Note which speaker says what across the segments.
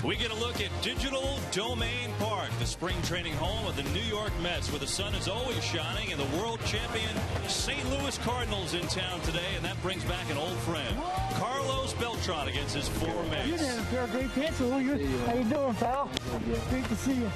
Speaker 1: We get a look at Digital Domain Park, the spring training home of the New York Mets, where the sun is always shining, and the world champion St. Louis Cardinals in town today, and that brings back an old friend, Carlos Beltran, against his former mates.
Speaker 2: You did a pair of great pants. How you doing, pal? Great to see you.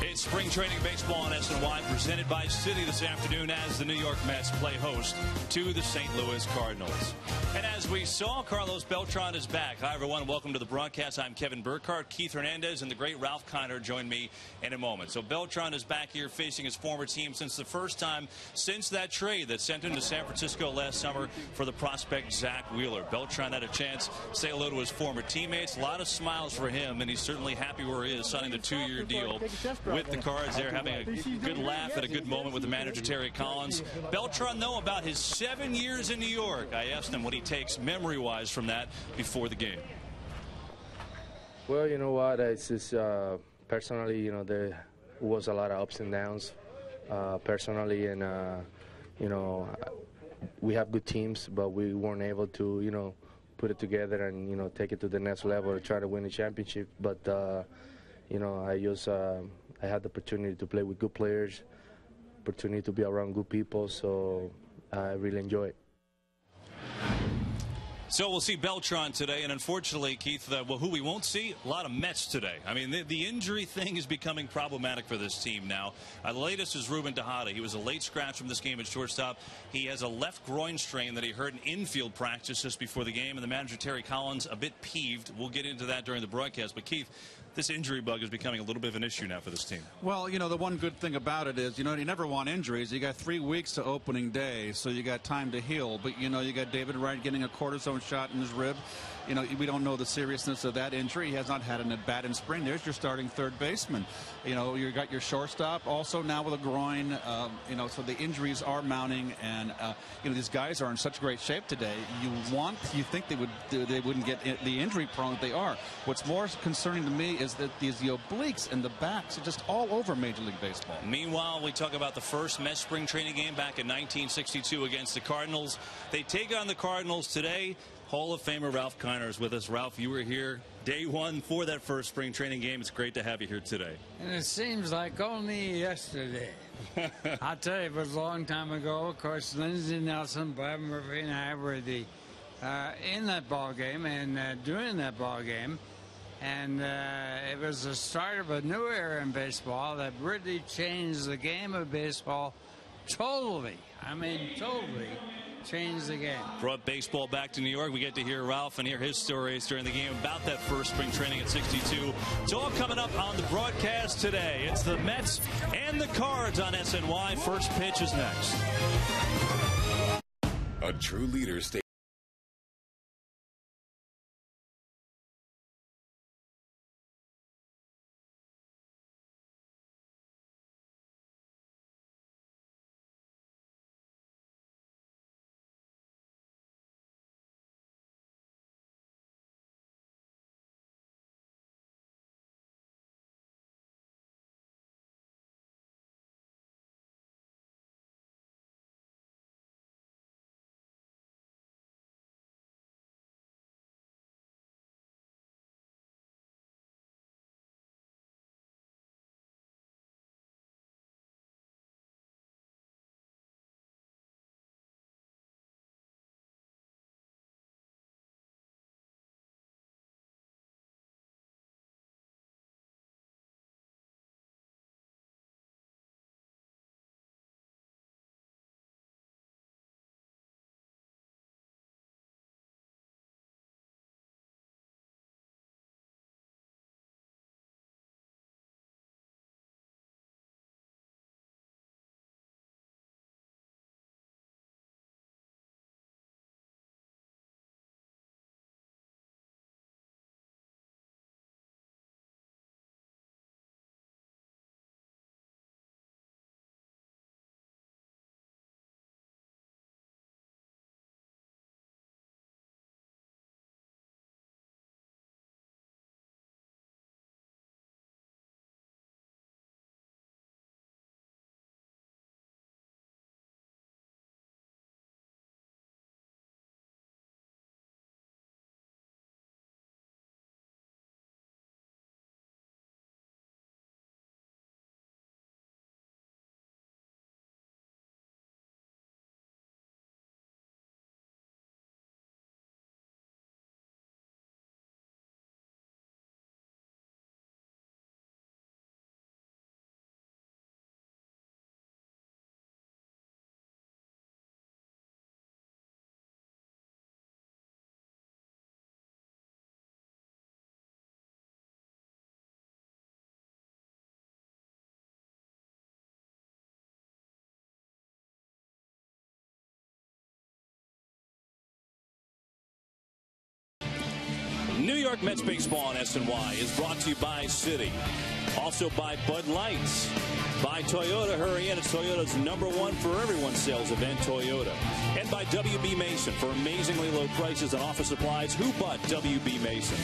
Speaker 1: It's spring training baseball on SNY, presented by Citi this afternoon as the New York Mets play host to the St. Louis Cardinals. And as we saw, Carlos Beltran is back. Hi, everyone. Welcome to the broadcast. I'm Kevin Burkhardt. Keith Hernandez and the great Ralph Kiner join me in a moment. So Beltran is back here facing his former team since the first time since that trade that sent him to San Francisco last summer for the prospect Zach Wheeler. Beltran had a chance to say hello to his former teammates. A lot of smiles for him, and he's certainly happy where he is, signing the 2-year deal with the Cards. There having a good laugh at a good moment with the manager, Terry Collins. Beltran, though, about his 7 years in New York. I asked him what he takes memory-wise from that before the game.
Speaker 3: Well, you know what, it's just personally, you know, there was a lot of ups and downs personally, and you know, we have good teams, but we weren't able to, you know, put it together and, you know, take it to the next level to try to win the championship. But you know, I had the opportunity to play with good players, opportunity to be around good people, so I really enjoy it.
Speaker 1: So we'll see Beltran today, and unfortunately, Keith, well, who we won't see, a lot of Mets today. I mean, the injury thing is becoming problematic for this team now. The latest is Ruben Tejada. He was a late scratch from this game at shortstop. He has a left groin strain that he hurt in infield practice just before the game, and the manager, Terry Collins, a bit peeved. We'll get into that during the broadcast. But, Keith, this injury bug is becoming a little bit of an issue now for this team.
Speaker 4: Well, you know, the one good thing about it is, you know, you never want injuries. You got 3 weeks to opening day, so you got time to heal. But, you know, you got David Wright getting a cortisone shot in his rib. You know, we don't know the seriousness of that injury. He has not had an at-bat in spring. There's your starting third baseman. You know, you got your shortstop also now with a groin. You know, so the injuries are mounting, and you know, these guys are in such great shape today. You think they wouldn't get the injury prone that they are. What's more concerning to me is that the obliques and the backs are just all over Major League Baseball.
Speaker 1: Meanwhile, we talk about the first Mets spring training game back in 1962 against the Cardinals. They take on the Cardinals today. Hall of Famer Ralph Kiner is with us. Ralph, you were here day one for that first spring training game. It's great to have you here today.
Speaker 5: And it seems like only yesterday. I'll tell you, it was a long time ago. Of course, Lindsey Nelson, Bob Murphy, and I were in that ball game and during that ball game. And it was the start of a new era in baseball that really changed the game of baseball totally. I mean, totally changed the game.
Speaker 1: Brought baseball back to New York. We get to hear Ralph and hear his stories during the game about that first spring training at 62. It's all coming up on the broadcast today. It's the Mets and the Cards on SNY. First pitch is next.
Speaker 6: A true leader stays
Speaker 1: New York Mets baseball on SNY is brought to you by Citi. Also by Bud Lights. By Toyota. Hurry in. It's Toyota's #1 for everyone sales event, Toyota. And by WB Mason for amazingly low prices on office supplies. Who but WB Mason?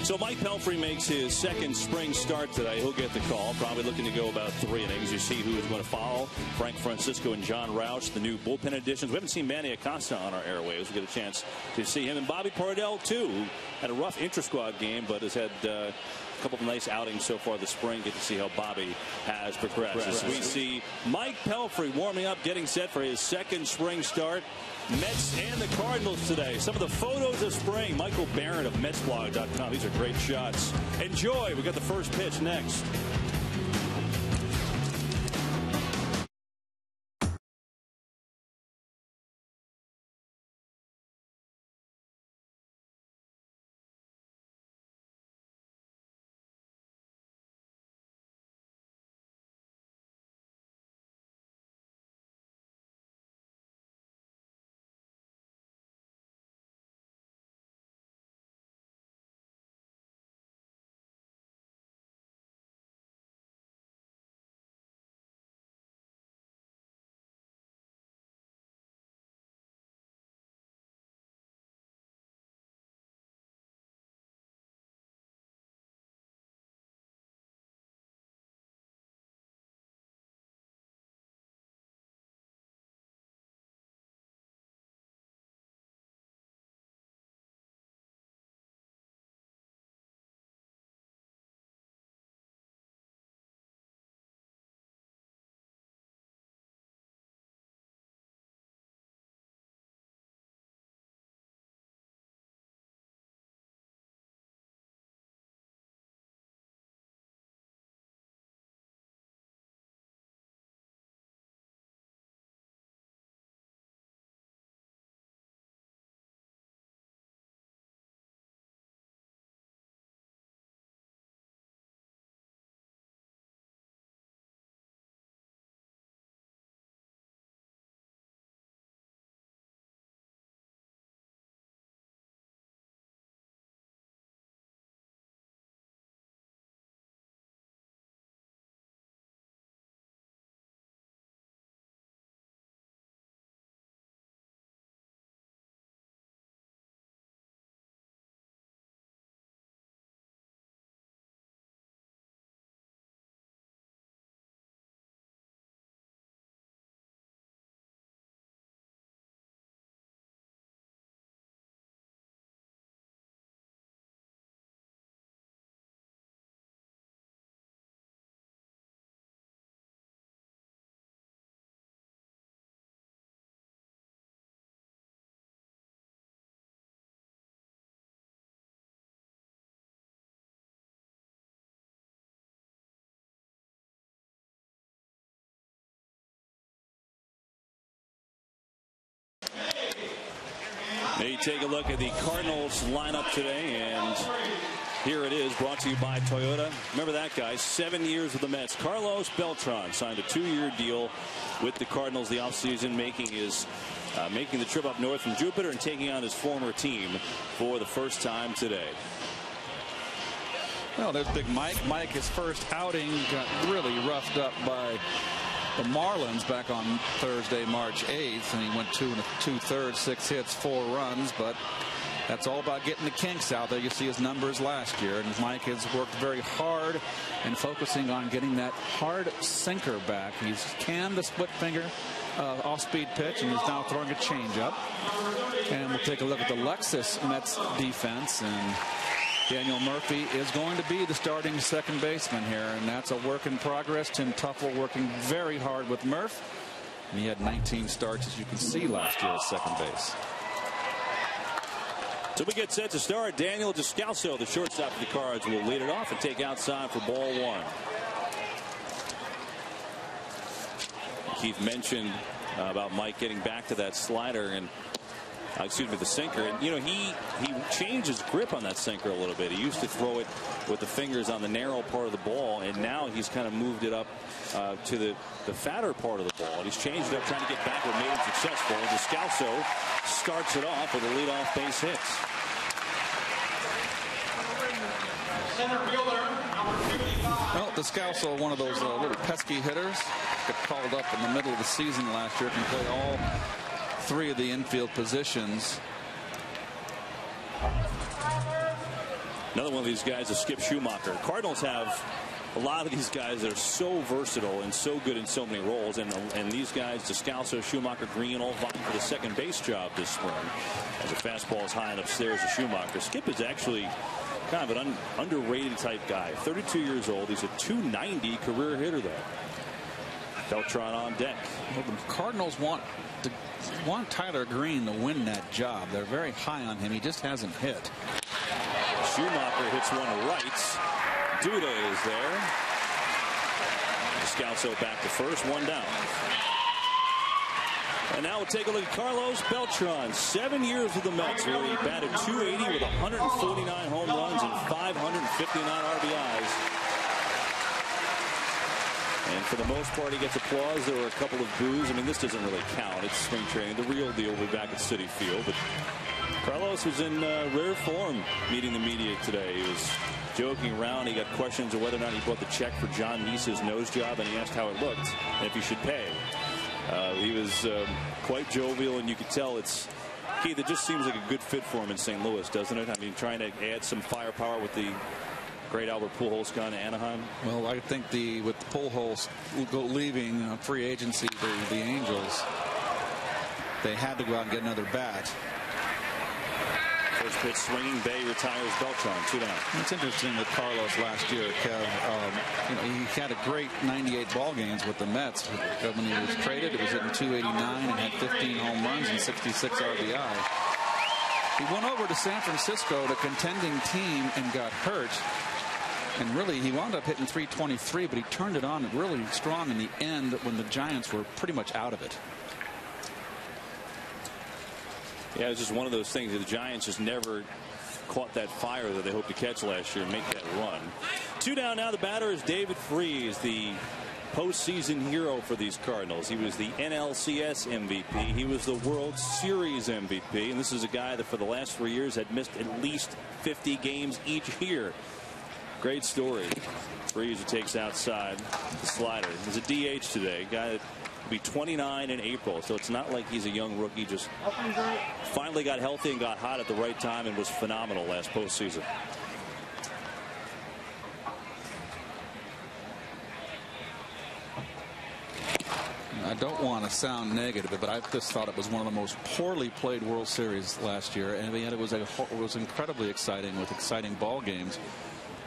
Speaker 1: So Mike Pelfrey makes his second spring start today. He'll get the call. Probably looking to go about 3 innings. You see who is going to follow. Frank Francisco and John Roush, the new bullpen additions. We haven't seen Manny Acosta on our airwaves. We get a chance to see him. And Bobby Pardell, too, who had a rough intra-squad game, but has had a couple of nice outings so far this spring. Get to see how Bobby has progressed. We see Mike Pelfrey warming up, getting set for his second spring start. Mets and the Cardinals today. Some of the photos of spring. Michael Barron of MetsBlog.com. These are great shots. Enjoy. We got the first pitch next. They take a look at the Cardinals lineup today, and here it is, brought to you by Toyota. Remember that, guys, 7 years with the Mets. Carlos Beltran signed a 2-year deal with the Cardinals the offseason, making the trip up north from Jupiter and taking on his former team for the first time today.
Speaker 4: Well, there's Big Mike. Mike, his first outing, got really roughed up by the Marlins back on Thursday, March 8th, and he went 2 2/3, 6 hits, 4 runs, but that's all about getting the kinks out there. You see his numbers last year, and Mike has worked very hard and focusing on getting that hard sinker back. He's canned the split finger off-speed pitch, and he's now throwing a changeup. And we'll take a look at the Lexus Mets defense, and Daniel Murphy is going to be the starting second baseman here, and that's a work in progress. Tim Tuffle working very hard with Murph, and he had 19 starts, as you can see, last year at second base.
Speaker 1: So we get set to start. Daniel Descalso, the shortstop for the Cards, will lead it off and take outside for ball 1. Keith mentioned about Mike getting back to that slider, and excuse me, the sinker. And, you know, he changed his grip on that sinker a little bit. He used to throw it with the fingers on the narrow part of the ball, and now he's kind of moved it up to the fatter part of the ball. And he's changed it up, trying to get back what made him successful. And Descalso starts it off with a leadoff base hit.
Speaker 6: Center fielder, number 55.
Speaker 4: Well, Descalso, one of those little pesky hitters, got called up in the middle of the season last year, can play all 3 of the infield positions.
Speaker 1: Another one of these guys is Skip Schumacher. Cardinals have a lot of these guys that are so versatile and so good in so many roles, and these guys, Descalso, Schumacher, Green, all vying for the second base job this spring. As the fastball is high and upstairs to Schumacher. Skip is actually kind of an underrated type guy. 32 years old. He's a .290 career hitter, though. Beltran on deck.
Speaker 4: Well, the Cardinals want Tyler Green to win that job. They're very high on him. He just hasn't hit.
Speaker 1: Schumacher hits one to right. Duda is there. Descalso back to first, 1 down. And now we'll take a look at Carlos Beltran. 7 years with the Mets, where he batted .280 with 149 home runs and 559 RBIs. And for the most part, he gets applause. There were a couple of boos. I mean, this doesn't really count. It's spring training. The real deal will be back at Citi Field. But Carlos was in rare form meeting the media today. He was joking around. He got questions of whether or not he bought the check for John Neese's nose job, and he asked how it looked and if he should pay. He was quite jovial, and you could tell it's Keith. It just seems like a good fit for him in St. Louis, doesn't it? I mean, trying to add some firepower with the great Albert Pujols gone to Anaheim.
Speaker 4: Well, I think with Pujols leaving free agency to the Angels, they had to go out and get another bat.
Speaker 1: First pitch swinging, Bay retires Beltran, 2 down.
Speaker 4: It's interesting with Carlos last year, Kev. You know, he had a great 98 ball games with the Mets. When he was traded, it was hitting .289 and had 15 home runs and 66 RBI. He went over to San Francisco, the contending team, and got hurt. And really, he wound up hitting .323, but he turned it on really strong in the end when the Giants were pretty much out of it.
Speaker 1: Yeah, it was just one of those things. The Giants just never caught that fire that they hoped to catch last year and make that run. 2 down now. The batter is David Freese, the postseason hero for these Cardinals. He was the NLCS MVP. He was the World Series MVP. And this is a guy that for the last 3 years had missed at least 50 games each year. Great story. Freese, who takes outside the slider. He's a DH today. Guy that will be 29 in April. So it's not like he's a young rookie. Just finally got healthy and got hot at the right time and was phenomenal last postseason.
Speaker 4: I don't want to sound negative, but I just thought it was one of the most poorly played World Series last year, and yet it was incredibly exciting with exciting ball games,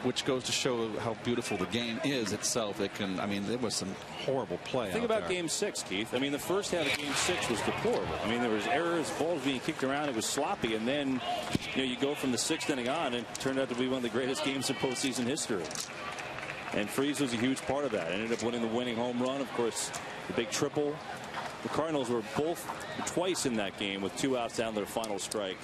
Speaker 4: which goes to show how beautiful the game is itself. I mean, there was some horrible play.
Speaker 1: Think about Game 6, Keith. I mean, the first half of Game 6 was deplorable. I mean, there was errors, balls being kicked around. It was sloppy, and then you go from the 6th inning on, and it turned out to be one of the greatest games in postseason history. And Freese was a huge part of that. Ended up winning the winning home run, of course. The big triple. The Cardinals were twice in that game with 2 outs down to their final strike.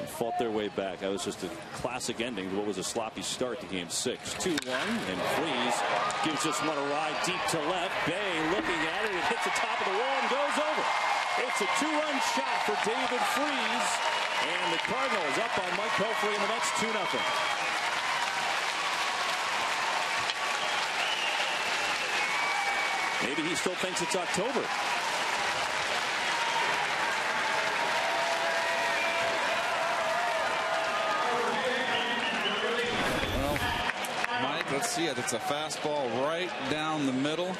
Speaker 1: And fought their way back. That was just a classic ending to what was a sloppy start to Game 6. 2-1, and Freese gives this one a ride deep to left. Bay looking at it. It hits the top of the wall and goes over. It's a 2-run shot for David Freese. And the Cardinals up on Mike Pelfrey and the Mets 2-0. Maybe he still thinks it's October.
Speaker 4: Well, Mike, let's see it. It's a fastball right down the middle.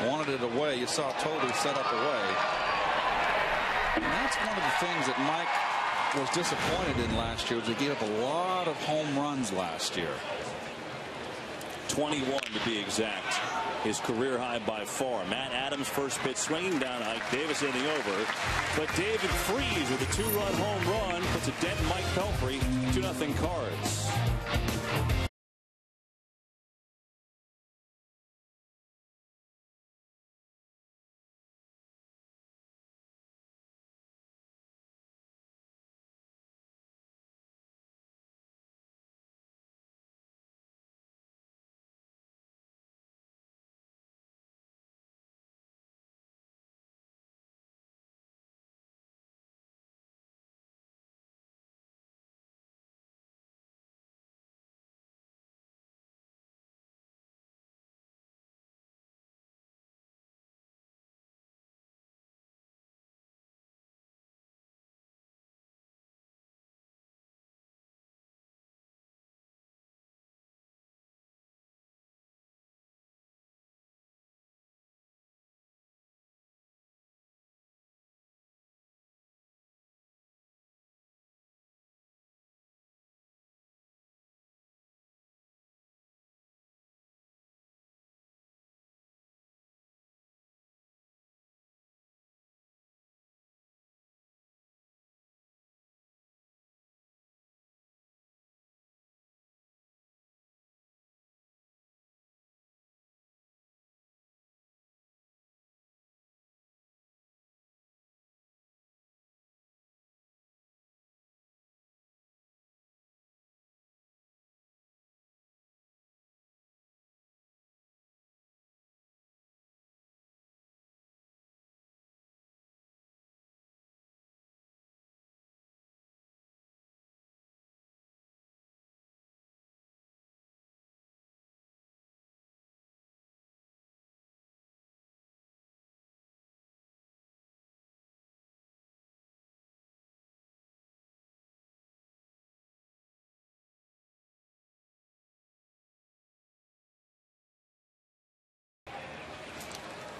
Speaker 4: Wanted it away. You saw Toby set up away. And that's one of the things that Mike was disappointed in last year. Was he gave up a lot of home runs last year.
Speaker 1: 21 to be exact. His career high by far. Matt Adams first pitch swinging down Ike Davis in the over. But David Freese with a 2-run home run puts a dent in Mike Pelfrey. 2-0 Cards.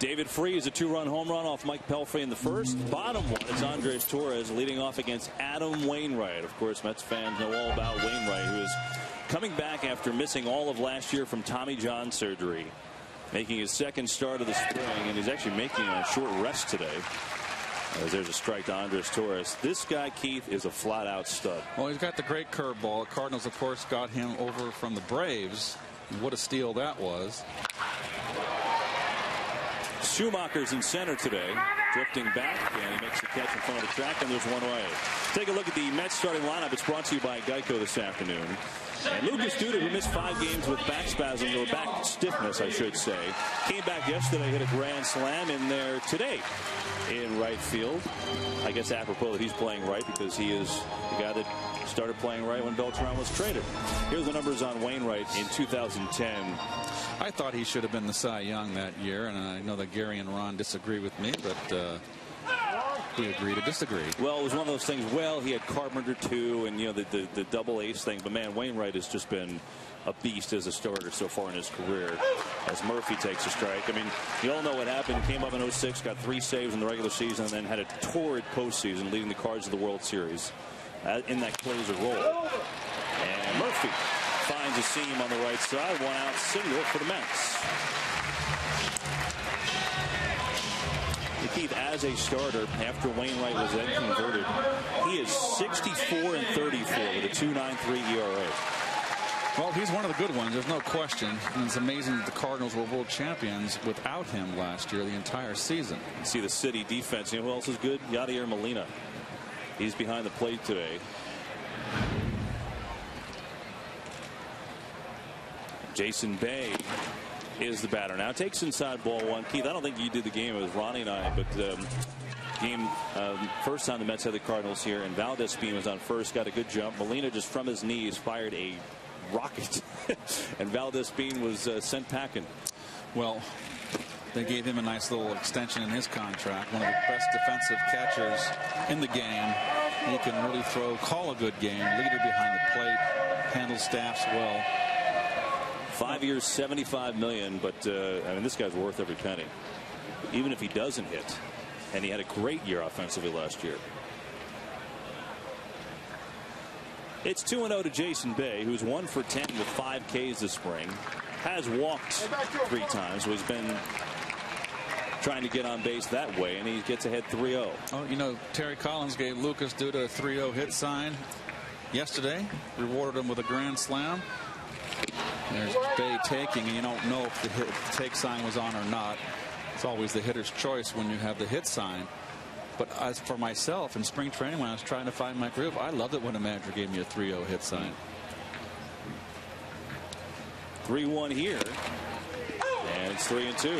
Speaker 1: David Freese, a 2-run home run off Mike Pelfrey in the first. Bottom one, it's Andres Torres leading off against Adam Wainwright. Of course, Mets fans know all about Wainwright, who is coming back after missing all of last year from Tommy John surgery, making his second start of the spring, and he's actually making a short rest today. As there's a strike to Andres Torres. This guy, Keith, is a flat-out stud.
Speaker 4: Well, he's got the great curveball. The Cardinals, of course, got him over from the Braves. What a steal that was.
Speaker 1: Schumacher's in center today, drifting back, and he makes the catch in front of the track, and there's one away. Take a look at the Mets starting lineup. It's brought to you by Geico this afternoon. And Lucas Duda, who missed 5 games with back spasms, or back stiffness, I should say, came back yesterday, hit a grand slam in there today in right field. I guess apropos that he's playing right, because he is the guy that started playing right when Beltran was traded. Here's the numbers on Wainwright in 2010.
Speaker 4: I thought he should have been the Cy Young that year, and I know that Gary and Ron disagree with me, but we agree to disagree.
Speaker 1: Well, it was one of those things. Well, he had Carpenter too, and the double ace thing. But man, Wainwright has just been a beast as a starter so far in his career. As Murphy takes a strike. I mean, you all know what happened. He came up in 06, got 3 saves in the regular season, and then had a torrid postseason, leading the Cards to the World Series in that closer role. And Murphy finds a seam on the right side. 1 out single for the Mets. Keith, as a starter, after Wainwright was then converted, he is 64 and 34 with a 2.93 ERA.
Speaker 4: Well, he's one of the good ones. There's no question. And it's amazing that the Cardinals were world champions without him last year, the entire season.
Speaker 1: You see the City defense. You know who else is good? Yadier Molina. He's behind the plate today. Jason Bay is the batter now. Takes inside ball 1. Keith, I don't think you did the game. It was Ronnie and I, but game first time the Mets had the Cardinals here, and Valdez-Spin was on first, got a good jump. Molina just from his knees fired a rocket, and Valdez-Spin was sent packing.
Speaker 4: Well, they gave him a nice little extension in his contract. One of the best defensive catchers in the game. He can really call a good game. Leader behind the plate, handles staffs well.
Speaker 1: 5 years, $75 million, but I mean, this guy's worth every penny, even if he doesn't hit. And he had a great year offensively last year. It's 2-0 to Jason Bay, who's 1 for 10 with 5 Ks this spring. Has walked 3 times, so he's been trying to get on base that way, and he gets ahead 3-0.
Speaker 4: Oh, you know, Terry Collins gave Lucas Duda a 3-0 hit sign yesterday, rewarded him with a grand slam. There's Bay taking, and you don't know if the take sign was on or not. It's always the hitter's choice when you have the hit sign. But as for myself, in spring training, when I was trying to find my groove, I loved it when a manager gave me a 3-0 hit sign.
Speaker 1: 3-1 here, and it's 3-2.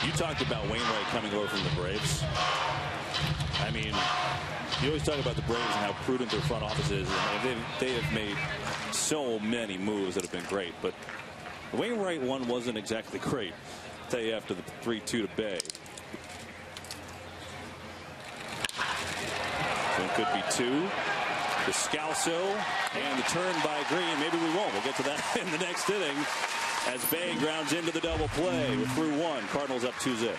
Speaker 1: You talked about Wainwright coming over from the Braves. I mean, you always talk about the Braves and how prudent their front office is, and they have made so many moves that have been great. But the Wainwright one wasn't exactly great. I'll tell you, after the 3-2 to Bay. So it could be 2. The Scalzo and the turn by Green. Maybe we won't. We'll get to that in the next inning as Bay grounds into the double play with through 1. Cardinals up 2-0.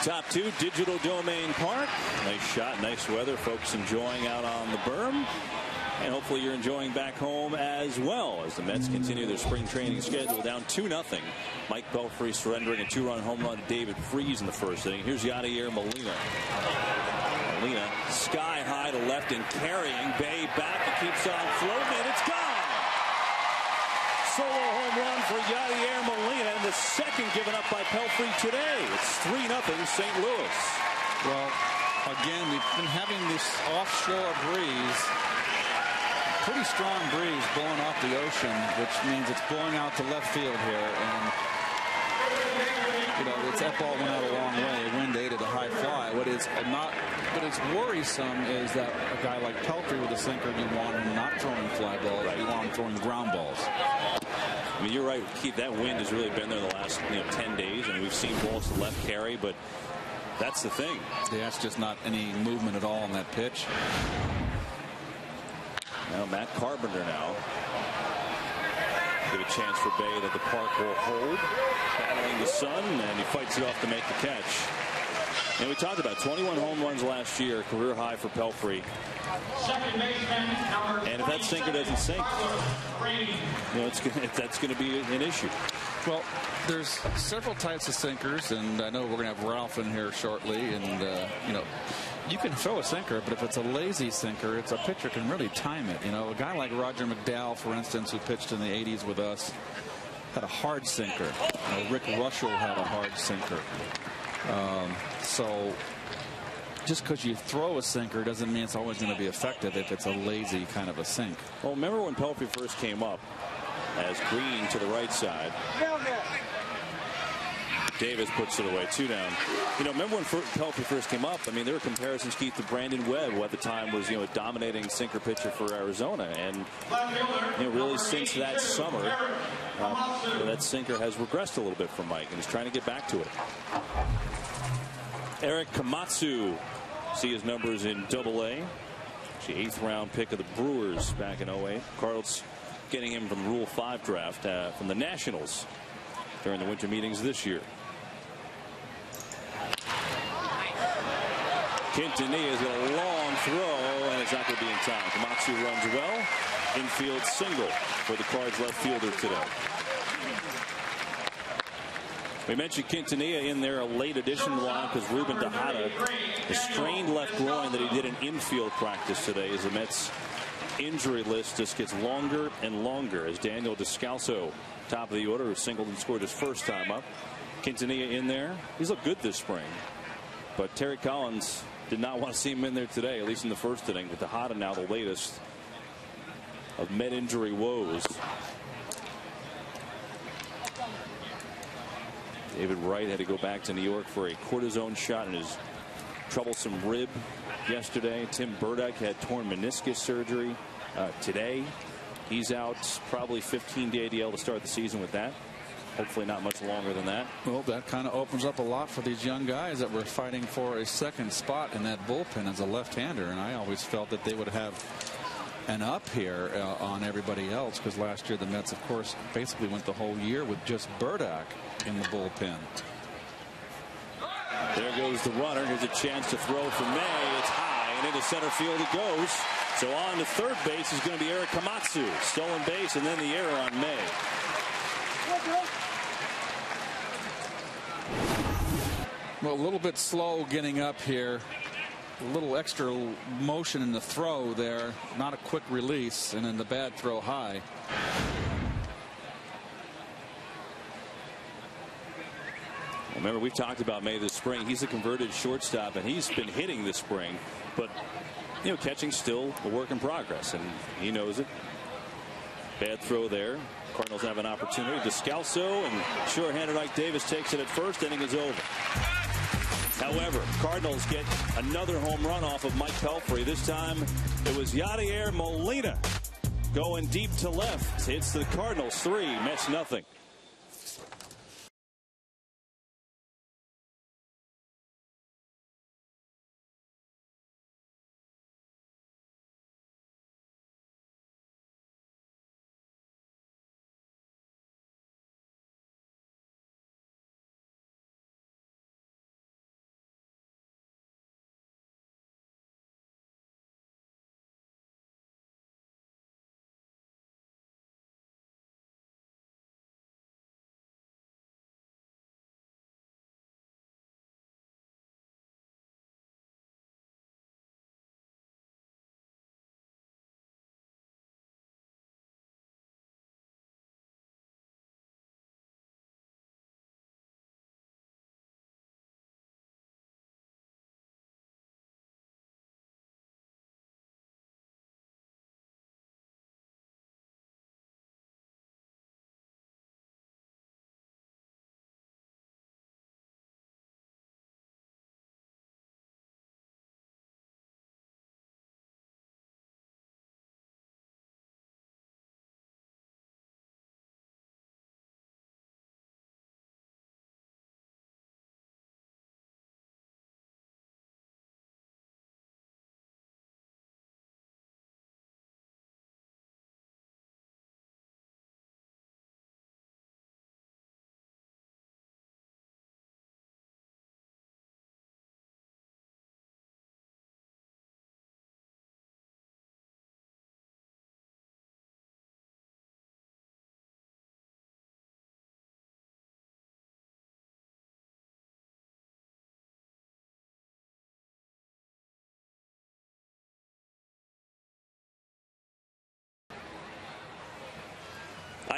Speaker 1: Top 2, Digital Domain Park. Nice shot, nice weather. Folks enjoying out on the berm. And hopefully you're enjoying back home as well as the Mets continue their spring training schedule. Down 2-0. Mike Pelfrey surrendering a 2-run home run to David Freese in the first inning. Here's Yadier Molina. Molina sky high to left and carrying. Bay back and keeps on floating, and it's gone. Solo home run for Yadier Molina, and the second given up by Pelfrey today. It's 3-0 St. Louis.
Speaker 4: Well, again, we've been having this offshore breeze. Pretty strong breeze blowing off the ocean, which means it's blowing out to left field here. And, you know, that ball went out a long way. Wind aided a high fly. What is worrisome is that a guy like Pelfrey with a sinker, you want him not throwing fly balls. You want him throwing ground balls.
Speaker 1: I mean, you're right, Keith. That wind has really been there the last 10 days, and we've seen balls to left carry, but that's the thing.
Speaker 4: Yeah, it's just not any movement at all on that pitch.
Speaker 1: Now Matt Carpenter now. Give a chance for Bay that the park will hold. Battling the sun, and he fights it off to make the catch. And we talked about 21 home runs last year, career high for Pelfrey. And if that sinker doesn't sink, that's going to be an issue.
Speaker 4: Well, there's several types of sinkers, and I know we're going to have Ralph in here shortly. And you can throw a sinker, but if it's a lazy sinker, a pitcher can really time it. A guy like Roger McDowell, for instance, who pitched in the 80s with us, had a hard sinker. Rick Russell had a hard sinker. So just because you throw a sinker doesn't mean it's always going to be effective if it's a lazy kind of a sink.
Speaker 1: Well, remember when Pelfrey first came up as Green to the right side. Davis puts it away, 2 down. Remember when Pelfrey first came up? I mean, there were comparisons, Keith, to Brandon Webb, who at the time was, a dominating sinker pitcher for Arizona. And, really since that summer, that sinker has regressed a little bit for Mike, and he's trying to get back to it. Eric Komatsu, see his numbers in Double-A. The 8th round pick of the Brewers back in 08. Cardinals getting him from the Rule 5 draft from the Nationals during the winter meetings this year. Quintanilla's got a long throw, and it's not going to be in time. Komatsu runs well. Infield single for the Cards left fielder today. We mentioned Quintanilla in there, a late addition line, because Ruben Tejada, a strained left groin that he did in infield practice today, as the Mets injury list just gets longer and longer as Daniel Descalso, top of the order, who singled and scored his first time up. Quintanilla in there. He's looked good this spring, but Terry Collins did not want to see him in there today, at least in the first inning, with Tejada now the latest of Met injury woes. David Wright had to go back to New York for a cortisone shot in his troublesome rib yesterday. Tim Burdick had torn meniscus surgery today. He's out, probably 15-day DL to start the season with that. Hopefully not much longer than that.
Speaker 4: Well, that kind of opens up a lot for these young guys that were fighting for a second spot in that bullpen as a left-hander. And I always felt that they would have an up here on everybody else, because last year the Mets, of course, basically went the whole year with just Burdick in the bullpen.
Speaker 1: There goes the runner. Here's a chance to throw for May. It's high, and into center field it goes. So on to third base is going to be Eric Komatsu. Stolen base, and then the error on May.
Speaker 4: Well, a little bit slow getting up here. A little extra motion in the throw there. Not a quick release, and then the bad throw high.
Speaker 1: Remember, we've talked about May this spring. He's a converted shortstop, and he's been hitting this spring. But, catching still a work in progress, and he knows it. Bad throw there. Cardinals have an opportunity. Descalso, and sure-handed Ike Davis takes it at first. Inning is over. However, Cardinals get another home run off of Mike Pelfrey. This time it was Yadier Molina going deep to left. Hits the Cardinals 3, Mets nothing.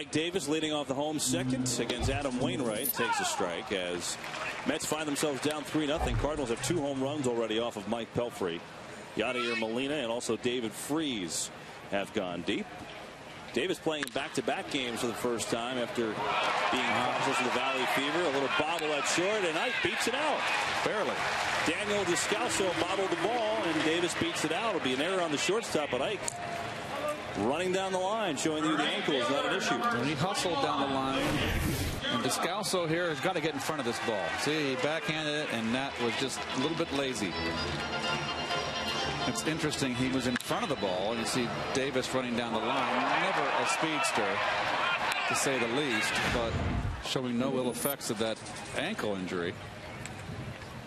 Speaker 1: Ike Davis leading off the home second against Adam Wainwright. Takes a strike as Mets find themselves down 3-0. Cardinals have 2 home runs already off of Mike Pelfrey. Yadier Molina and also David Freese have gone deep. Davis playing back-to-back games for the first time after being cautious of the Valley Fever. A little bobble at short, and Ike beats it out. Barely. Daniel Descalso bobbled the ball, and Davis beats it out. It'll be an error on the shortstop, but Ike running down the line, showing you the ankle is not an issue.
Speaker 4: And he hustled down the line. And Descalso here has got to get in front of this ball. See, he backhanded it, and that was just a little bit lazy. It's interesting, he was in front of the ball, and you see Davis running down the line. Never a speedster, to say the least, but showing no ill effects of that ankle injury.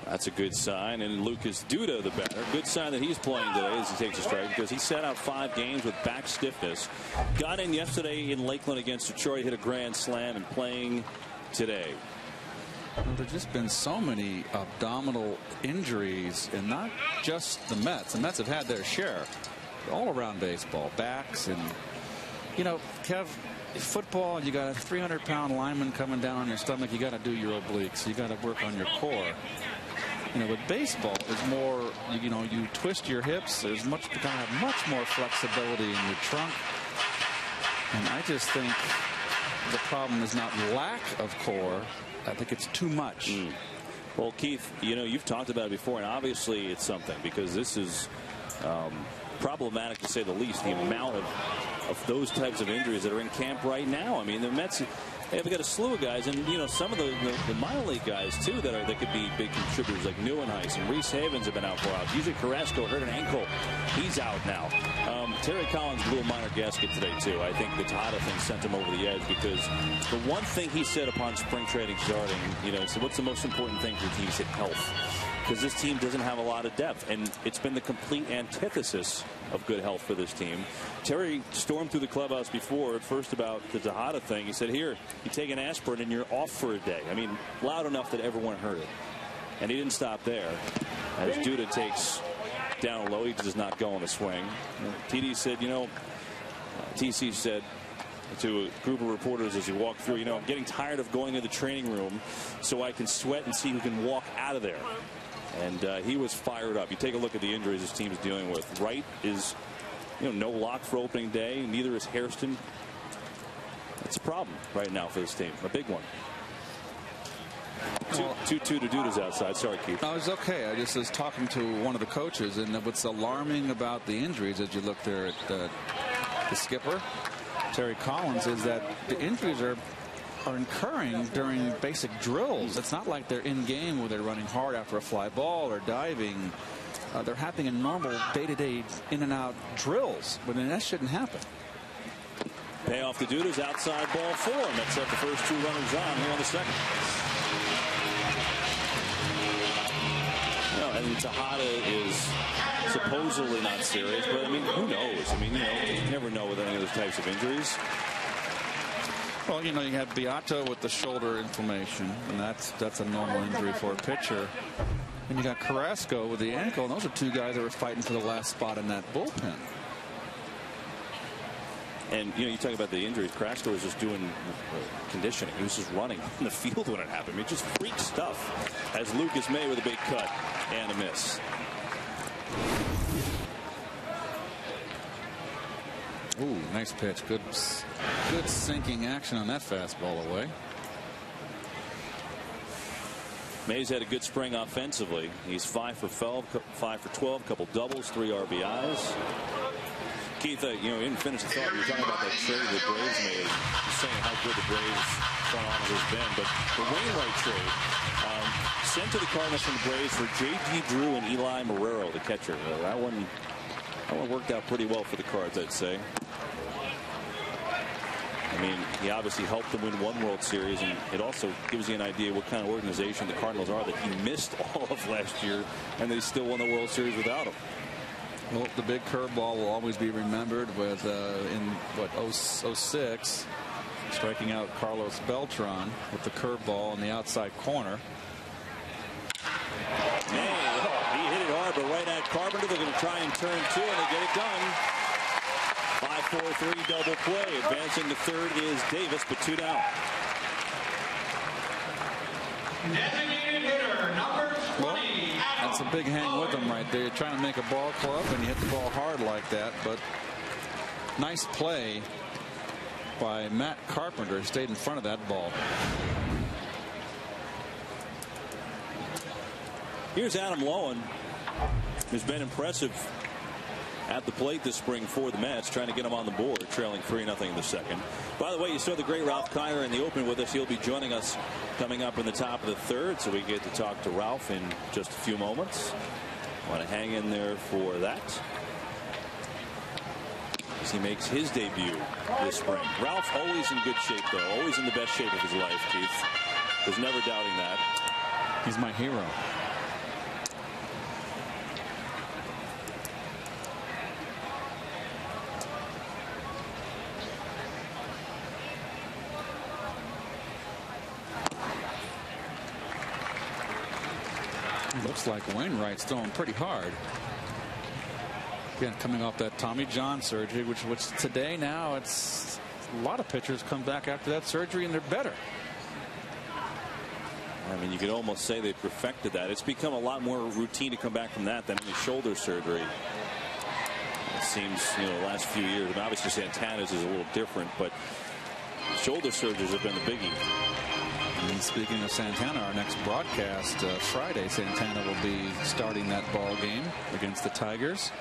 Speaker 1: That's a good sign. And Lucas Duda, the batter, good sign that he's playing today as he takes a strike, because he sat out 5 games with back stiffness. Got in yesterday in Lakeland against Detroit, hit a grand slam, and playing today.
Speaker 4: Well, there's just been so many abdominal injuries, and not just the Mets. The Mets have had their share all around baseball, backs, and you know, Kev, football, you got a 300-pound lineman coming down on your stomach. You got to do your obliques. You got to work on your core. You know, with baseball, is more, you know, you twist your hips. There's much, you kind of have much more flexibility in your trunk. And I just think the problem is not lack of core. I think it's too much.
Speaker 1: Well, Keith, you know, you've talked about it before, and obviously it's something, because this is problematic to say the least, the amount of those types of injuries that are in camp right now. I mean, the Mets, they've got a slew of guys, and you know, some of the minor league guys too that could be big contributors, like Neuenhuis and Reese Havens have been out for a while. Usually Carrasco hurt an ankle, he's out now. Terry Collins blew a minor gasket today too. I think the Tejada thing sent him over the edge, because the one thing he said upon spring training starting, you know, so what's the most important thing for the team? He said health, because this team doesn't have a lot of depth, and it's been the complete antithesis of good health for this team. Terry stormed through the clubhouse before, at first about the Tejada thing. He said, here, you take an aspirin and you're off for a day. I mean, loud enough that everyone heard it. And he didn't stop there. As Duda takes down low, he does not go on a swing. TD said, you know, TC said to a group of reporters as he walked through, you know, I'm getting tired of going to the training room so I can sweat and see who can walk out of there. And he was fired up. You take a look at the injuries this team is dealing with. Wright is, you know, no lock for opening day. Neither is Hairston. It's a problem right now for this team. A big one. 2-2 to Duda's outside. Sorry, Keith.
Speaker 4: No, it's okay. I just was talking to one of the coaches, and what's alarming about the injuries as you look there at the skipper, Terry Collins, is that the injuries are incurring during basic drills. It's not like they're in game where they're running hard after a fly ball or diving. They're happening in normal day-to-day in and out drills, but that shouldn't happen.
Speaker 1: Payoff to Duda's outside ball 4. Mets have the first 2 runners on here on the second. You know, and Tejada is supposedly not serious, but I mean, who knows? I mean, you know, you never know with any of those types of injuries.
Speaker 4: Well, you know, you have Beato with the shoulder inflammation, and that's a normal injury for a pitcher. And you got Carrasco with the ankle, and those are 2 guys that were fighting for the last spot in that bullpen.
Speaker 1: And, you know, you talk about the injuries. Carrasco was just doing conditioning. He was just running in the field when it happened. I mean, just freak stuff. As Lucas May with a big cut and a miss.
Speaker 4: Ooh, nice pitch. Good sinking action on that fastball away.
Speaker 1: May's had a good spring offensively. He's 5 for 12, a couple doubles, 3 RBIs. Keith, you know, didn't finish the thought. You were talking about that trade the Braves made. Just saying how good the Braves front office has been. But the Wainwright trade sent to the Cardinals from the Braves for J.G. Drew and Eli Marrero, the catcher. That one worked out pretty well for the Cards, I'd say. I mean, he obviously helped them win 1 World Series, and it also gives you an idea what kind of organization the Cardinals are, that he missed all of last year, and they still won the World Series without him.
Speaker 4: Well, the big curveball will always be remembered with in what 06 striking out Carlos Beltran with the curveball in the outside corner.
Speaker 1: He hit it hard, but right at Carpenter. They're going to try and turn 2, and they get it done. 5-4-3 double play. Advancing to third is Davis, but 2 down.
Speaker 6: Designated hitter, number 20.
Speaker 4: Well, that's a big hang with them right there. You're trying to make a ball club and you hit the ball hard like that. But nice play by Matt Carpenter. He stayed in front of that ball.
Speaker 1: Here's Adam Lowen, who's been impressive at the plate this spring for the Mets, trying to get him on the board, trailing 3-0 in the second. By the way, you saw the great Ralph Kiner in the open with us. He'll be joining us coming up in the top of the third, so we get to talk to Ralph in just a few moments. Want to hang in there for that as he makes his debut this spring. Ralph always in good shape, though, always in the best shape of his life, Keith. There's never doubting that.
Speaker 4: He's my hero. Looks like Wainwright's throwing pretty hard. Again, coming off that Tommy John surgery, which today now it's a lot of pitchers come back after that surgery and they're better.
Speaker 1: I mean, you could almost say they perfected that. It's become a lot more routine to come back from that than any shoulder surgery. It seems, the last few years. I mean, obviously Santana's is a little different, but shoulder surgeries have been the biggie.
Speaker 4: And speaking of Santana, our next broadcast Friday, Santana will be starting that ball game against the Tigers.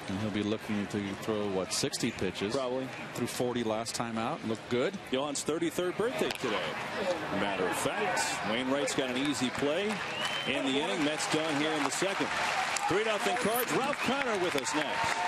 Speaker 4: And he'll be looking to throw, 60 pitches?
Speaker 1: Probably.
Speaker 4: Threw 40 last time out. Looked good.
Speaker 1: Johan's 33rd birthday today. Matter of fact, Wainwright's got an easy play in the inning. Mets done here in the second. 3-0 Cards. Ralph Kiner with us next.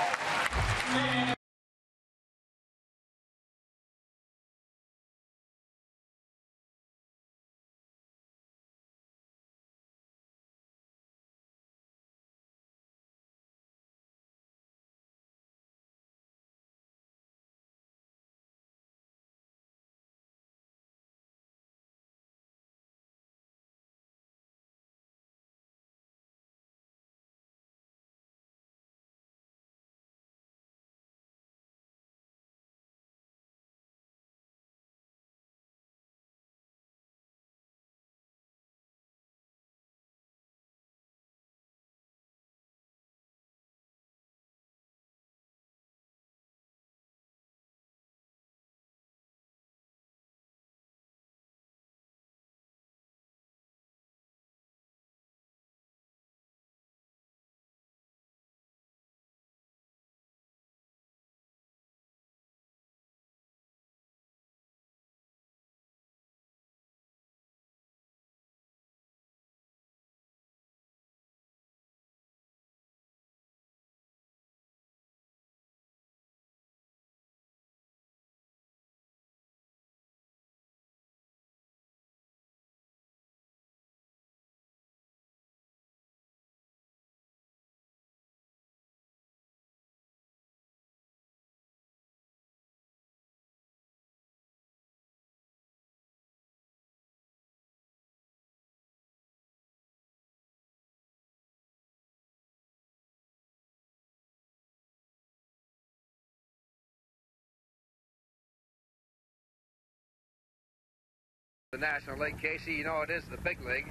Speaker 7: The National League, Casey, it is the big league.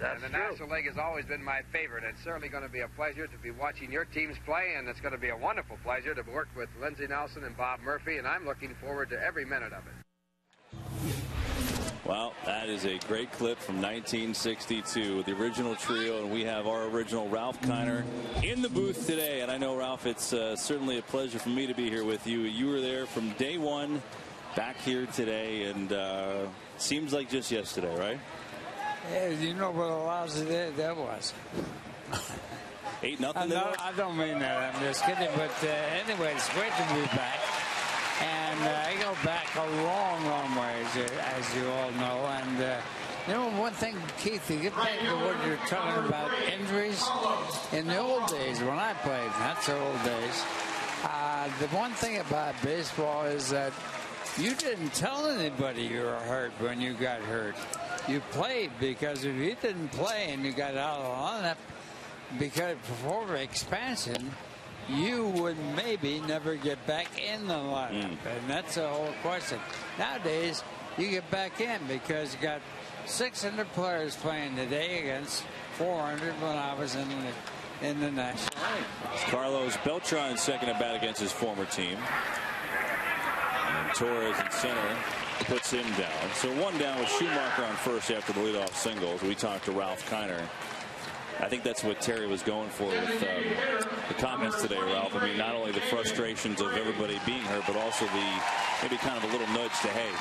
Speaker 2: That's
Speaker 7: and the
Speaker 2: true.
Speaker 7: National League has always been my favorite. It's certainly going to be a pleasure to be watching your teams play, and it's going to be a wonderful pleasure to work with Lindsey Nelson and Bob Murphy, and I'm looking forward to every minute of it.
Speaker 1: Well, that is a great clip from 1962 with the original trio, and we have our original Ralph Kiner in the booth today. And I know, Ralph, it's certainly a pleasure for me to be here with you. You were there from day one, back here today, and seems like just yesterday, right?
Speaker 5: Yeah, you know what a lousy day that was.
Speaker 1: 8-0.
Speaker 5: I don't mean that. I'm just kidding. But anyway, it's great to be back. And I go back a long, long way, as you all know. And one thing, Keith, to get back to what you're talking about, injuries. In the old days, when I played, not so old days, the one thing about baseball is that you didn't tell anybody you were hurt when you got hurt. You played, because if you didn't play and you got out of the lineup, because before expansion, you would maybe never get back in the lineup. And that's the whole question. Nowadays, you get back in because you got 600 players playing today against 400 when I was in the National League.
Speaker 1: It's Carlos Beltran second at bat against his former team. And Torres in center puts him down. So one down with Schumacher on first after the leadoff singles. We talked to Ralph Kiner. I think that's what Terry was going for with the comments today, Ralph. I mean, not only the frustrations of everybody being hurt, but also the maybe kind of a little nudge to, hey,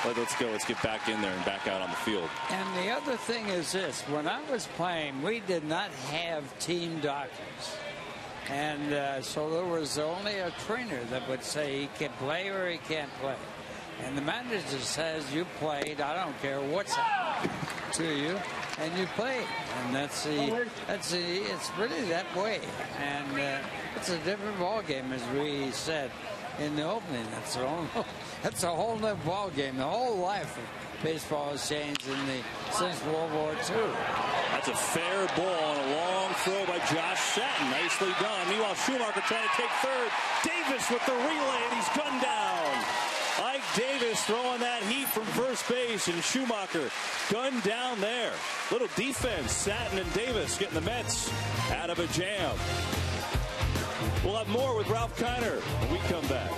Speaker 1: let's go, let's get back in there and back out on the field.
Speaker 5: And the other thing is this. When I was playing, we did not have team doctors. And so there was only a trainer that would say he can play or he can't play. And the manager says you played, I don't care what's happening to you, and you played. And it's really that way. And it's a different ball game, as we said in the opening. That's a whole new ball game. The whole life of baseball has changed since World War II.
Speaker 1: That's a fair ball and a long throw by Josh Satin. Nicely done. Meanwhile, Schumacher trying to take third. Davis with the relay, and he's gunned down. Ike Davis throwing that heat from first base, and Schumacher gunned down there. Little defense. Satin and Davis getting the Mets out of a jam. We'll have more with Ralph Kiner when we come back.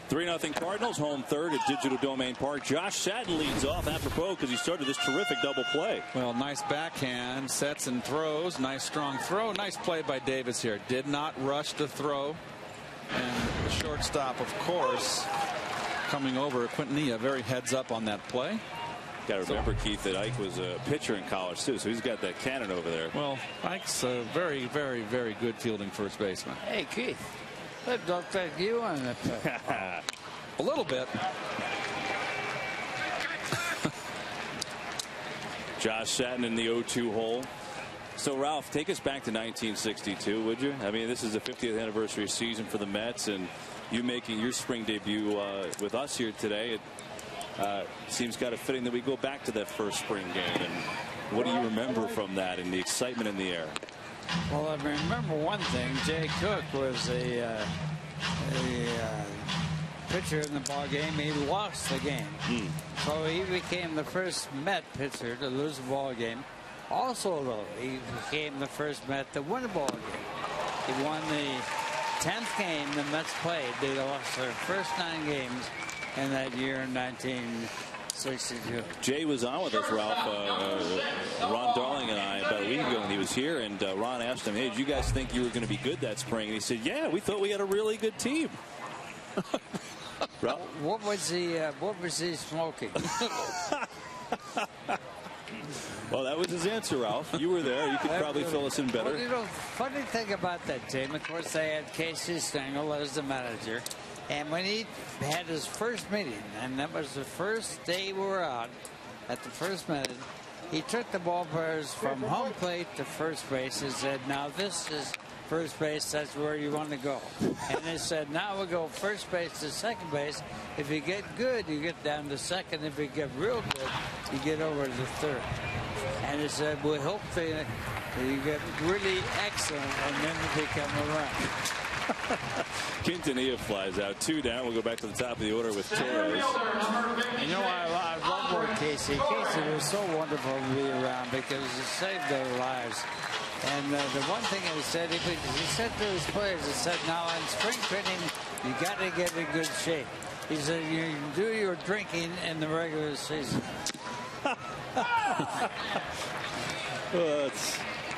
Speaker 1: Three 3-0 Cardinals, home third at Digital Domain Park. Josh Satin leads off, apropos because he started this terrific double play.
Speaker 4: Well, nice backhand, sets and throws. Nice strong throw. Nice play by Davis here. Did not rush the throw. And the shortstop, of course, coming over. Quintanilla very heads up on that play.
Speaker 1: Got to remember, Keith, that Ike was a pitcher in college, too, so he's got that cannon over there.
Speaker 4: Well, Ike's a very, very, very good fielding first baseman.
Speaker 5: Hey, Keith. That looked like you on the play.
Speaker 4: A little bit.
Speaker 1: Josh Satin in the 0-2 hole. So, Ralph, take us back to 1962, would you? I mean, this is the 50th anniversary season for the Mets, and you making your spring debut with us here today. It seems kind of fitting that we go back to that first spring game. And what do you remember from that and the excitement in the air?
Speaker 5: Well, I remember one thing. Jay Cook was a pitcher in the ball game. He lost the game. So he became the first Met pitcher to lose a ball game. Also, though, he became the first Met to win a ball game. He won the 10th game the Mets played. They lost their first 9 games in that year in 1962.
Speaker 1: Jay was on with us, Ralph. Ron Darling and I about a week ago when he was here, and Ron asked him, "Hey, did you guys think you were going to be good that spring?" And he said, "Yeah, we thought we had a really good team."
Speaker 5: What was he smoking?
Speaker 1: Well, that was his answer, Ralph. You were there. You could probably fill us in better.
Speaker 5: Well, you know, funny thing about that team, of course, they had Casey Stengel as the manager. And when he had his first meeting, and that was the first day we were out at the first meeting, he took the ball players from home plate to first base and said, now this is first base, that's where you want to go. And they said, now we'll go first base to second base. If you get good, you get down to second. If you get real good, you get over to third. And they said, we hope that you get really excellent and then they come around.
Speaker 1: Quintanilla flies out. 2 down. We'll go back to the top of the order with Torres.
Speaker 5: You know, I love more Casey. Casey was so wonderful to be around because he saved their lives. And the one thing he said, he said to his players, he said, now in spring training, you got to get in good shape. He said, you can do your drinking in the regular season.
Speaker 1: Well,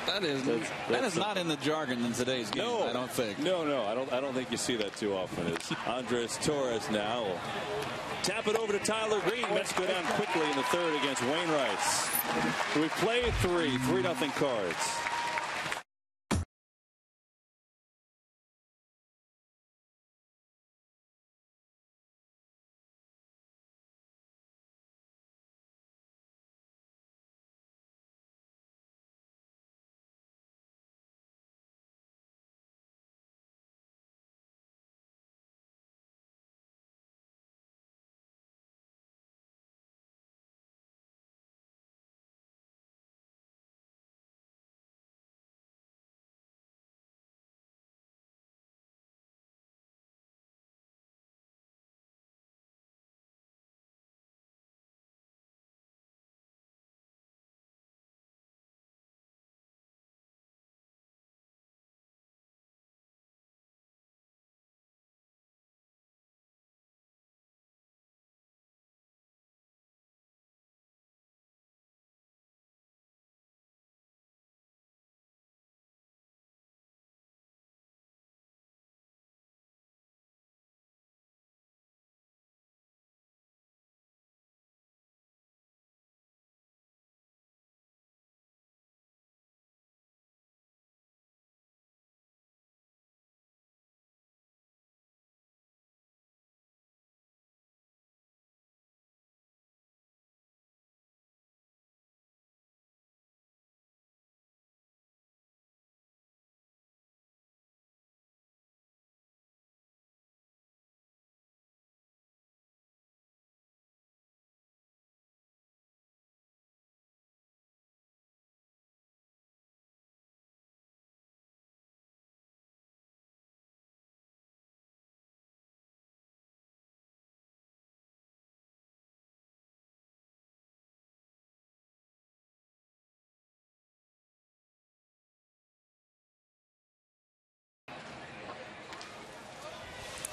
Speaker 4: that is not in the jargon in today's game.
Speaker 1: No,
Speaker 4: I don't think.
Speaker 1: No, I don't think you see that too often. It's Andres Torres now will tap it over to Tyler Green. Mets go down quickly in the third against Wainwright. We played 3-0 Cards.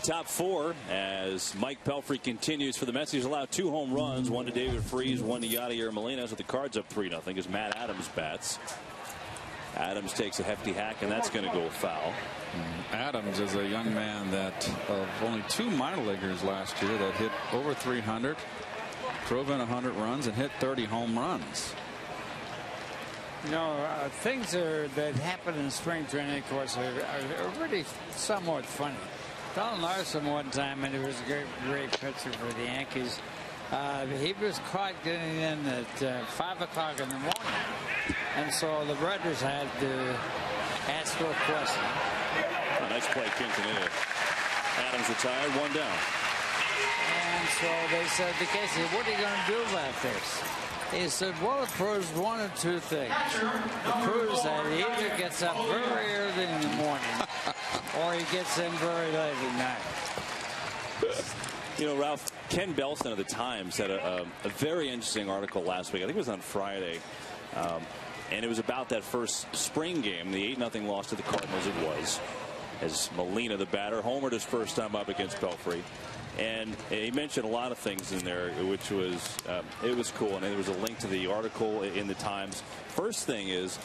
Speaker 1: Top 4 as Mike Pelfrey continues for the Mets. He's allowed 2 home runs, 1 to David Freese, 1 to Yadier Molina. With the Cards up 3-0 as Matt Adams bats. Adams takes a hefty hack, and that's going to go foul.
Speaker 4: Adams is a young man that of only 2 minor leaguers last year that hit over 300, drove in 100 runs, and hit 30 home runs.
Speaker 5: You know, things that happen in spring training, of course, are really somewhat funny. Don Larson one time, and he was a great pitcher for the Yankees. He was caught getting in at 5 o'clock in the morning. And so the Brothers had to ask for a question.
Speaker 1: Oh, nice play, Quintanilla. Adams retired, 1 down.
Speaker 5: And so they said to Casey, what are you going to do about this? He said, well, it proves 1 or 2 things. It proves that he either gets up very early in the morning or he gets in very late at night.
Speaker 1: You know, Ralph, Ken Belson of the Times had a very interesting article last week. I think it was on Friday. And it was about that first spring game, the 8-0 loss to the Cardinals it was. As Molina, the batter, homered his first time up against Pelfrey. And he mentioned a lot of things in there, which was, it was cool. And there was a link to the article in the Times. First thing is,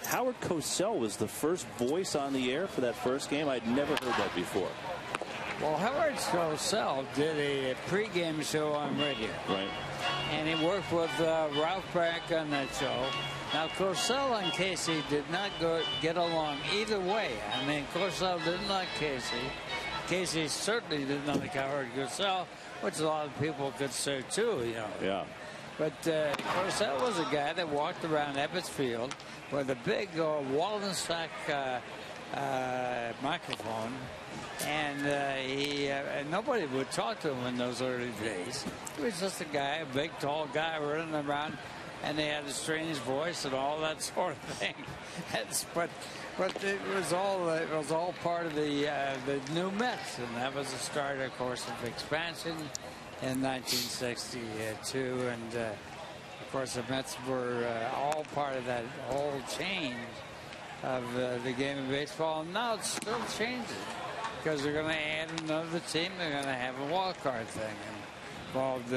Speaker 1: Howard Cosell was the first voice on the air for that first game. I'd never heard that before.
Speaker 5: Well, Howard Cosell did a pregame show on radio.
Speaker 1: Right.
Speaker 5: and he worked with Ralph Brank on that show. Now, Cosell and Casey did not get along either way. I mean, Cosell didn't like Casey. Casey certainly did not like Howard Cosell, which a lot of people could say too, you know.
Speaker 1: Yeah.
Speaker 5: But Cosell was a guy that walked around Ebbets Field with a big Waldenstock microphone, and and nobody would talk to him in those early days. He was just a guy, a big, tall guy running around, and they had a strange voice and all that sort of thing. But it was all part of the new Mets, and that was the start, of course, of expansion in 1962, and of course the Mets were all part of that whole change of the game of baseball. And now it's still changing because they're going to add another team. They're going to have a wild card thing involved,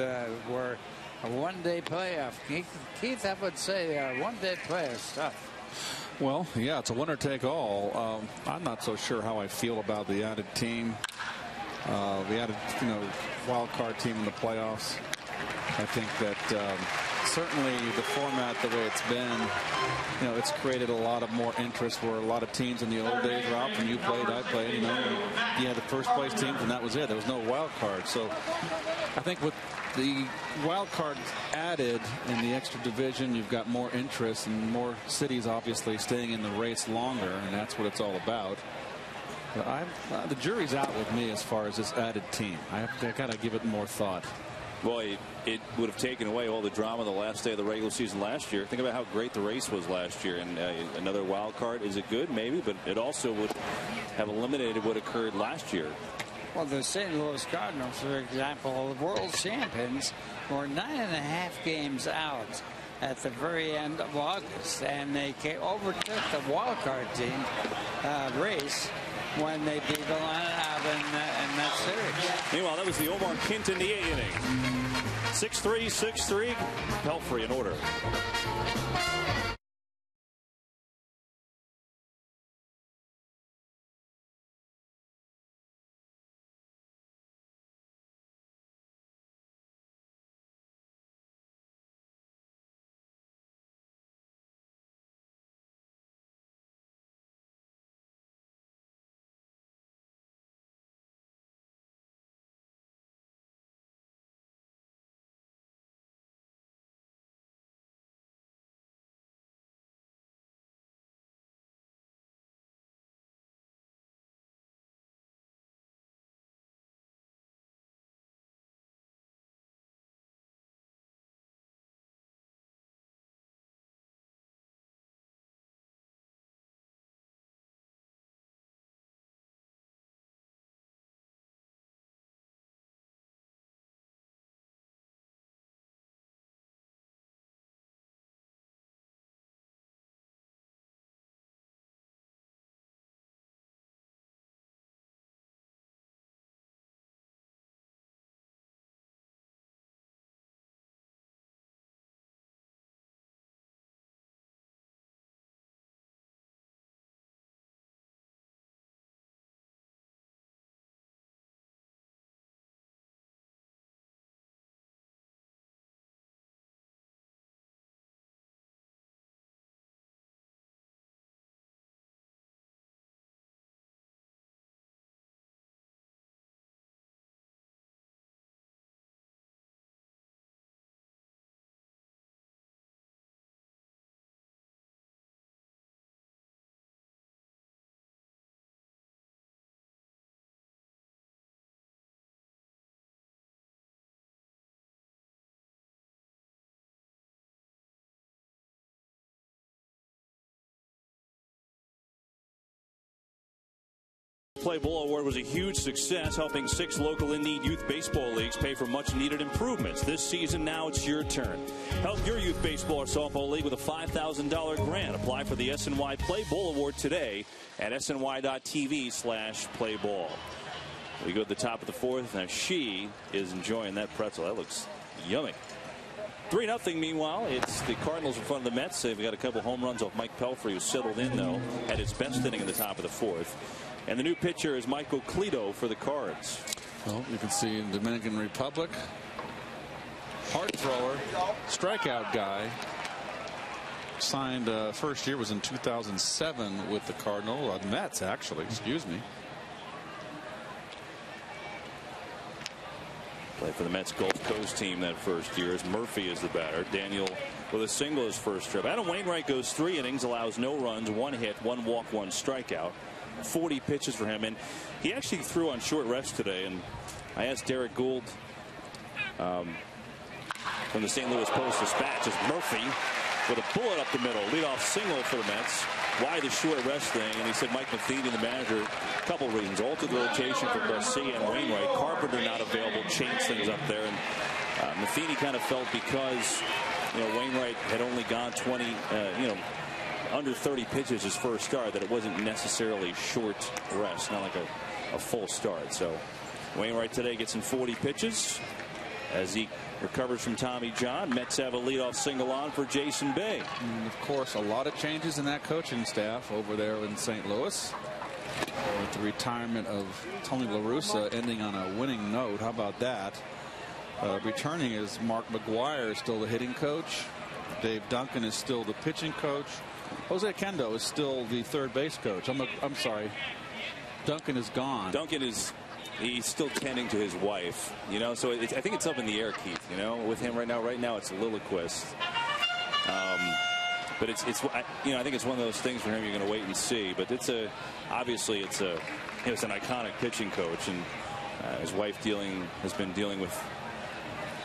Speaker 5: where a one-day playoff. Keith, I would say one-day playoff stuff.
Speaker 4: Well, yeah, it's a winner-take-all. I'm not so sure how I feel about the added team, the added, wild card team in the playoffs. I think that certainly the format, the way it's been, it's created a lot of more interest where a lot of teams in the old days, Ralph, when you played, I played, you had the first place teams and that was it. There was no wild card. So I think with the wild card added in the extra division, you've got more interest and more cities obviously staying in the race longer, and that's what it's all about. But the jury's out with me as far as this added team. I've got to give it more thought.
Speaker 1: Boy, it would have taken away all the drama the last day of the regular season last year. Think about how great the race was last year. And another wild card, is it good? Maybe, but it also would have eliminated what occurred last year.
Speaker 5: Well, the St. Louis Cardinals, for example, the world champions, were 9.5 games out at the very end of August, and they overtook the wild card team race when they beat the line out in that series.
Speaker 1: Meanwhile, that was the Omar Kint in the 8th inning. 6-3, 6-3. Pelfrey in order. Play Bull Award was a huge success, helping 6 local in-need youth baseball leagues pay for much-needed improvements. This season, now it's your turn. Help your youth baseball or softball league with a $5,000 grant. Apply for the SNY Play Bull Award today at sny.tv/playball. We go to the top of the 4th. Now she is enjoying that pretzel. That looks yummy. 3-0 meanwhile. It's the Cardinals in front of the Mets. They've got a couple home runs off Mike Pelfrey, who settled in, though, at his best inning in the top of the 4th. And the new pitcher is Michael Cleto for the Cards.
Speaker 4: Well, you can see in Dominican Republic, Hard thrower, strikeout guy. Signed first year was in 2007 with the Mets, actually. Excuse me.
Speaker 1: Played for the Mets Gulf Coast team that first year as Murphy is the batter. Daniel with a single his first trip. Adam Wainwright goes 3 innings, allows no runs, 1 hit, 1 walk, 1 strikeout. 40 pitches for him, and he actually threw on short rest today. And I asked Derek Gould from the St. Louis Post-Dispatch, as Murphy with a bullet up the middle, leadoff single for the Mets. Why the short rest thing? And he said Mike Matheny, the manager, a couple reasons. Altered the rotation for Garcia and Wainwright. Carpenter not available, changed things up there. And Matheny kind of felt because Wainwright had only gone 20, under 30 pitches his first start, that it wasn't necessarily short rest, not like a full start. So Wainwright today gets in 40 pitches as he recovers from Tommy John. Mets have a leadoff single on for Jason Bay.
Speaker 4: And of course, a lot of changes in that coaching staff over there in St. Louis. With the retirement of Tony La Russa ending on a winning note. How about that? Returning is Mark McGuire, still the hitting coach. Dave Duncan is still the pitching coach. Jose Kendo is still the third base coach. I'm sorry. Duncan is gone.
Speaker 1: Duncan is... He's still tending to his wife, so I think it's up in the air, Keith, with him right now. Right now it's Lilliquist. But I think it's one of those things for him you're going to wait and see. But obviously it's an iconic pitching coach, and his wife has been dealing with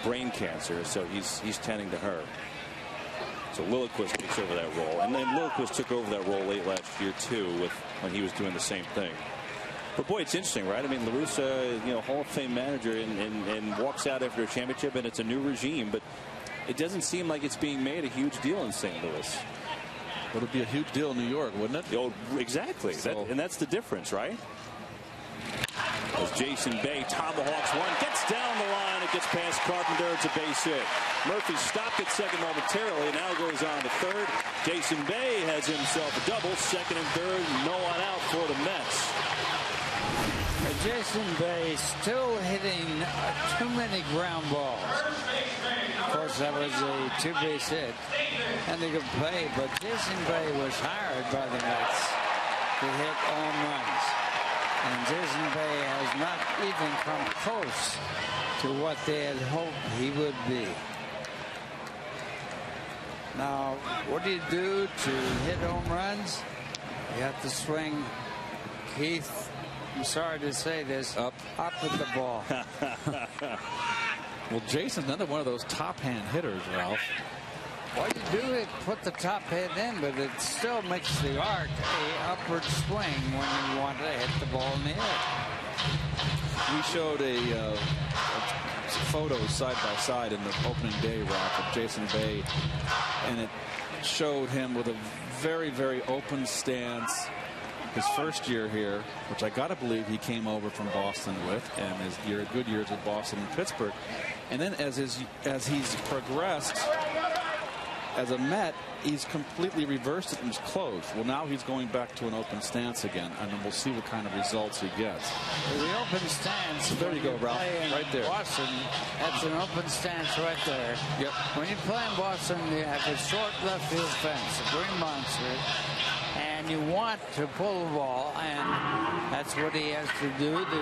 Speaker 1: brain cancer, so he's tending to her. So Lilliquist takes over that role, and then Lilliquist took over that role late last year too, when he was doing the same thing. But boy, it's interesting, right? I mean, La Russa, Hall of Fame manager, and walks out after a championship, and it's a new regime. But it doesn't seem like it's being made a huge deal in St. Louis.
Speaker 4: It would be a huge deal in New York, wouldn't it?
Speaker 1: Oh, exactly.
Speaker 4: So.
Speaker 1: And that's the difference, right? As Jason Bay tomahawks one, gets down the line, it gets past Carpenter, it's a base hit. Murphy stopped at second momentarily, now goes on to third. Jason Bay has himself a double, second and third, no one out for the Mets.
Speaker 5: Jason Bay still hitting too many ground balls. Of course, that was a 2-base hit and a good play, but Jason Bay was hired by the Mets to hit home runs. And Jason Bay has not even come close to what they had hoped he would be. Now, what do you do to hit home runs? You have to swing, Keith, I'm sorry to say this, up with the ball.
Speaker 4: Well, Jason's another one of those top hand hitters, Ralph.
Speaker 5: What you do is put the top hand in, but it still makes the arc a upward swing when you want to hit the ball in the air.
Speaker 4: We showed a photos side by side in the opening day, Ralph, of Jason Bay, and it showed him with a very, very open stance. His first year here, which I got to believe he came over from Boston with, and his good years with Boston and Pittsburgh. And then as he's progressed as a Met, he's completely reversed it and is closed. Well, now he's going back to an open stance again, and then we'll see what kind of results he gets.
Speaker 5: The open stance.
Speaker 4: There you go, Ralph. Right there.
Speaker 5: Boston, that's an open stance right there.
Speaker 4: Yep.
Speaker 5: When you play in Boston, you have a short left field fence, a green monster, and you want to pull the ball, and that's what he has to do to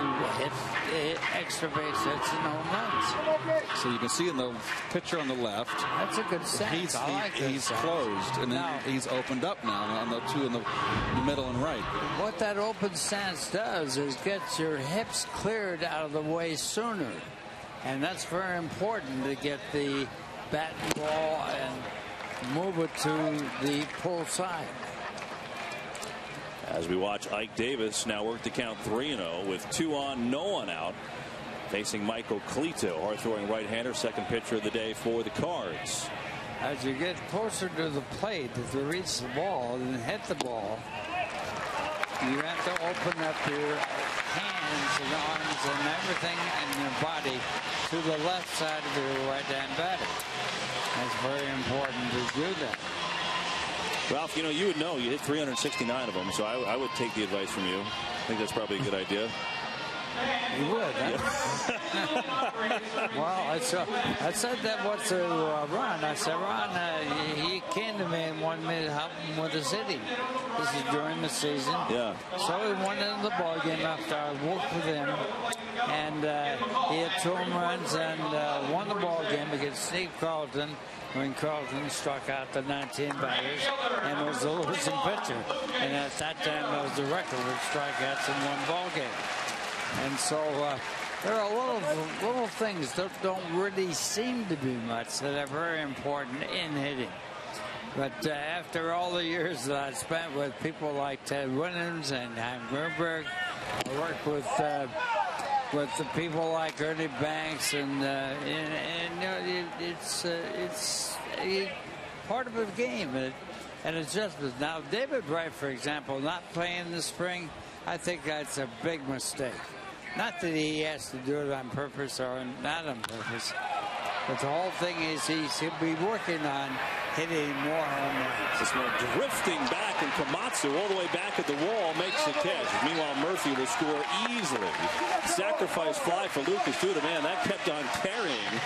Speaker 5: hit extra base hits and home runs.
Speaker 4: So you can see in the picture on the left.
Speaker 5: That's a good stance.
Speaker 4: He's closed, and then he's opened up now on the two in the middle and right.
Speaker 5: What that open stance does is gets your hips cleared out of the way sooner, and that's very important to get the bat and ball and move it to the pull side.
Speaker 1: As we watch Ike Davis now work to count 3-0 with 2 on, no one out, facing Michael Cleto, hard-throwing right-hander, second pitcher of the day for the Cards.
Speaker 5: As you get closer to the plate, if you reach the ball and hit the ball, you have to open up your hands and arms and everything in your body to the left side of your right-hand batter. That's very important to do that.
Speaker 1: Ralph, you would know. You hit 369 of them, so I would take the advice from you. I think that's probably a good idea.
Speaker 5: He would. Well, I said that once to Ron. I said, Ron, he came to me and wanted me to help him with his hitting. This is during the season.
Speaker 1: Yeah.
Speaker 5: So we went into the ball game after I worked with him, and he had 2 home runs and won the ball game against Steve Carlton when Carlton struck out the 19 batters and was the losing pitcher. And at that time, that was the record with strikeouts in one ball game. And so there are little things that don't really seem to be much that are very important in hitting. But after all the years that I spent with people like Ted Williams and Hank Greenberg, I worked with the people like Ernie Banks, and you know, it's part of the game, and adjustments. Now, David Wright, for example, not playing this spring, I think that's a big mistake. Not that he has to do it on purpose or not on purpose, but the whole thing is he should be working on hitting more home runs.
Speaker 1: This one drifting back, and Komatsu all the way back at the wall makes the catch. Meanwhile, Murphy will score easily. Sacrifice fly for Lucas Duda. Man, that kept on carrying.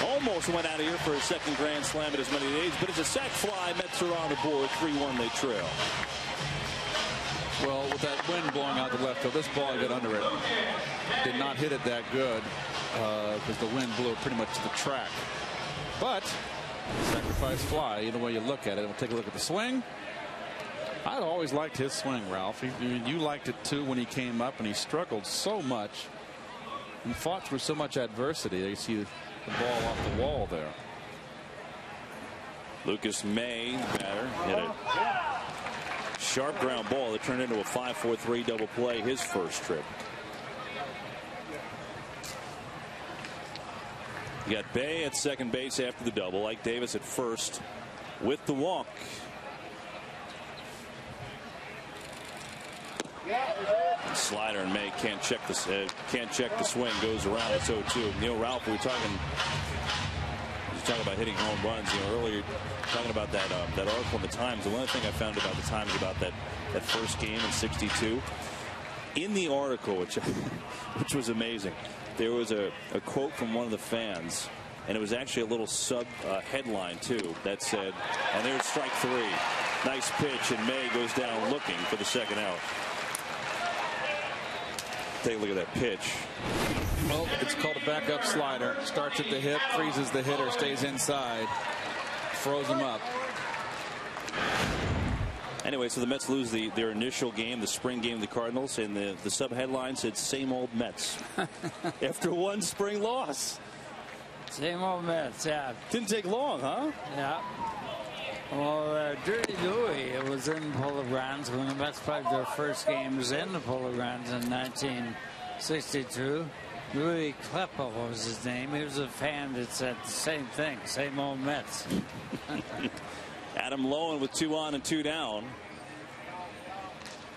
Speaker 1: Almost went out of here for a second grand slam at as many days, but it's a sac fly. Mets are on the board. 3-1, they trail.
Speaker 4: Well, with that wind blowing out the left field, this ball got under it. Did not hit it that good because the wind blew it pretty much to the track. But sacrifice fly, either way you look at it. We'll take a look at the swing. I'd always liked his swing, Ralph. You liked it too when he came up, and he struggled so much and fought through so much adversity. You see the ball off the wall there.
Speaker 1: Lucas May, batter, hit it. Sharp ground ball that turned into a 5-4-3 double play his first trip. You got Bay at second base after the double. Ike Davis at first with the walk. Slider, and May can't check the swing. Goes around. It's 0-2. You know, Ralph, we were talking about hitting home runs. You know, earlier talking about that article in the Times. The one thing I found about the Times about that first game in '62, in the article, which was amazing, there was a quote from one of the fans, and it was actually a little sub headline too that said, and there's strike 3. Nice pitch, and May goes down looking for the second out. Take a look at that pitch.
Speaker 4: Well, it's called a backup slider. Starts at the hip, freezes the hitter, stays inside, froze him up.
Speaker 1: Anyway, so the Mets lose their initial game, the spring game of the Cardinals, and the sub headline said "Same old Mets" after one spring loss.
Speaker 5: Same old Mets, yeah.
Speaker 1: Didn't take long, huh?
Speaker 5: Yeah. Well, Dirty Louie was in Polo Grounds when the Mets played their first games in the Polo Grounds in 1962. Louis Kleppo was his name. He was a fan that said the same thing, same old Mets.
Speaker 1: Adam Lowen with 2 on and 2 down.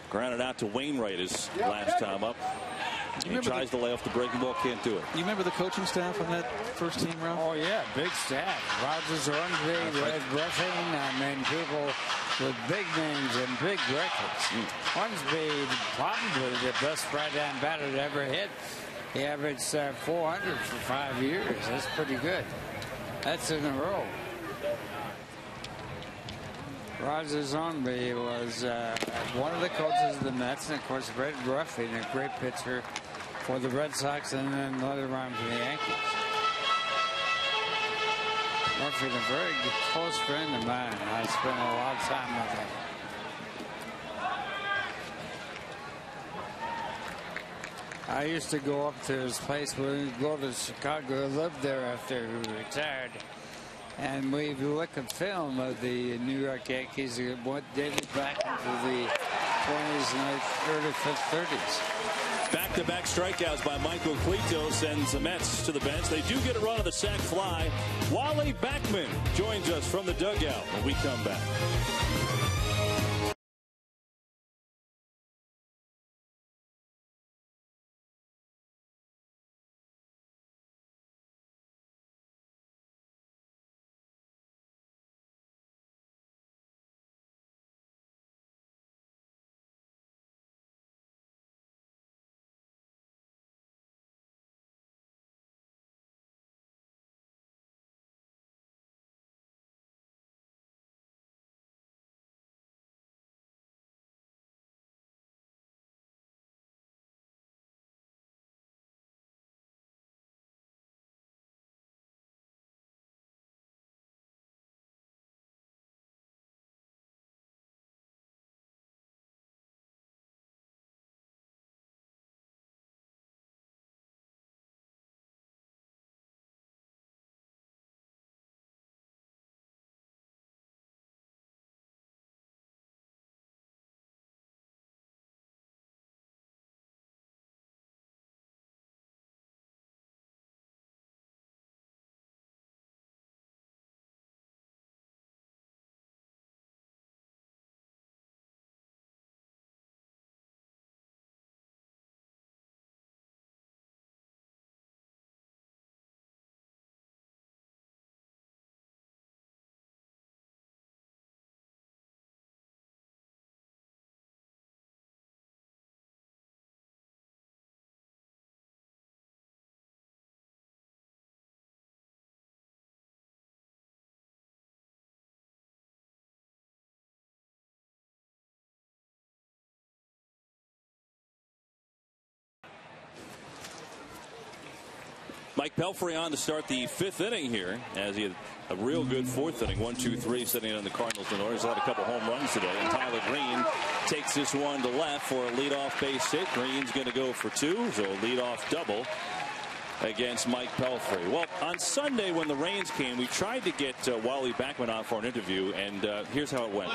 Speaker 1: Grounded out to Wainwright his last time up. He tries to lay off the breaking ball, can't do it.
Speaker 4: You remember the coaching staff on that first team, Ralph?
Speaker 5: Oh, yeah, big staff. Rogers, Hornsby, Red Ruffing, I mean, people with big names and big records. Hornsby, probably the best right-hand batter to ever hit. He averaged 400 for 5 years. That's pretty good. That's in a row. Rogers Hornsby was one of the coaches of the Mets, and of course Red Ruffing, a great pitcher for the Red Sox, and then later on for the Yankees. Ruffing, a very close friend of mine. I spent a lot of time with him. I used to go up to his place when he'd go to Chicago. I lived there after he retired. And we look at film of the New York Yankees what dated back into the 20s and early 30s.
Speaker 1: Back-to-back strikeouts by Michael Cleto sends the Mets to the bench. They do get a run of the sac fly. Wally Backman joins us from the dugout when we come back. Mike Pelfrey on to start the 5th inning here, as he had a real good 4th inning. 1-2-3 sitting on the Cardinals in order. He's had a couple home runs today, and Tyler Green takes this one to left for a leadoff base hit. Green's going to go for 2, so a leadoff double against Mike Pelfrey. Well, on Sunday when the rains came, we tried to get Wally Backman on for an interview, and here's how it went.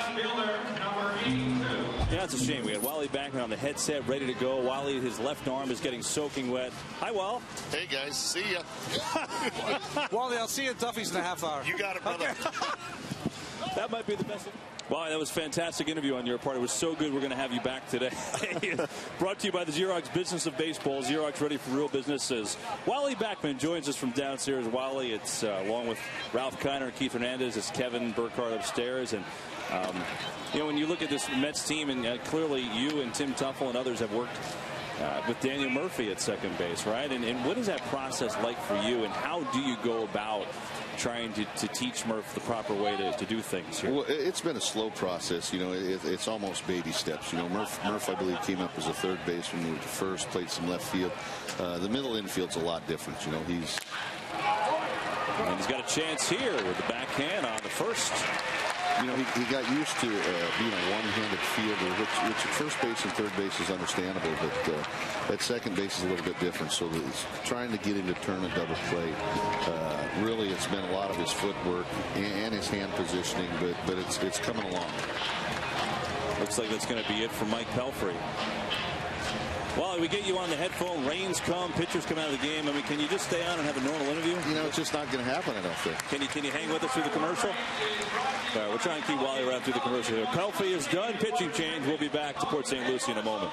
Speaker 1: Yeah, it's a shame. We had Wally Backman on the headset, ready to go. Wally, his left arm is getting soaking wet. Hi, Wall.
Speaker 8: Hey, guys. See ya.
Speaker 9: Wally, I'll see you at Duffy's in a half hour.
Speaker 8: You got it, brother.
Speaker 1: That might be the best. Wow, that was a fantastic interview on your part. It was so good, we're going to have you back today. Brought to you by the Xerox Business of Baseball. Xerox, ready for real businesses. Wally Backman joins us from downstairs. Wally, it's along with Ralph Kiner and Keith Hernandez. It's Kevin Burkhardt upstairs. And, you know, when you look at this Mets team, and clearly you and Tim Tuffle and others have worked with Daniel Murphy at second base, right? And what is that process like for you, and how do you go about trying to teach Murph the proper way to do things here?
Speaker 8: Well, it's been a slow process. You know, it's almost baby steps. You know, Murph, I believe, came up as a third baseman, moved to first, played some left field. The middle infield's a lot different. You know, he's
Speaker 1: got a chance here with the backhand on the first.
Speaker 8: You know, he got used to being a one-handed fielder, which at first base and third base is understandable, but at second base is a little bit different. So he's trying to get him to turn a double play. Really, it's been a lot of his footwork and his hand positioning, but it's coming along.
Speaker 1: Looks like that's going to be it for Mike Pelfrey. Well, we get you on the headphone. Rains come, pitchers come out of the game. I mean, can you just stay on and have a normal interview?
Speaker 8: You know, it's just not going to happen, I don't think.
Speaker 1: Can you hang with us through the commercial? All right, we'll try and keep Wally around through the commercial here. Pelfrey is done. Pitching change. We'll be back to Port St. Lucie in a moment.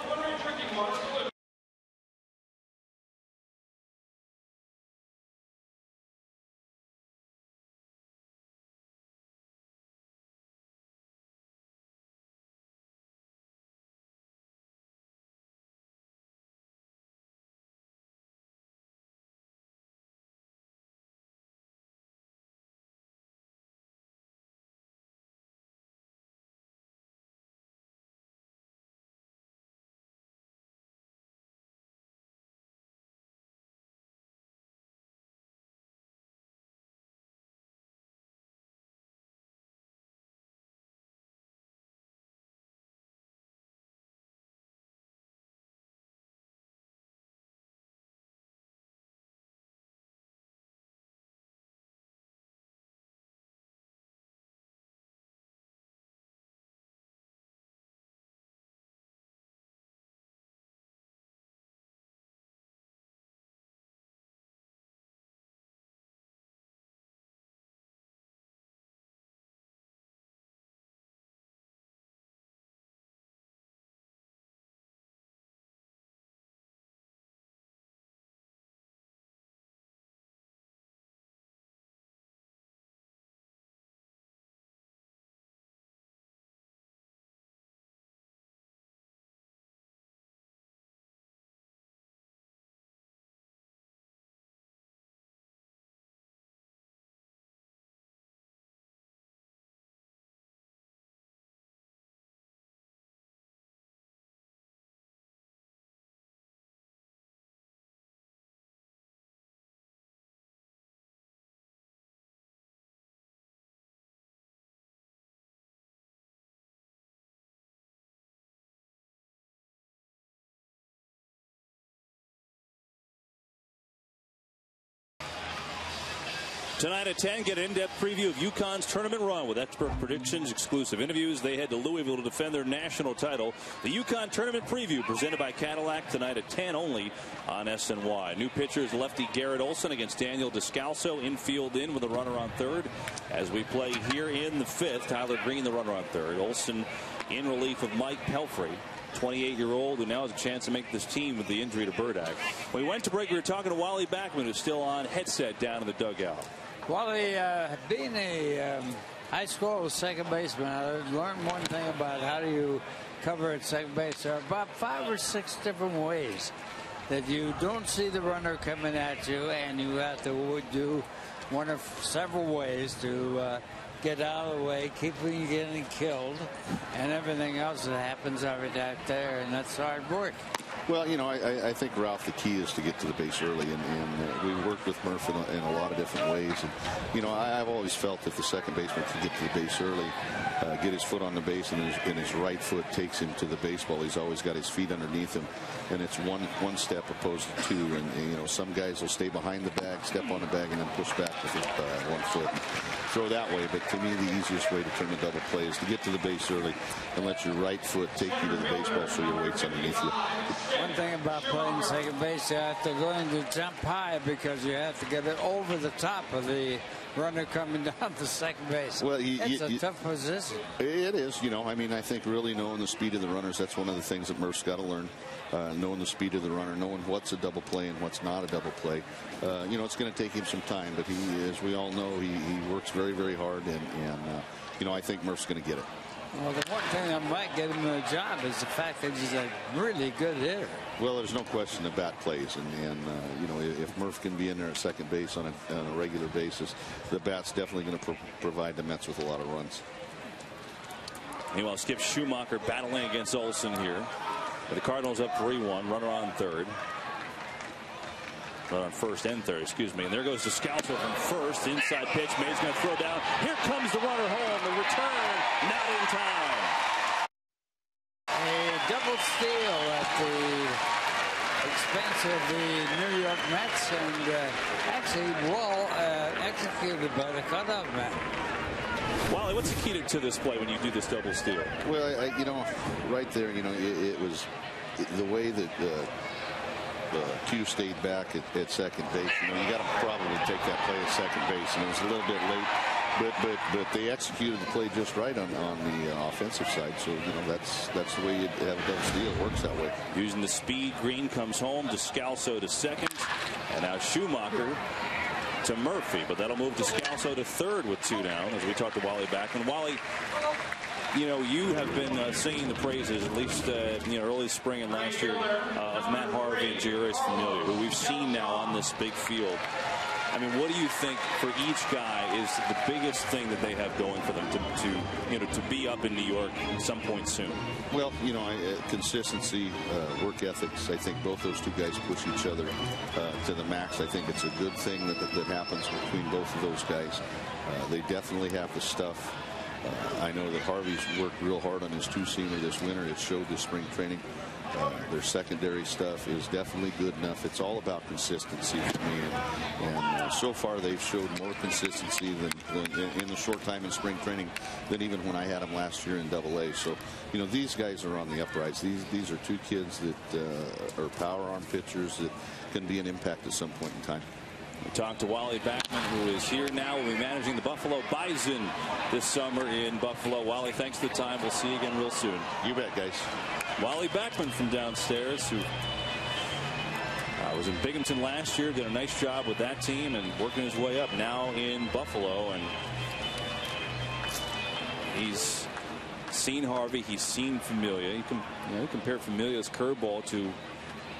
Speaker 1: Tonight at 10, get an in-depth preview of UConn's tournament run with expert predictions, exclusive interviews. They head to Louisville to defend their national title. The UConn tournament preview presented by Cadillac tonight at 10 only on SNY. New pitcher is lefty Garrett Olson against Daniel Descalso. Infield in with a runner on third. As we play here in the 5th, Tyler Green the runner on third. Olson in relief of Mike Pelfrey, 28-year-old, who now has a chance to make this team with the injury to Burdak. When we went to break, we were talking to Wally Backman, who's still on headset down in the dugout.
Speaker 5: Wally, being a high school second baseman, I learned one thing about how do you cover at second base. There are about 5 or 6 different ways that you don't see the runner coming at you, and you have to do one of several ways to get out of the way, keep from getting killed, and everything else that happens out there, and that's hard work.
Speaker 8: Well, you know, I think, Ralph, the key is to get to the base early, and we worked with Murph in a lot of different ways. And, you know, I've always felt if the second baseman can get to the base early, get his foot on the base, and his right foot takes him to the baseball, he's always got his feet underneath him, and it's one step opposed to two. And you know, some guys will stay behind the bag, step on the bag, and then push back with 1 foot, and throw that way. But to me, the easiest way to turn the double play is to get to the base early and let your right foot take you to the baseball so your weight's underneath you.
Speaker 5: One thing about playing second base, you have to go into jump high because you have to get it over the top of the runner coming down to second base.
Speaker 8: Well,
Speaker 5: it's a tough position.
Speaker 8: It is, you know. I mean, I think really knowing the speed of the runners, that's one of the things that Murph's got to learn. Knowing the speed of the runner, knowing what's a double play and what's not a double play. You know, it's going to take him some time, but he, as we all know, he works very, very hard, and you know, I think Murph's going to get it.
Speaker 5: Well, the one thing that might get him a job is the fact that he's a really good hitter.
Speaker 8: Well, there's no question the bat plays, and you know, if Murph can be in there at second base on a regular basis, the bat's definitely going to provide the Mets with a lot of runs.
Speaker 1: Meanwhile, Skip Schumacher battling against Olson here. The Cardinals up 3-1. Runner on third. On first and third, excuse me. And there goes Descalso from first. Inside pitch. May's going to throw down. Here comes the runner home. The return not in time.
Speaker 5: A double steal at the expense of the New York Mets, and actually well executed by the cutoff man.
Speaker 1: Wally, what's the key to this play when you do this double steal?
Speaker 8: Well, you know, right there, you know, it was the way that Q stayed back at second base. You know, you got to probably take that play at second base, and it was a little bit late, but they executed the play just right on the offensive side. So, you know, that's the way you have a double steal. It works that way.
Speaker 1: Using the speed, Green comes home. Descalso to second, and now Schumacher to Murphy, but that'll move Descalso to third with 2 down as we talk to Wally Backman. Wally, you know, you have been singing the praises, at least you know, early spring and last year, of Matt Harvey and Jeurys Familia, who we've seen now on this big field. I mean, what do you think for each guy is the biggest thing that they have going for them to be up in New York at some point soon?
Speaker 8: Well, you know, consistency, work ethics. I think both those two guys push each other to the max. I think it's a good thing that happens between both of those guys. They definitely have the stuff. I know that Harvey's worked real hard on his 2-seamer this winter. It showed this spring training. Their secondary stuff is definitely good enough. It's all about consistency for me, and so far they've showed more consistency than in the short time in spring training than even when I had them last year in Double-A. So, you know, these guys are on the uprise. These are two kids that are power arm pitchers that can be an impact at some point in time.
Speaker 1: We talked to Wally Backman, who is here now. We'll be managing the Buffalo Bison this summer in Buffalo. Wally, thanks for the time. We'll see you again real soon.
Speaker 8: You bet, guys.
Speaker 1: Wally Backman from downstairs, who was in Binghamton last year, did a nice job with that team and working his way up now in Buffalo. And he's seen Harvey, he's seen Familia. You can compare Familia's curveball to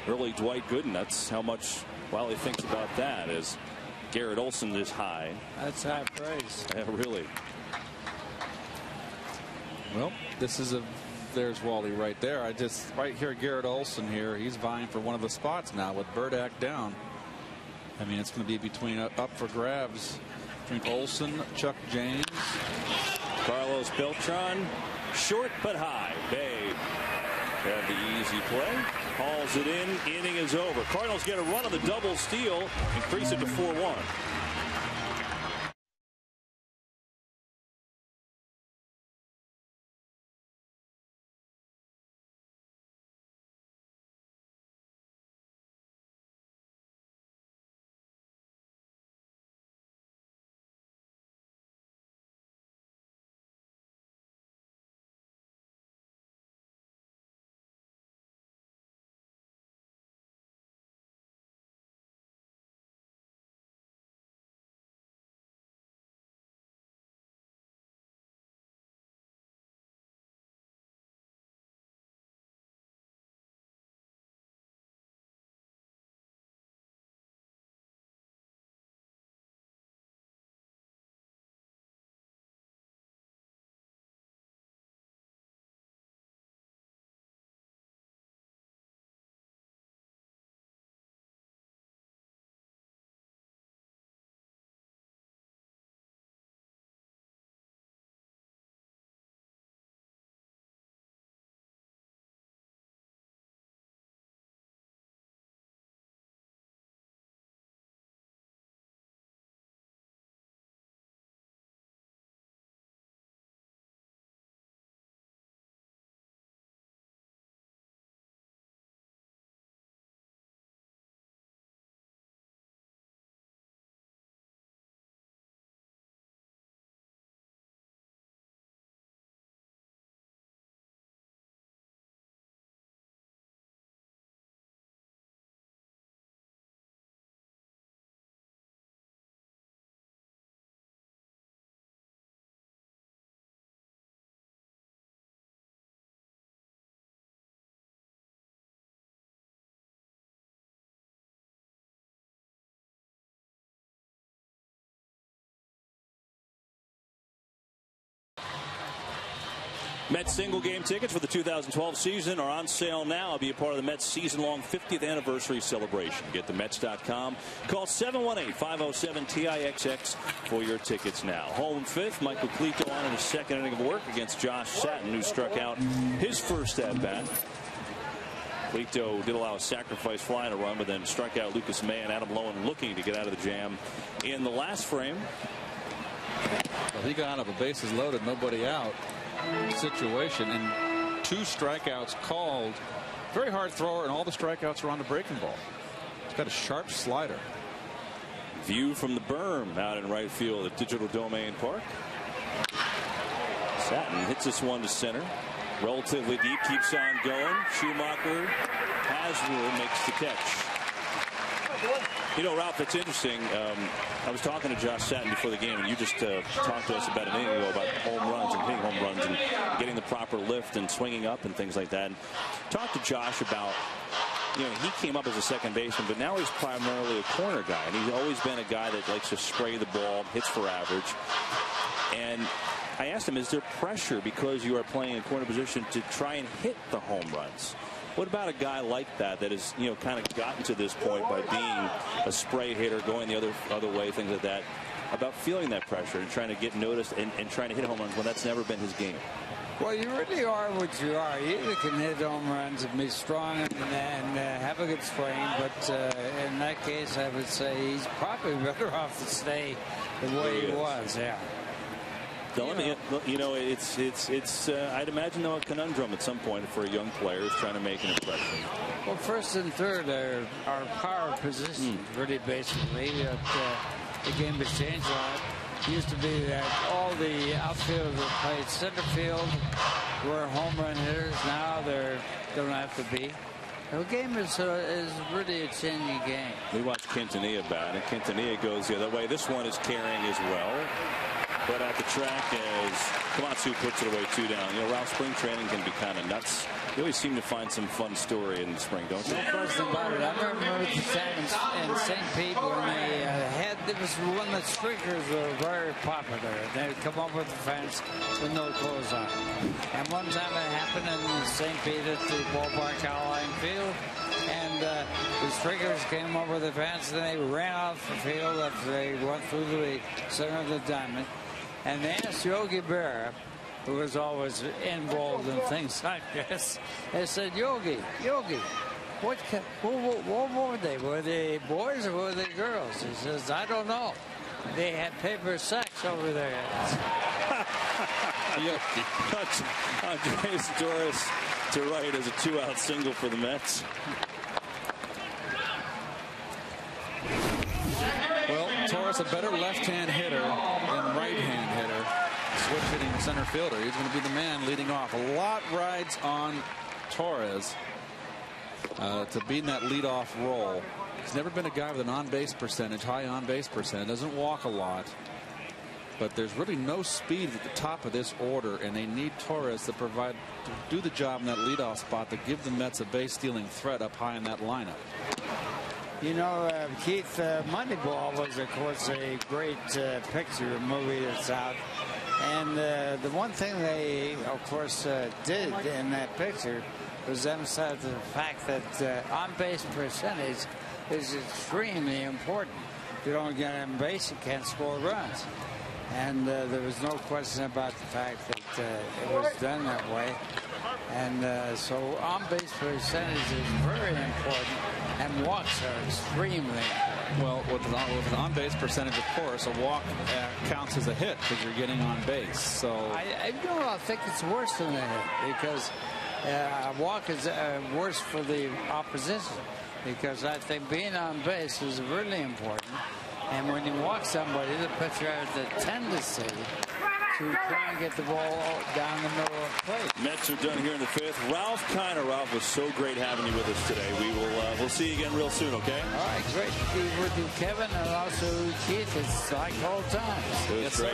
Speaker 1: early Dwight Gooden. That's how much Wally thinks about that, as Garrett Olson is high.
Speaker 5: That's high praise.
Speaker 1: Yeah, really.
Speaker 4: Well, there's Wally right there. Right here, Garrett Olson here. He's vying for one of the spots now with Burdack down. I mean, it's going to be between up for grabs between Olson, Chuck James.
Speaker 1: Carlos Beltran, short but high. They have the easy play. Hauls it in. Inning is over. Cardinals get a run on the double steal. Increase it to 4-1. Mets single game tickets for the 2012 season are on sale now. Be a part of the Mets season-long 50th anniversary celebration. Get to Mets.com. Call 718-507-TIXX for your tickets now. Home fifth, Michael Cleto on in his second inning of work against Josh Satin, who struck out his first at-bat. Cleto did allow a sacrifice fly and a run, but then struck out Lucas May and Adam Lowen looking to get out of the jam in the last frame.
Speaker 4: Well, he got out of a bases loaded, nobody out situation, and 2 strikeouts called. Very hard thrower, and all the strikeouts are on the breaking ball. He's got a sharp slider.
Speaker 1: View from the berm out in right field at Digital Domain Park. Satin hits this one to center. Relatively deep, keeps on going. Schumacher has room, makes the catch. You know, Ralph, it's interesting. I was talking to Josh Satin before the game, and you just talked to us about an inning ago about home runs and hitting home runs and getting the proper lift and swinging up and things like that. And talked to Josh about, you know, he came up as a second baseman, but now he's primarily a corner guy, and he's always been a guy that likes to spray the ball, hits for average. And I asked him, is there pressure because you are playing in corner position to try and hit the home runs? What about a guy like that has, you know, kind of gotten to this point by being a spray hitter, going the other way, things like that, about feeling that pressure and trying to get noticed and trying to hit home runs when that's never been his game?
Speaker 5: Well, you really are what you are. You either can hit home runs and be strong and have a good swing, but in that case, I would say he's probably better off to stay the way he was. Yeah.
Speaker 1: You know, it's I'd imagine, though, a conundrum at some point for a young player who's trying to make an impression.
Speaker 5: Well, first and third are power positions, really, basically. The game has changed a lot. It used to be that all the outfielders played center field, were home run hitters. Now they don't have to be. The game is really a changing game.
Speaker 1: We watched Quintanilla bat, and Quintanilla goes the other way. This one is carrying as well. But at the track as Komatsu puts it away 2 down. You know, Ralph, spring training can be kind of nuts. You always seem to find some fun story in the spring, don't you?
Speaker 5: No question about it. I remember the time in St. Pete when they it was when the streakers were very popular. They'd come up with the fence with no clothes on. And one time it happened in St. Pete at the ballpark outline field. And the streakers came over the fence and they ran off the field after they went through the center of the diamond. And they asked Yogi Berra, who was always involved in things like this, they said, Yogi, what were they? Were they boys or were they girls? He says, I don't know. They had paper sacks over their heads.
Speaker 1: Andres Doris to right as a 2-out single for the Mets.
Speaker 4: Well, Torres a better left-hand hitter than right-hand hitter. Switch hitting center fielder. He's going to be the man leading off. A lot rides on Torres to be in that leadoff role. He's never been a guy with an on-base percentage, high on-base percentage. Doesn't walk a lot. But there's really no speed at the top of this order, and they need Torres to do the job in that leadoff spot to give the Mets a base-stealing threat up high in that lineup.
Speaker 5: You know, Keith, Moneyball was, of course, a great picture, movie that's out. And the one thing they, of course, did in that picture was emphasize the fact that on-base percentage is extremely important. If you don't get on base, you can't score runs. And there was no question about the fact that it was done that way. And so on-base percentage is very important, and walks are extremely important.
Speaker 4: Well, with an on-base percentage, of course, a walk counts as a hit because you're getting on base. So
Speaker 5: I think it's worse than a hit, because a walk is worse for the opposition, because I think being on base is really important. And when you walk somebody, the pitcher has the tendency to try and get the ball down the middle of the plate.
Speaker 1: Mets are done here in the fifth. Ralph Kiner. Ralph, was so great having you with us today. We'll see you again real soon, okay?
Speaker 5: All right, great to be with you, Kevin, and also Keith. It's like old times.
Speaker 1: Yes, sir.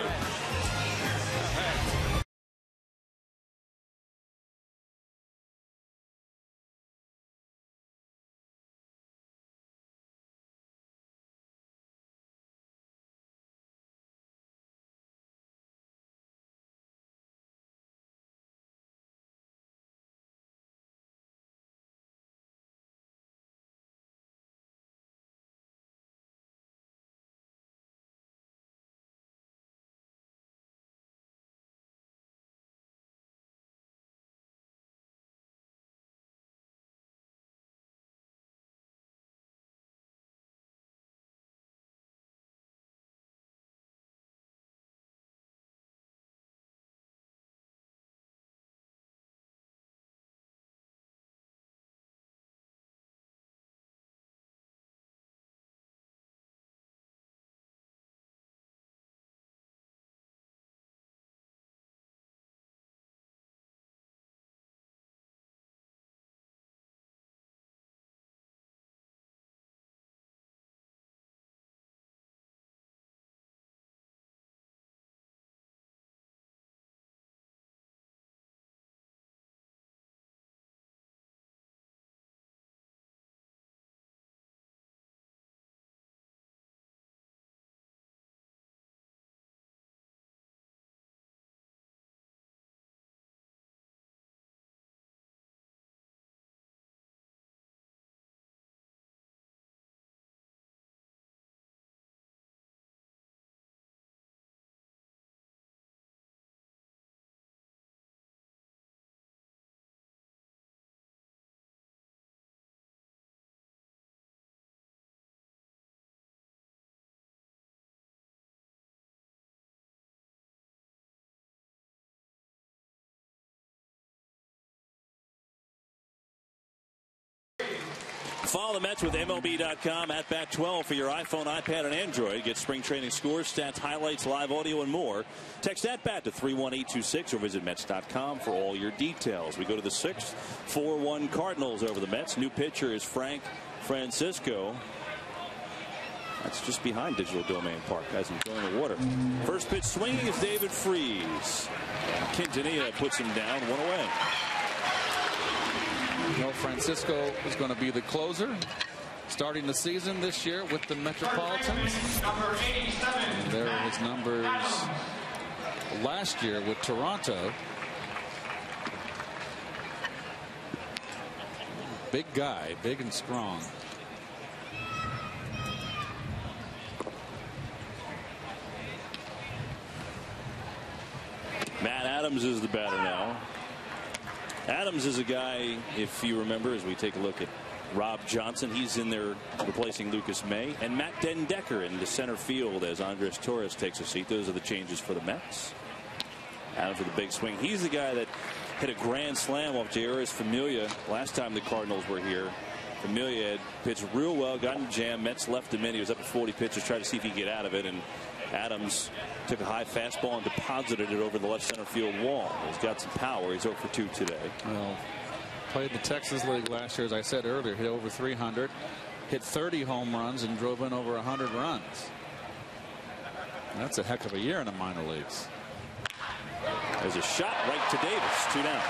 Speaker 1: Follow the Mets with MLB.com at Bat12 for your iPhone, iPad, and Android. Get spring training scores, stats, highlights, live audio, and more. Text at-bat to 31826 or visit Mets.com for all your details. We go to the 6th, 4-1 Cardinals over the Mets. New pitcher is Frank Francisco. That's just behind Digital Domain Park. Guys enjoying the water. First pitch swinging is David Freese. Quintanilla puts him down, 1 away.
Speaker 4: Well, Francisco is going to be the closer starting the season this year with the Metropolitans. And there are his numbers last year with Toronto. Big guy, big and strong.
Speaker 1: Matt Adams is the batter now. Adams is a guy, if you remember, as we take a look at Rob Johnson, he's in there replacing Lucas May, and Matt Dendecker in the center field as Andres Torres takes a seat. Those are the changes for the Mets. Adams with a big swing. He's the guy that hit a grand slam off Jairus Familia last time the Cardinals were here. Familia had pitched real well, got in the jam. Mets left him in. He was up at 40 pitches, tried to see if he could get out of it, and Adams took a high fastball and deposited it over the left center field wall. He's got some power. He's 0 for 2 today.
Speaker 4: Well, played the Texas League last year, as I said earlier, hit over 300, hit 30 home runs, and drove in over 100 runs. That's a heck of a year in the minor leagues.
Speaker 1: There's a shot right to Davis. 2 down.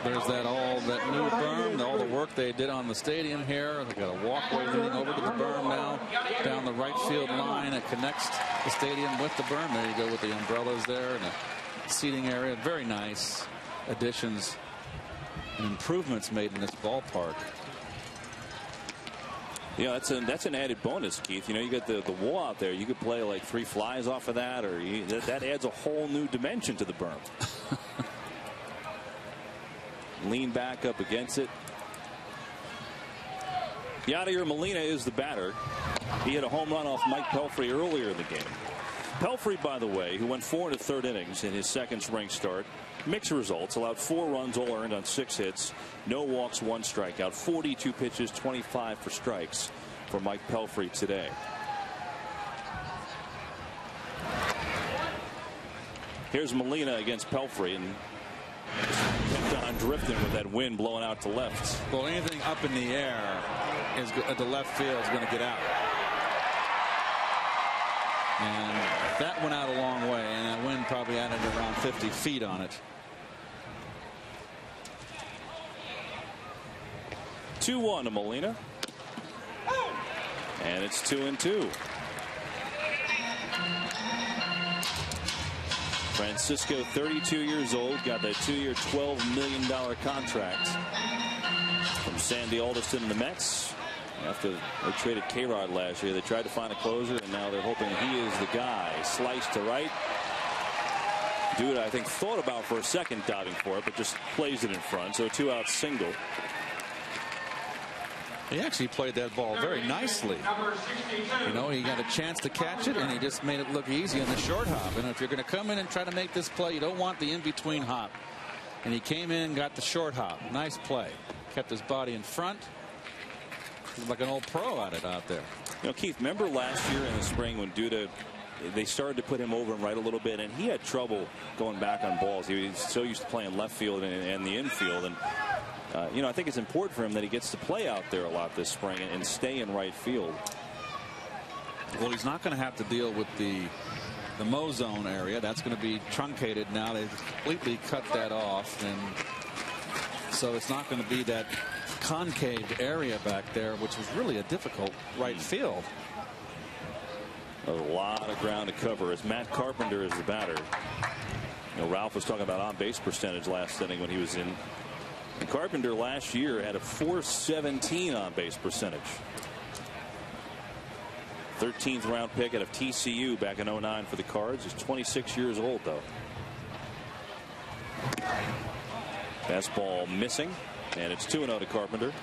Speaker 4: There's that new berm, all the work they did on the stadium here. They got a walkway leading over to the berm now, down the right field line. It connects the stadium with the berm. There you go with the umbrellas there and the seating area. Very nice additions and improvements made in this ballpark.
Speaker 1: Yeah, that's an added bonus, Keith. You know, you got the wall out there. You could play like 3 flies off of that, or that adds a whole new dimension to the berm. Lean back up against it. Yadier Molina is the batter. He hit a home run off Mike Pelfrey earlier in the game. Pelfrey, by the way, who went 4 in the 3rd innings in his second spring start. Mixed results, allowed 4 runs, all earned on 6 hits, no walks, 1 strikeout, 42 pitches, 25 for strikes for Mike Pelfrey today. Here's Molina against Pelfrey, and kept on drifting with that wind blowing out to left.
Speaker 4: Well, anything up in the air is the left field is going to get out. And that went out a long way, and that wind probably added around 50 feet on it.
Speaker 1: 2-1 to Molina. And it's 2-2. Francisco, 32 years old, got that 2-year, $12 million contract from Sandy Alderson and the Mets. After they traded K-Rod last year, they tried to find a closer, and now they're hoping he is the guy. Slice to right. Dude, I think, thought about for a second diving for it, but just plays it in front. So a 2-out single.
Speaker 4: He actually played that ball very nicely. You know, he got a chance to catch it, and he just made it look easy in the short hop. And if you're going to come in and try to make this play, you don't want the in-between hop. And he came in and got the short hop. Nice play. Kept his body in front. Like an old pro at it out there.
Speaker 1: You know, Keith, remember last year in the spring when Duda, they started to put him over and right a little bit, and he had trouble going back on balls. He was so used to playing left field and the infield. And you know, I think it's important for him that he gets to play out there a lot this spring and stay in right field.
Speaker 4: Well, he's not going to have to deal with the Mo zone area. That's going to be truncated now. They've completely cut that off, and so it's not going to be that concave area back there, which was really a difficult right field.
Speaker 1: A lot of ground to cover as Matt Carpenter is the batter. You know, Ralph was talking about on-base percentage last inning when he was in. And Carpenter last year had a .417 on-base percentage. 13th round pick out of TCU back in '09 for the Cards. He's 26 years old, though. Fastball missing, and it's 2-0 to Carpenter.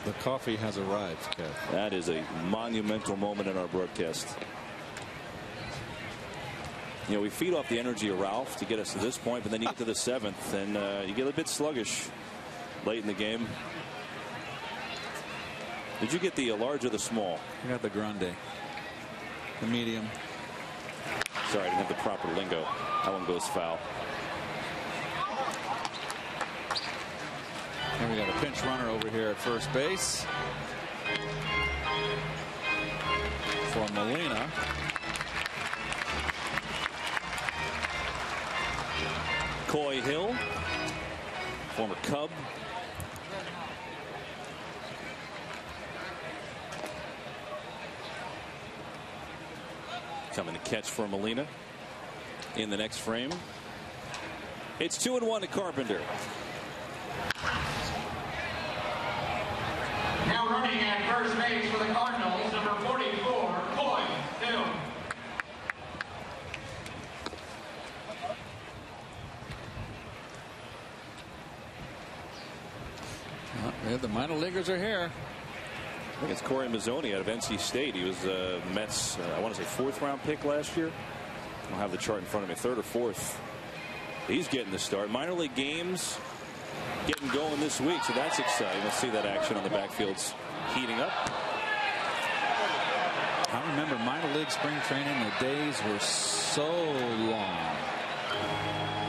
Speaker 4: The coffee has arrived, Kev.
Speaker 1: That is a monumental moment in our broadcast. You know, we feed off the energy of Ralph to get us to this point, but then you get to the 7th, and you get a bit sluggish late in the game. Did you get the large or the small?
Speaker 4: I got the grande. The medium.
Speaker 1: Sorry, I didn't have the proper lingo. That one goes foul.
Speaker 4: And we got a pinch runner over here at first base for Molina.
Speaker 1: Coy Hill, former Cub. Coming to catch for Molina in the next frame. It's 2-1 to Carpenter.
Speaker 6: Now running at first base for the Cardinals, number 44, Coy Hill.
Speaker 4: The minor leaguers are here.
Speaker 1: I think it's Corey Mazzoni out of NC State. He was Mets, I want to say 4th round pick last year. I don't have the chart in front of me, 3rd or 4th. He's getting the start. Minor league games getting going this week, so that's exciting. We'll see that action on the backfields heating up.
Speaker 4: I remember minor league spring training. The days were so long.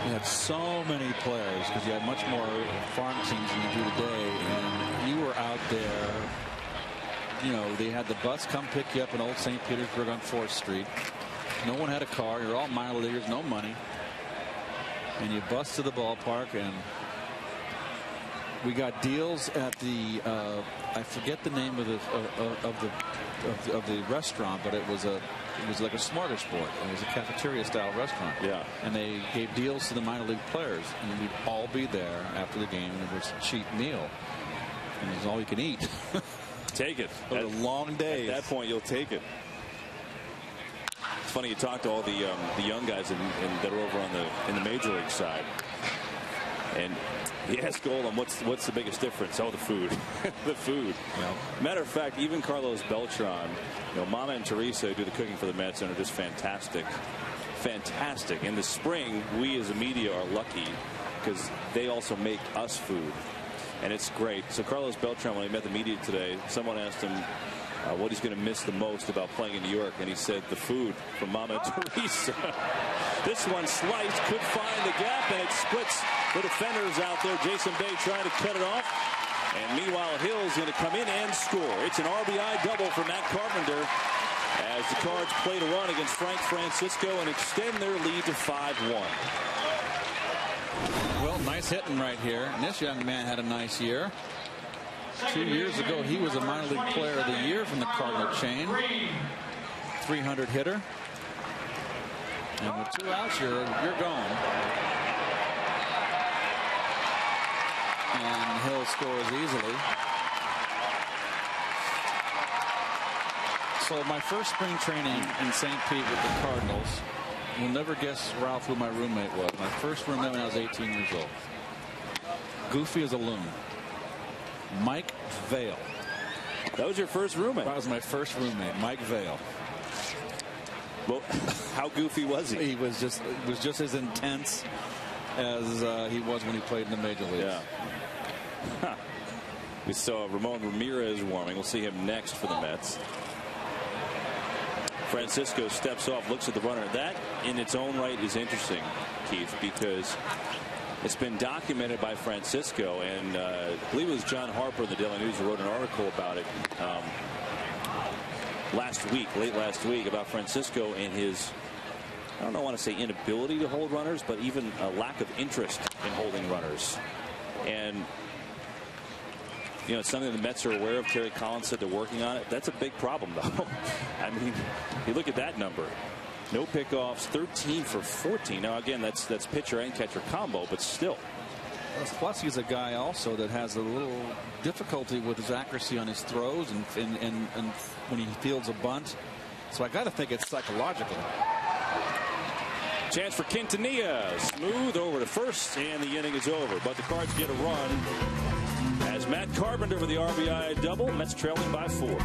Speaker 4: You had so many players because you had much more farm teams than you do today, and you were out there. You know, they had the bus come pick you up in Old St. Petersburg on 4th Street. No one had a car. You're all minor leaguers, no money, and you bus to the ballpark. And we got deals at the I forget the name of the restaurant, but it was like a smorgasbord. It was a cafeteria style restaurant.
Speaker 1: Yeah.
Speaker 4: And they gave deals to the minor league players, and we'd all be there after the game, and it was a cheap meal, and it was all you can eat.
Speaker 1: Take it.
Speaker 4: Those are long days.
Speaker 1: At that point, you'll take it. It's funny, you talk to all the young guys that are over on in the major league side, and you ask all of them what's the biggest difference. Oh, the food. The food.
Speaker 4: Well,
Speaker 1: matter of fact, even Carlos Beltran, Mama and Teresa do the cooking for the Mets and are just fantastic. Fantastic. In the spring, we as a media are lucky because they also make us food, and it's great. So Carlos Beltran, when he met the media today, someone asked him what he's going to miss the most about playing in New York, and he said the food from Mama and Teresa. This one sliced, could find the gap, and it splits the defenders out there. Jason Bay trying to cut it off, and meanwhile Hill's going to come in and score. It's an RBI double for Matt Carpenter as the Cards play to run against Frank Francisco and extend their lead to 5-1.
Speaker 4: Well, nice hitting right here. And this young man had a nice year. 2 years ago, he was a minor league player of the year from the Cardinal chain. 300 hitter. And with 2 outs, you're going. And Hill scores easily. So my first spring training in St. Pete with the Cardinals, you'll never guess, Ralph, who my roommate was. My first roommate when I was 18 years old. Goofy as a loon. Mike Vail.
Speaker 1: That was your first roommate?
Speaker 4: That was my first roommate, Mike Vail.
Speaker 1: Well, how goofy was he?
Speaker 4: He was just as intense as he was when he played in the major leagues.
Speaker 1: Yeah. Huh. We saw Ramon Ramirez warming. We'll see him next for the Mets. Francisco steps off, looks at the runner. That in its own right is interesting, Keith, because it's been documented by Francisco, and I believe it was John Harper in the Daily News who wrote an article about it late last week, about Francisco and his, I don't want to say inability to hold runners, but even a lack of interest in holding runners. And it's something the Mets are aware of. Terry Collins said they're working on it. That's a big problem, though. I mean, you look at that number. No pickoffs, 13 for 14. Now, again, that's pitcher and catcher combo, but still.
Speaker 4: Plus, he's a guy also that has a little difficulty with his accuracy on his throws and when he fields a bunt. So I got to think it's psychological.
Speaker 1: Chance for Quintanilla. Smooth over to first, and the inning is over. But the Cards get a run as Matt Carpenter with the RBI double. Mets trailing by 4.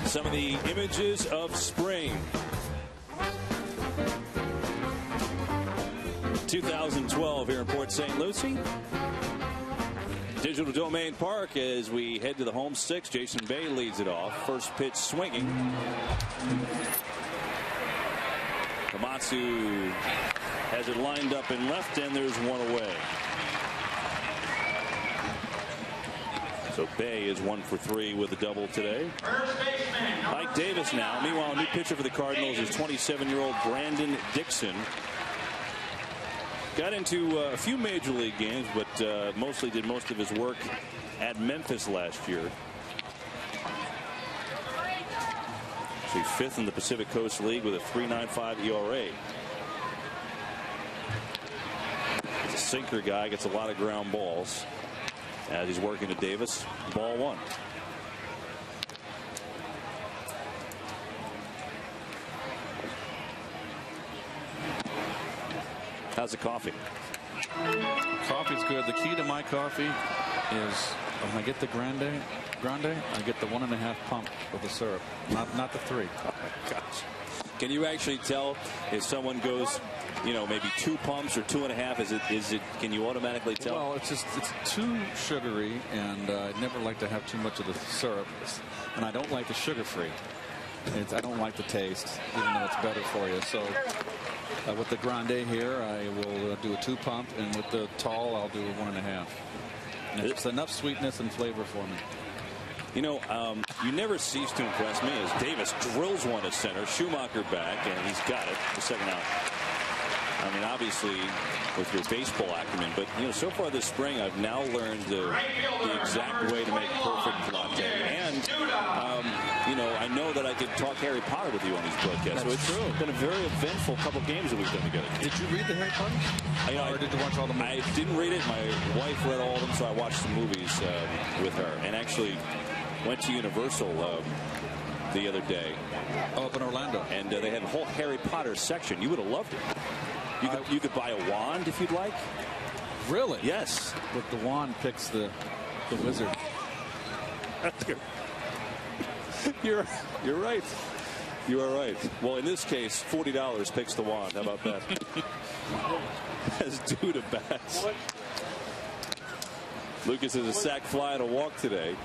Speaker 1: Some of the images of spring. 2012 here in Port St. Lucie. Digital Domain Park as we head to the home six. Jason Bay leads it off. First pitch swinging. Komatsu has it lined up in left, and there's one away. So Bay is 1 for 3 with a double today. Mike Davis now. Meanwhile, a new pitcher for the Cardinals is 27-year-old Brandon Dixon. Got into a few major league games, but mostly did most of his work at Memphis last year. Actually 5th in the Pacific Coast League with a 3.95 ERA. He's a sinker guy, gets a lot of ground balls. As he's working to Davis, ball 1. How's the coffee?
Speaker 4: Coffee's good. The key to my coffee is when I get the grande, I get the 1.5 pump of the syrup, not the 3.
Speaker 1: Oh my gosh. Can you actually tell if someone goes, you know, maybe 2 pumps or 2.5? Is it? Can you automatically tell?
Speaker 4: Well, it's too sugary, and I never like to have too much of the syrup, and I don't like the sugar-free. I don't like the taste, even though it's better for you. So with the grande here, I will do a 2 pump, and with the tall, I'll do a 1.5. And it's enough sweetness and flavor for me.
Speaker 1: You know, you never cease to impress me as Davis drills one to center. Schumacher back, and he's got it. The second out. I mean, obviously, with your baseball acumen, but, you know, so far this spring, I've now learned the exact way to make perfect latte. And, you know, I know that I could talk Harry Potter with you on these broadcasts.
Speaker 4: That's
Speaker 1: so
Speaker 4: true.
Speaker 1: Been a very eventful couple games that we've done together.
Speaker 4: Did you read the Harry Potter? Or did you watch all the movies?
Speaker 1: I didn't read it. My wife read all of them, so I watched the movies with her. And actually went to Universal the other day.
Speaker 4: Up in Orlando.
Speaker 1: And they had a whole Harry Potter section. You would have loved it. You could buy a wand if you'd like.
Speaker 4: Really?
Speaker 1: Yes.
Speaker 4: But the wand picks the wizard.
Speaker 1: You're right. You are right. Well, in this case, $40 picks the wand. How about that? As due to bats. Lucas is a sac fly and a walk today.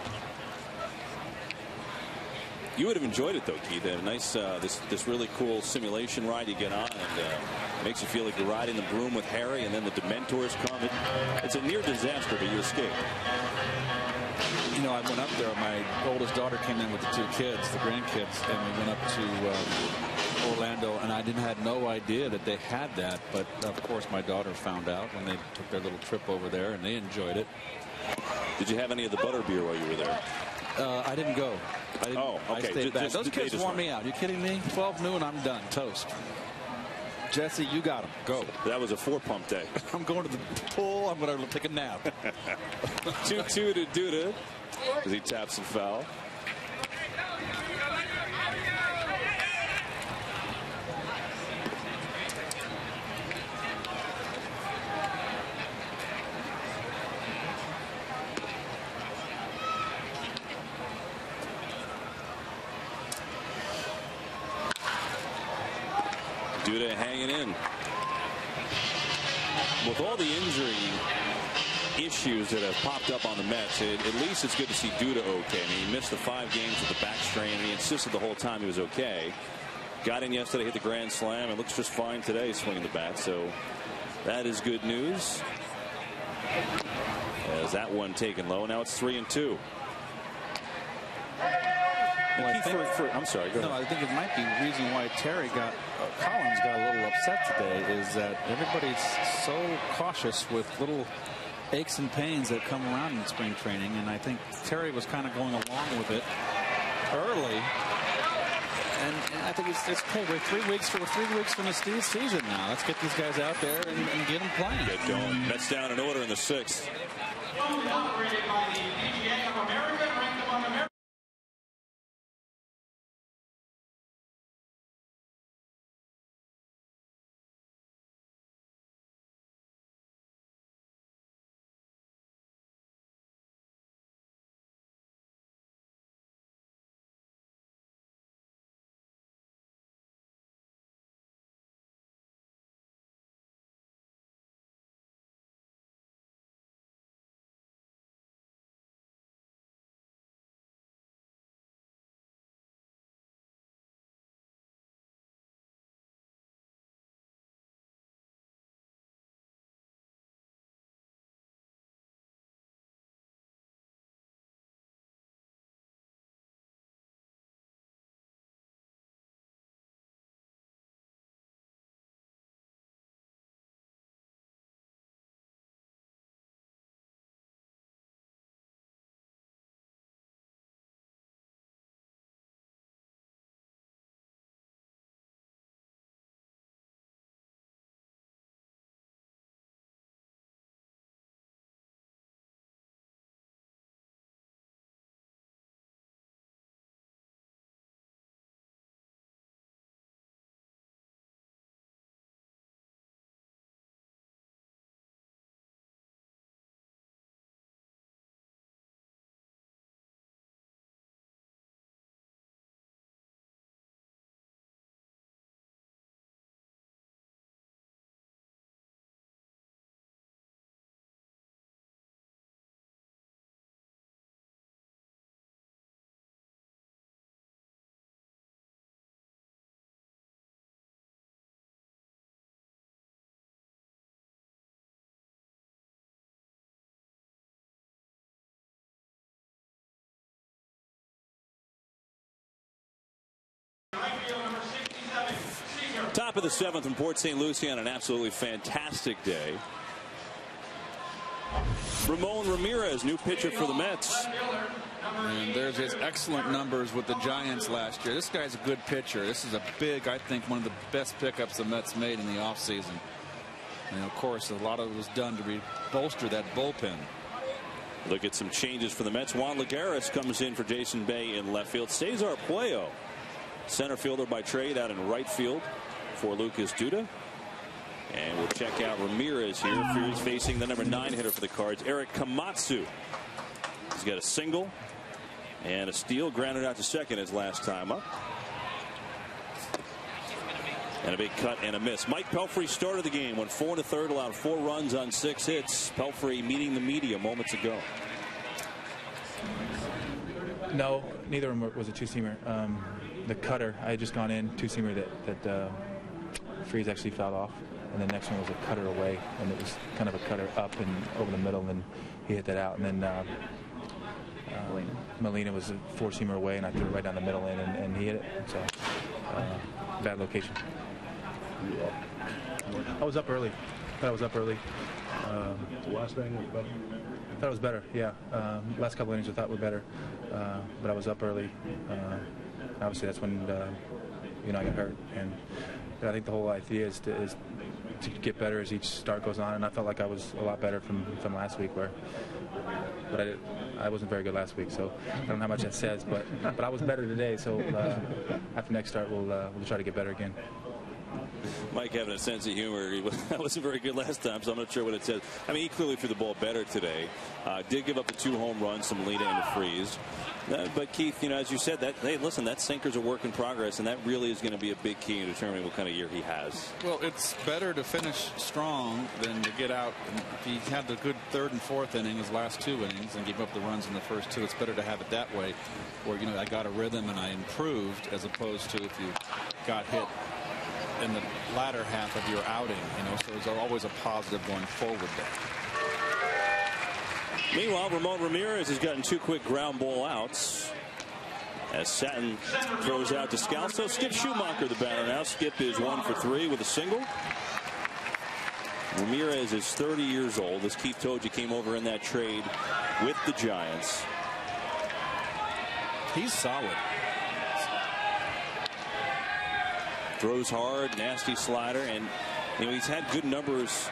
Speaker 1: You would have enjoyed it, though, Keith. A nice, this really cool simulation ride you get on, and makes you feel like you're riding the broom with Harry, and then the Dementors come. It's a near disaster, but you escape.
Speaker 4: You know, I went up there. My oldest daughter came in with the 2 kids, the grandkids, and we went up to Orlando, and I had no idea that they had that. But of course, my daughter found out when they took their little trip over there, and they enjoyed it.
Speaker 1: Did you have any of the butterbeer while you were there?
Speaker 4: I didn't go.
Speaker 1: Oh, okay.
Speaker 4: I stayed back. Those kids wore me out. You kidding me? 12 noon, I'm done. Toast. Jesse, you got him. Go.
Speaker 1: That was a 4-pump day.
Speaker 4: I'm going to the pool. I'm going to take a nap.
Speaker 1: 2-2 to Duda as he taps and foul. Duda hanging in. With all the injury issues that have popped up on the Mets, at least it's good to see Duda okay. I mean, he missed the 5 games with the back strain, and he insisted the whole time he was okay. Got in yesterday, hit the grand slam, and looks just fine today swinging the bat. So that is good news. As that one taken low, now it's 3-2. Well, I'm sorry. Go ahead.
Speaker 4: No, I think it might be the reason why Collins got a little upset today is that everybody's so cautious with little aches and pains that come around in spring training, and I think Terry was kind of going along with it early. And I think it's okay. We're 3 weeks from the season now. Let's get these guys out there and get them playing.
Speaker 1: Get going. Mets down in order in the 6th.
Speaker 6: Operated by the PGA of America, ranked among America.
Speaker 1: Top of the 7th in Port St. Lucie on an absolutely fantastic day. Ramon Ramirez, new pitcher for the Mets.
Speaker 4: And there's his excellent numbers with the Giants last year. This guy's a good pitcher. This is a big, I think, one of the best pickups the Mets made in the offseason. And, of course, a lot of it was done to bolster that bullpen.
Speaker 1: Look at some changes for the Mets. Juan Lagares comes in for Jason Bay in left field. Cesar Puello, center fielder by trade, out in right field for Lucas Duda. And we'll check out Ramirez here. He's facing the number 9 hitter for the Cards, Eric Komatsu. He's got a single and a steal, grounded out to second his last time up. And a big cut and a miss. Mike Pelfrey started the game, went 4 1/3, allowed 4 runs on 6 hits. Pelfrey meeting the media moments ago.
Speaker 10: No, neither of them was a two-seamer. The cutter, I had just gone in, two-seamer that Freeze actually fouled off, and the next one was a cutter away, and it was kind of a cutter up and over the middle, and then he hit that out, and then Molina was a four-seamer away, and I threw it right down the middle in, and he hit it. So bad location. I was up early. I was up early.
Speaker 11: The last inning was better.
Speaker 10: I thought it was better, yeah. Last couple innings I thought were better, but I was up early. Obviously, that's when I got hurt, and I think the whole idea is to get better as each start goes on. And I felt like I was a lot better from last week, but I wasn't very good last week, so I don't know how much that says. But I was better today, so after next start, we'll try to get better again.
Speaker 1: Mike having a sense of humor. I wasn't very good last time, so I'm not sure what it says. I mean, he clearly threw the ball better today. Did give up the 2 home runs to Molina and to Freeze. But Keith, as you said, hey, listen, that sinker's a work in progress, and that really is going to be a big key in determining what kind of year he has.
Speaker 4: Well, it's better to finish strong than to get out. If he had the good 3rd and 4th inning, his last 2 innings, and gave up the runs in the first 2, it's better to have it that way, where I got a rhythm and I improved, as opposed to if you got hit in the latter half of your outing, so there's always a positive going forward there.
Speaker 1: Meanwhile, Ramon Ramirez has gotten 2 quick ground ball outs as Satin throws out to Scalzo. Skip Schumacher, the batter now. Skip is 1 for 3 with a single. Ramirez is 30 years old. As Keith told you, came over in that trade with the Giants.
Speaker 4: He's solid.
Speaker 1: Throws hard, nasty slider, and he's had good numbers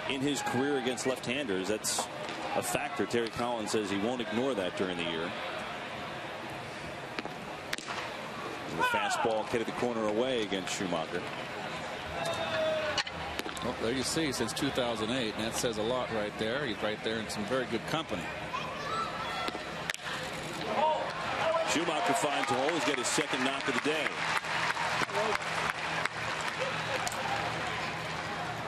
Speaker 1: in his career against left-handers. That's a factor. Terry Collins says he won't ignore that during the year. And the fastball hit the corner away against Schumacher.
Speaker 4: Well, there you see, since 2008, and that says a lot right there. He's right there in some very good company.
Speaker 1: Schumacher finds a hole. He's got his 2nd knock of the day.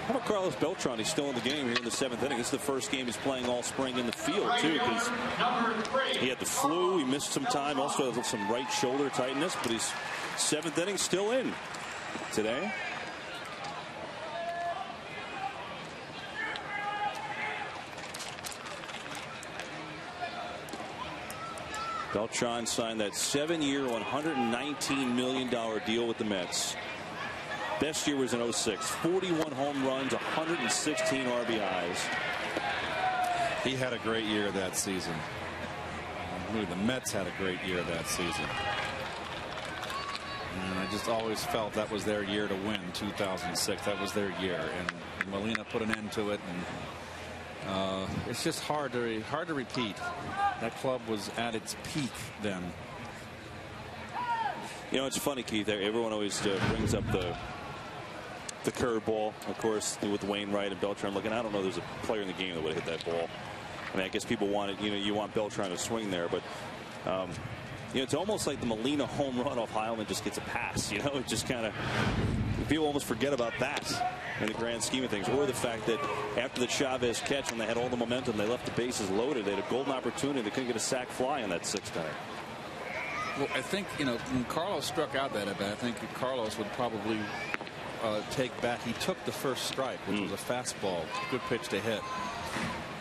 Speaker 1: How about Carlos Beltran? He's still in the game here in the 7th inning. This is the first game he's playing all spring in the field, too, because he had the flu. He missed some time. Also has some right shoulder tightness, but he's 7th inning still in today. Beltran signed that 7-year, $119 million deal with the Mets. Best year was in 06. 41 home runs, 116 RBIs.
Speaker 4: He had a great year that season. The Mets had a great year that season. And I just always felt that was their year to win, 2006. That was their year. And Molina put an end to it. And it's just hard to repeat. That club was at its peak then.
Speaker 1: It's funny, Keith. Everyone always brings up the curveball, of course, with Wainwright and Beltran looking. I don't know there's a player in the game that would have hit that ball. I mean, I guess people want it, you want Beltran to swing there, but it's almost like the Molina home run off Heilman just gets a pass. It just kind of, people almost forget about that in the grand scheme of things, or the fact that after the Chavez catch, when they had all the momentum, they left the bases loaded. They had a golden opportunity. They couldn't get a sac fly in that 6th inning.
Speaker 4: Well, I think when Carlos struck out that at bat, I think Carlos would probably take back. He took the first strike, which was a fastball, good pitch to hit,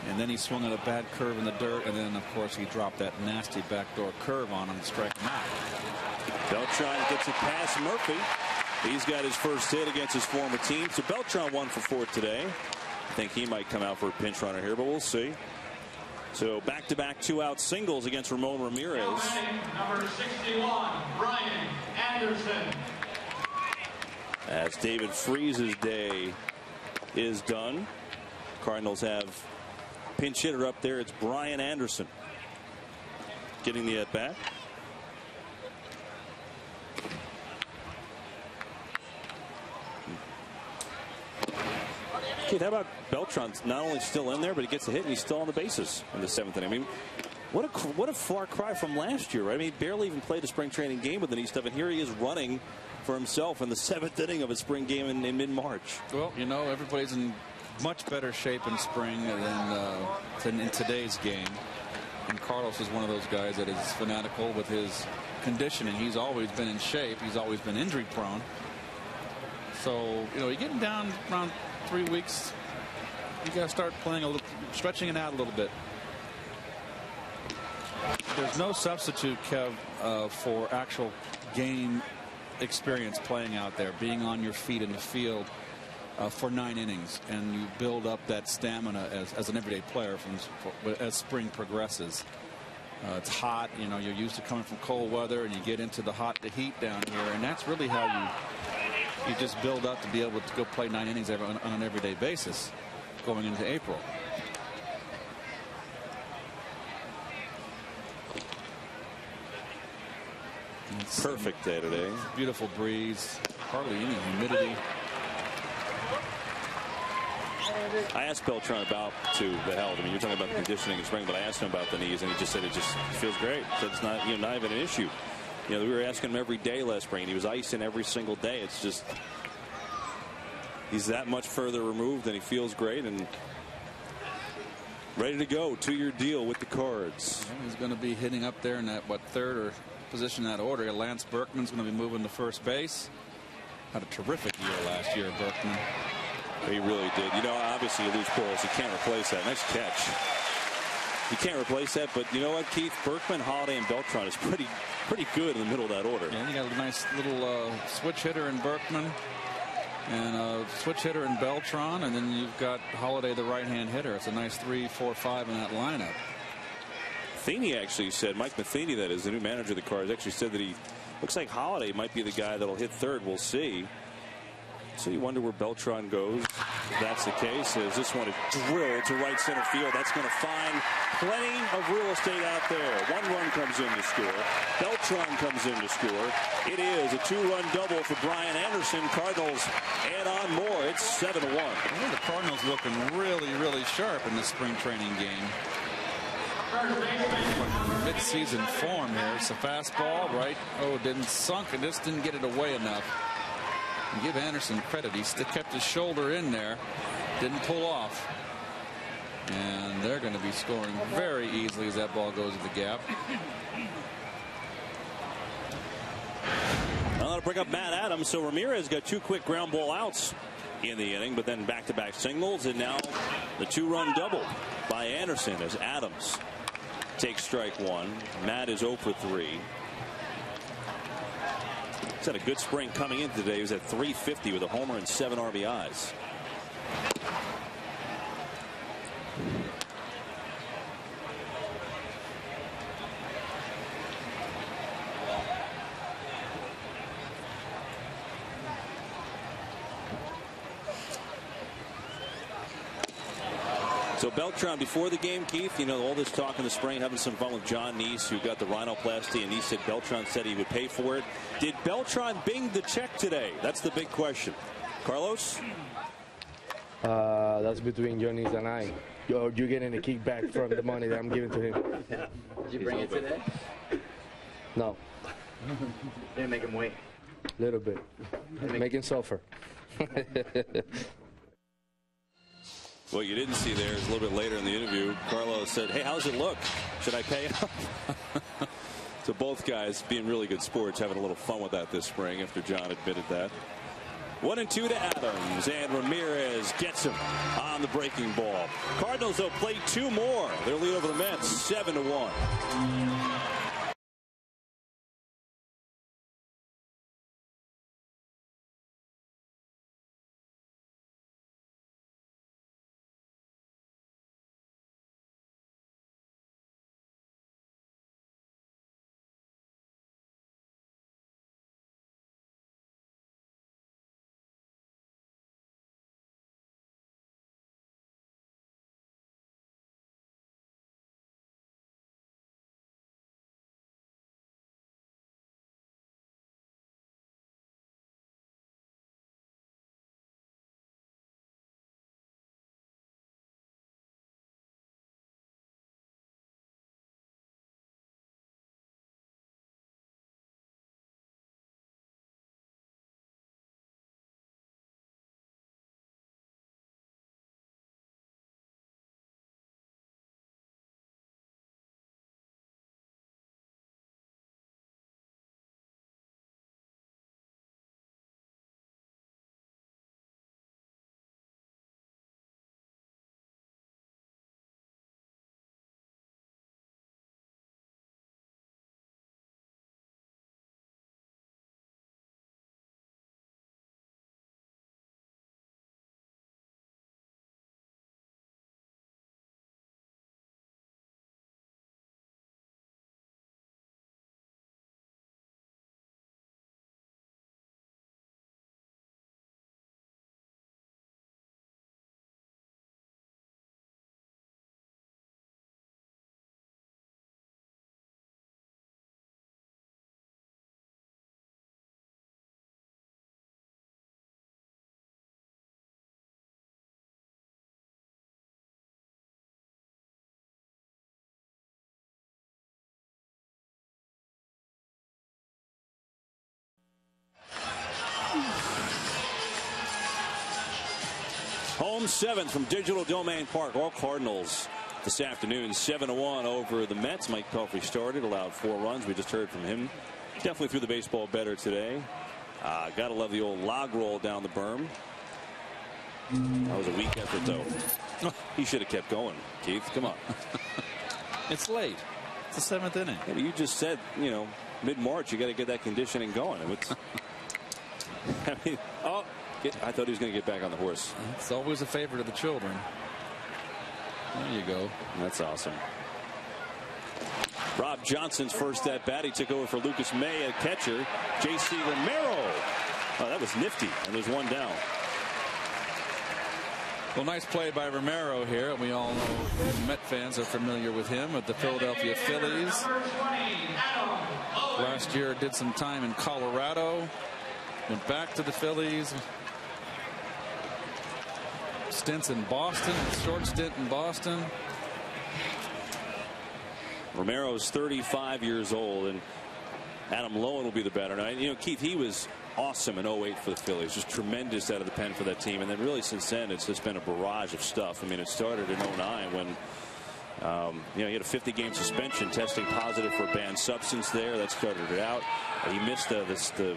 Speaker 4: and then he swung at a bad curve in the dirt, and then of course he dropped that nasty backdoor curve on him and strike him out.
Speaker 1: Beltran gets it past Murphy. He's got his first hit against his former team. So Beltran 1 for 4 today. I think he might come out for a pinch runner here, but we'll see. So back-to-back 2-out singles against Ramon Ramirez.
Speaker 6: Number 61, Brian Anderson.
Speaker 1: As David Freeze's day is done, Cardinals have pinch hitter up there. It's Brian Anderson getting the at-bat. Keith, how about Beltran's not only still in there, but he gets a hit and he's still on the bases in the 7th inning. I mean, what a far cry from last year, right? I mean, he barely even played a spring training game with the knee stuff, and here he is running for himself in the 7th inning of a spring game in mid-March.
Speaker 4: Well, everybody's in much better shape in spring than in today's game. And Carlos is one of those guys that is fanatical with his conditioning. He's always been in shape. He's always been injury prone. So, you know, you're getting down around 3 weeks. You got to start playing a little, stretching it out a little bit. There's no substitute, Kev, for actual game experience playing out there, being on your feet in the field for 9 innings, and you build up that stamina as an everyday player as spring progresses. It's hot, you know, you're used to coming from cold weather, and you get into the heat down here, and that's really how you just build up to be able to go play 9 innings on an everyday basis going into April.
Speaker 1: Perfect day today.
Speaker 4: Beautiful breeze, hardly any humidity.
Speaker 1: I asked Beltran about the health. I mean, you're talking about the conditioning in spring, but I asked him about the knees, and he just said it just feels great. So it's not, not even an issue. You know, we were asking him every day last spring. He was icing every single day. It's just he's that much further removed, and he feels great and ready to go. 2-year deal with the Cards.
Speaker 4: Yeah, he's going to be hitting up there in that third or position in that order. Lance Berkman's going to be moving to first base. Had a terrific year last year, Berkman.
Speaker 1: He really did. You know, obviously you lose Pujols. You can't replace that. Nice catch. You can't replace that, but you know what, Keith? Berkman, Holiday, and Beltran is pretty good in the middle of that order.
Speaker 4: Yeah, you got a nice little switch hitter in Berkman and a switch hitter in Beltran, and then you've got Holiday, the right-hand hitter. It's a nice 3, 4, 5 in that lineup.
Speaker 1: Matheny actually said, Mike Matheny, that is the new manager of the Cards, actually said that he looks like Holiday might be the guy that'll hit third. We'll see. So you wonder where Beltran goes. If that's the case, as this one is drilled to right center field. That's going to find plenty of real estate out there. 1 run comes in to score. Beltran comes in to score. It is a 2-run double for Brian Anderson. Cardinals add on more. It's 7-1.
Speaker 4: I think the Cardinals looking really, really sharp in this spring training game. Mid-season form here. It's a fastball, right? Oh, didn't sunk and just didn't get it away enough. And give Anderson credit. He still kept his shoulder in there. Didn't pull off. And they're going to be scoring very easily as that ball goes to the gap.
Speaker 1: Well, that'll bring up Matt Adams. So Ramirez got 2 quick ground ball outs in the inning, but then back-to-back singles, and now the 2-run double by Anderson as Adams takes strike 1. Matt is 0 for 3. He's had a good spring coming in today. He was at 350 with a homer and 7 RBIs. So Beltran, before the game, Keith, you know, all this talk in the spring, having some fun with John Neese, who got the rhinoplasty, and he said Beltran said he would pay for it. Did Beltran bing the check today? That's the big question. Carlos?
Speaker 3: That's between Johnny's and I. You're getting a kickback from the money that I'm giving to him.
Speaker 12: Did you bring it today?
Speaker 3: No.
Speaker 12: Didn't make him wait.
Speaker 3: A little bit. Make him suffer.
Speaker 1: What you didn't see there is a little bit later in the interview, Carlos said, hey, how's it look? Should I pay up? So both guys being really good sports, having a little fun with that this spring after John admitted that. 1-2 to Adams, and Ramirez gets him on the breaking ball. Cardinals, though, play 2 more. Their lead over the Mets, 7-1. Home 7th from Digital Domain Park. All Cardinals this afternoon, 7-1 over the Mets. Mike Pelfrey started, allowed 4 runs. We just heard from him. Definitely threw the baseball better today. Gotta love the old log roll down the berm. That was a weak effort, though. He should have kept going, Keith. Come on.
Speaker 4: It's late. It's the 7th inning.
Speaker 1: Yeah, you just said, you know, mid-March, you got to get that conditioning going. I mean, I thought he was going to get back on the horse.
Speaker 4: It's always a favorite of the children. There you go.
Speaker 1: That's awesome. Rob Johnson's first at bat. He took over for Lucas May at catcher. J.C. Romero. Oh, that was nifty. And there's one down.
Speaker 4: Well, nice play by Romero here. We all know Met fans are familiar with him at the Philadelphia Phillies. Last year did some time in Colorado. Went back to the Phillies. Stints in Boston. Short stint in Boston.
Speaker 1: Romero's 35 years old, and Adam Lowen will be the batter. Now, you know, Keith, he was awesome in 08 for the Phillies. Just tremendous out of the pen for that team. And then really since then, it's just been a barrage of stuff. I mean, it started in 09 when, you know, he had a 50-game suspension testing positive for a banned substance there. That started it out. He missed the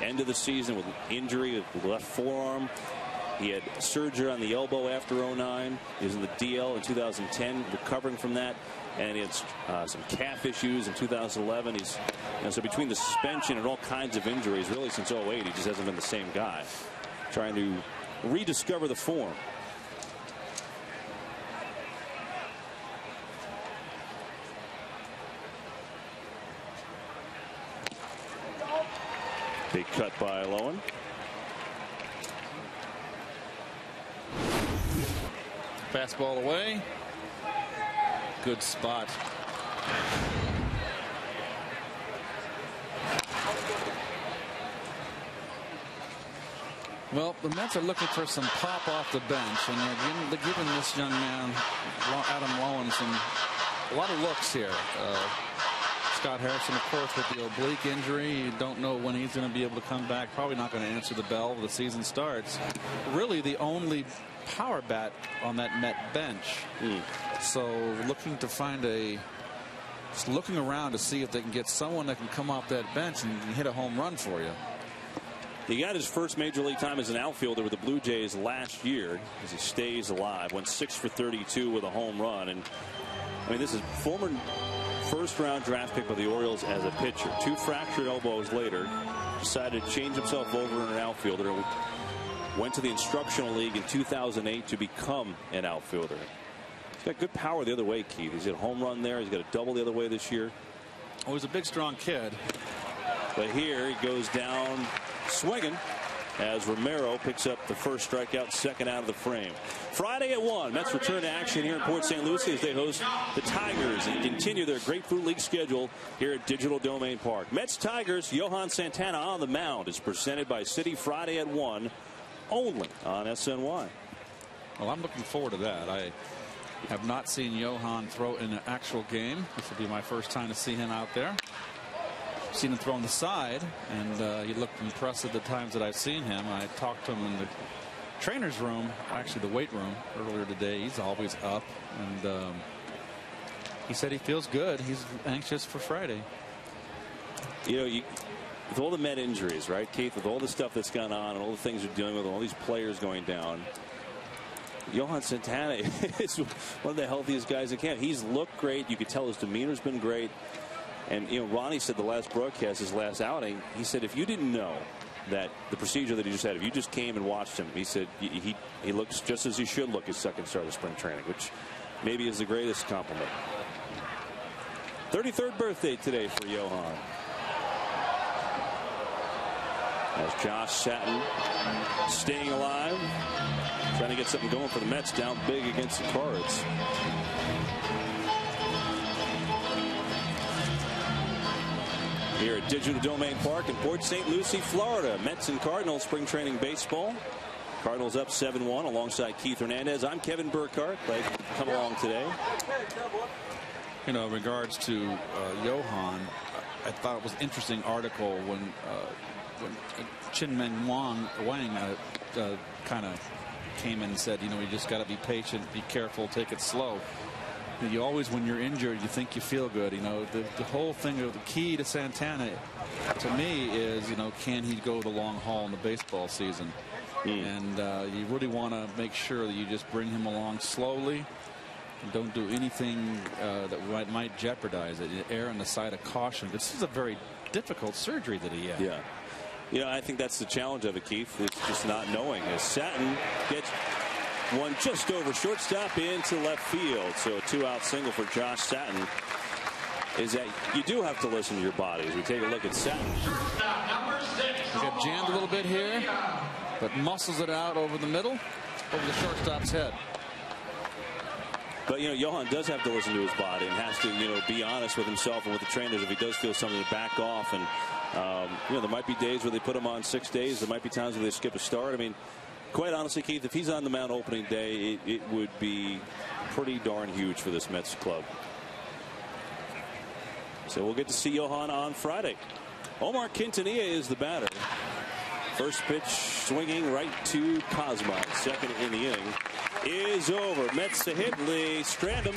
Speaker 1: end of the season with injury with the left forearm. He had surgery on the elbow after 09. He was in the DL in 2010, recovering from that. And he had some calf issues in 2011. He's, you know, so between the suspension and all kinds of injuries, really since 08, he just hasn't been the same guy. Trying to rediscover the form. Big cut by Lowen.
Speaker 4: Fastball away. Good spot. Well, the Mets are looking for some pop off the bench, and they're giving this young man, Adam Lowen, a lot of looks here. Scott Harrison, of course, with the oblique injury. You don't know when he's going to be able to come back. Probably not going to answer the bell when the season starts. Really the only power bat on that Met bench. So looking to find just looking around to see if they can get someone that can come off that bench and hit a home run for you.
Speaker 1: He got his first major league time as an outfielder with the Blue Jays last year as he stays alive. Went 6 for 32 with a home run. And I mean, this is former first-round draft pick by the Orioles as a pitcher. 2 fractured elbows later, decided to change himself over in an outfielder. Went to the instructional league in 2008 to become an outfielder. He's got good power the other way, Keith. He's got a home run there. He's got a double the other way this year.
Speaker 4: Oh, he's a big, strong kid.
Speaker 1: But here he goes down swinging as Romero picks up the first strikeout, second out of the frame. Friday at 1, Mets return to action here in Port St. Lucie as they host the Tigers and continue their Grapefruit League schedule here at Digital Domain Park. Mets Tigers, Johan Santana on the mound is presented by Citi. Friday at 1, only on SNY.
Speaker 4: Well, I'm looking forward to that. I have not seen Johan throw in an actual game. This will be my first time to see him out there. Seen him throw on the side, and he looked impressive the times that I've seen him. I talked to him in the trainer's room, actually the weight room, earlier today. He's always up, and he said he feels good. He's anxious for Friday.
Speaker 1: You know, with all the Met injuries, right, Keith, with all the stuff that's gone on and all the things you're dealing with, all these players going down, Johan Santana is one of the healthiest guys in camp. He's looked great. You could tell his demeanor's been great. And, you know, Ronnie said the last broadcast, his last outing, he said if you didn't know that the procedure that he just had, if you just came and watched him, he said he looks just as he should look his second start of spring training, which maybe is the greatest compliment. 33rd birthday today for Johan. As Josh Satin staying alive, trying to get something going for the Mets, down big against the Cards. Here at Digital Domain Park in Port St. Lucie, Florida. Mets and Cardinals spring training baseball. Cardinals up 7-1 alongside Keith Hernandez. I'm Kevin Burkhardt. Glad you come along today.
Speaker 4: You know, in regards to Johan, I thought it was an interesting article when Chin Meng Wang kind of came in and said, you know, you just got to be patient, be careful, take it slow. You always, when you're injured, you think you feel good. You know, the whole thing of the key to Santana, to me, is, you know, can he go the long haul in the baseball season? And you really want to make sure that you just bring him along slowly and don't do anything that might jeopardize it. You err on the side of caution. This is a very difficult surgery that he had.
Speaker 1: Yeah. You know, I think that's the challenge of it, Keith. It's just not knowing. As Satin gets one just over shortstop into left field. So a 2-out single for Josh Satin. Is that you do have to listen to your body as we take a look at Satin.
Speaker 4: He got jammed a little bit here, but muscles it out over the middle, over the shortstop's head.
Speaker 1: But, you know, Johan does have to listen to his body and has to, you know, be honest with himself and with the trainers if he does feel something to back off. And, you know, there might be days where they put him on 6 days. There might be times where they skip a start. I mean, quite honestly, Keith, if he's on the mound opening day, it would be pretty darn huge for this Mets club. So we'll get to see Johan on Friday. Omar Quintanilla is the batter. First pitch swinging right to Cosma. Second in the inning is over. Mets a hit. They strand him.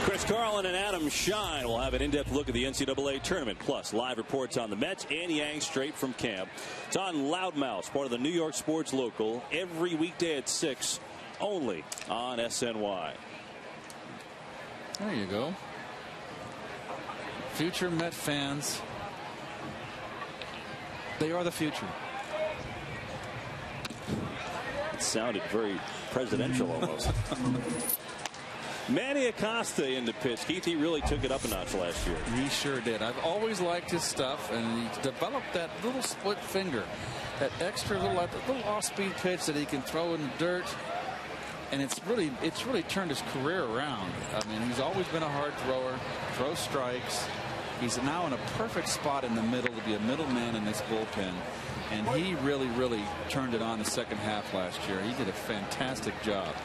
Speaker 1: Chris Carlin and Adam Shine will have an in-depth look at the NCAA tournament, plus live reports on the Mets and Yanks straight from camp. It's on Loudmouth, part of the New York Sports Local, every weekday at 6, only on SNY.
Speaker 4: There you go. Future Met fans, they are the future.
Speaker 1: It sounded very presidential almost. Manny Acosta in the pitch. Keith, he really took it up a notch last year.
Speaker 4: He sure did. I've always liked his stuff, and he developed that little split finger, that extra little off-speed pitch that he can throw in the dirt, and it's really turned his career around. I mean, he's always been a hard thrower, throws strikes. He's now in a perfect spot in the middle to be a middleman in this bullpen, and he really turned it on the second half last year. He did a fantastic job.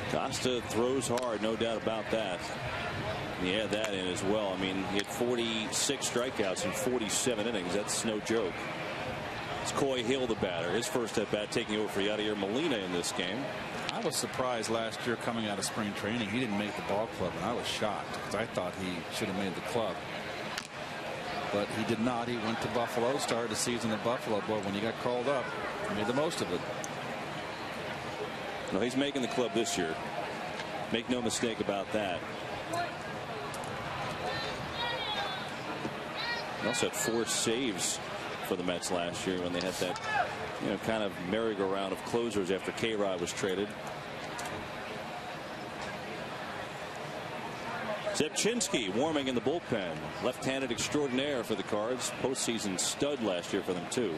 Speaker 1: Costa throws hard, no doubt about that. He had that in as well. I mean, he had 46 strikeouts in 47 innings. That's no joke. It's Coy Hill, the batter. His first at bat, taking over for Yadier Molina in this game.
Speaker 4: I was surprised last year coming out of spring training. He didn't make the ball club, and I was shocked because I thought he should have made the club. But he did not. He went to Buffalo, started the season at Buffalo. Boy, when he got called up, he made the most of it.
Speaker 1: No, he's making the club this year. Make no mistake about that. He also had 4 saves for the Mets last year when they had that, you know, kind of merry-go-round of closers after K-Rod was traded. Zepchinski warming in the bullpen. Left-handed extraordinaire for the Cards. Postseason stud last year for them, too.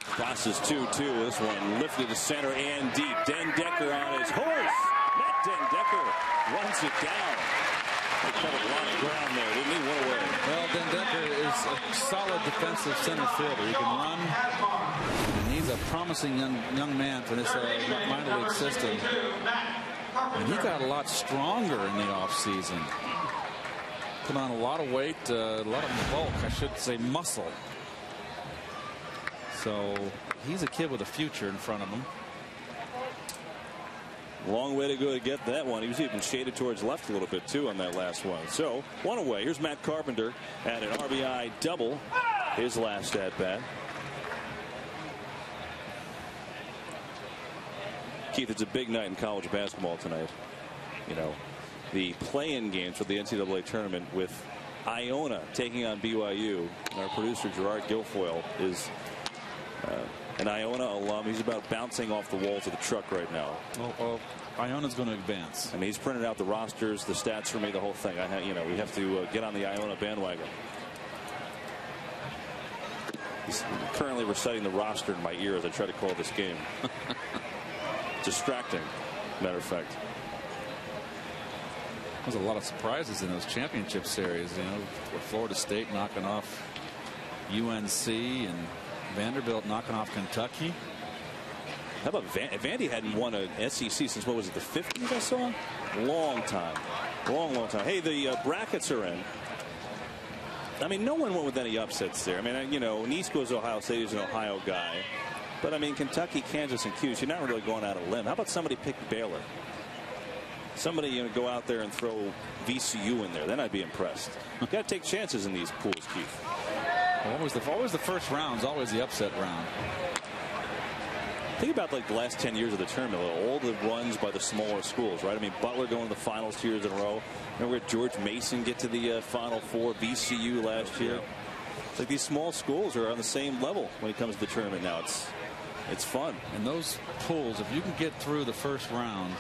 Speaker 1: Crosses 2-2. This one lifted to center and deep. Den Decker on his horse. Matt Den Decker runs it down. They covered a lot of ground there, didn't he? One away.
Speaker 4: Well, Den Decker is a solid defensive center fielder. He can run. And he's a promising young man for this minor league system. And he got a lot stronger in the offseason. Put on a lot of weight, a lot of bulk, I should say muscle. So he's a kid with a future in front of him.
Speaker 1: Long way to go to get that one. He was even shaded towards left a little bit, too, on that last one. So, one away. Here's Matt Carpenter at an RBI double. His last at-bat. Keith, it's a big night in college basketball tonight. You know, the play-in games for the NCAA tournament with Iona taking on BYU. And our producer, Gerard Guilfoyle, is an Iona alum. He's about bouncing off the walls of the truck right now.
Speaker 4: Well, Iona's going to advance.
Speaker 1: I mean, he's printed out the rosters, the stats for me, the whole thing. You know, we have to get on the Iona bandwagon. He's currently reciting the roster in my ear as I try to call this game. Distracting, matter of fact.
Speaker 4: There's a lot of surprises in those championship series. You know, with Florida State knocking off UNC and Vanderbilt knocking off Kentucky.
Speaker 1: How about Vandy hadn't won an SEC since, what was it, the 50s I saw? Long time. Long time. Hey, the brackets are in. I mean, no one went with any upsets there. I mean, you know, Nice goes to Ohio State. He's an Ohio guy. But, I mean, Kentucky, Kansas, and Cuse, you're not really going out on a limb. How about somebody pick Baylor? Somebody, you know, go out there and throw VCU in there. Then I'd be impressed. You've got to take chances in these pools, Keith.
Speaker 4: Always the first round's always the upset round.
Speaker 1: Think about like the last 10 years of the tournament, all the runs by the smaller schools, right? I mean, Butler going to the finals 2 years in a row. Remember George Mason get to the Final Four, VCU last year. It's like these small schools are on the same level when it comes to the tournament now. It's fun.
Speaker 4: And those pools, if you can get through the first round,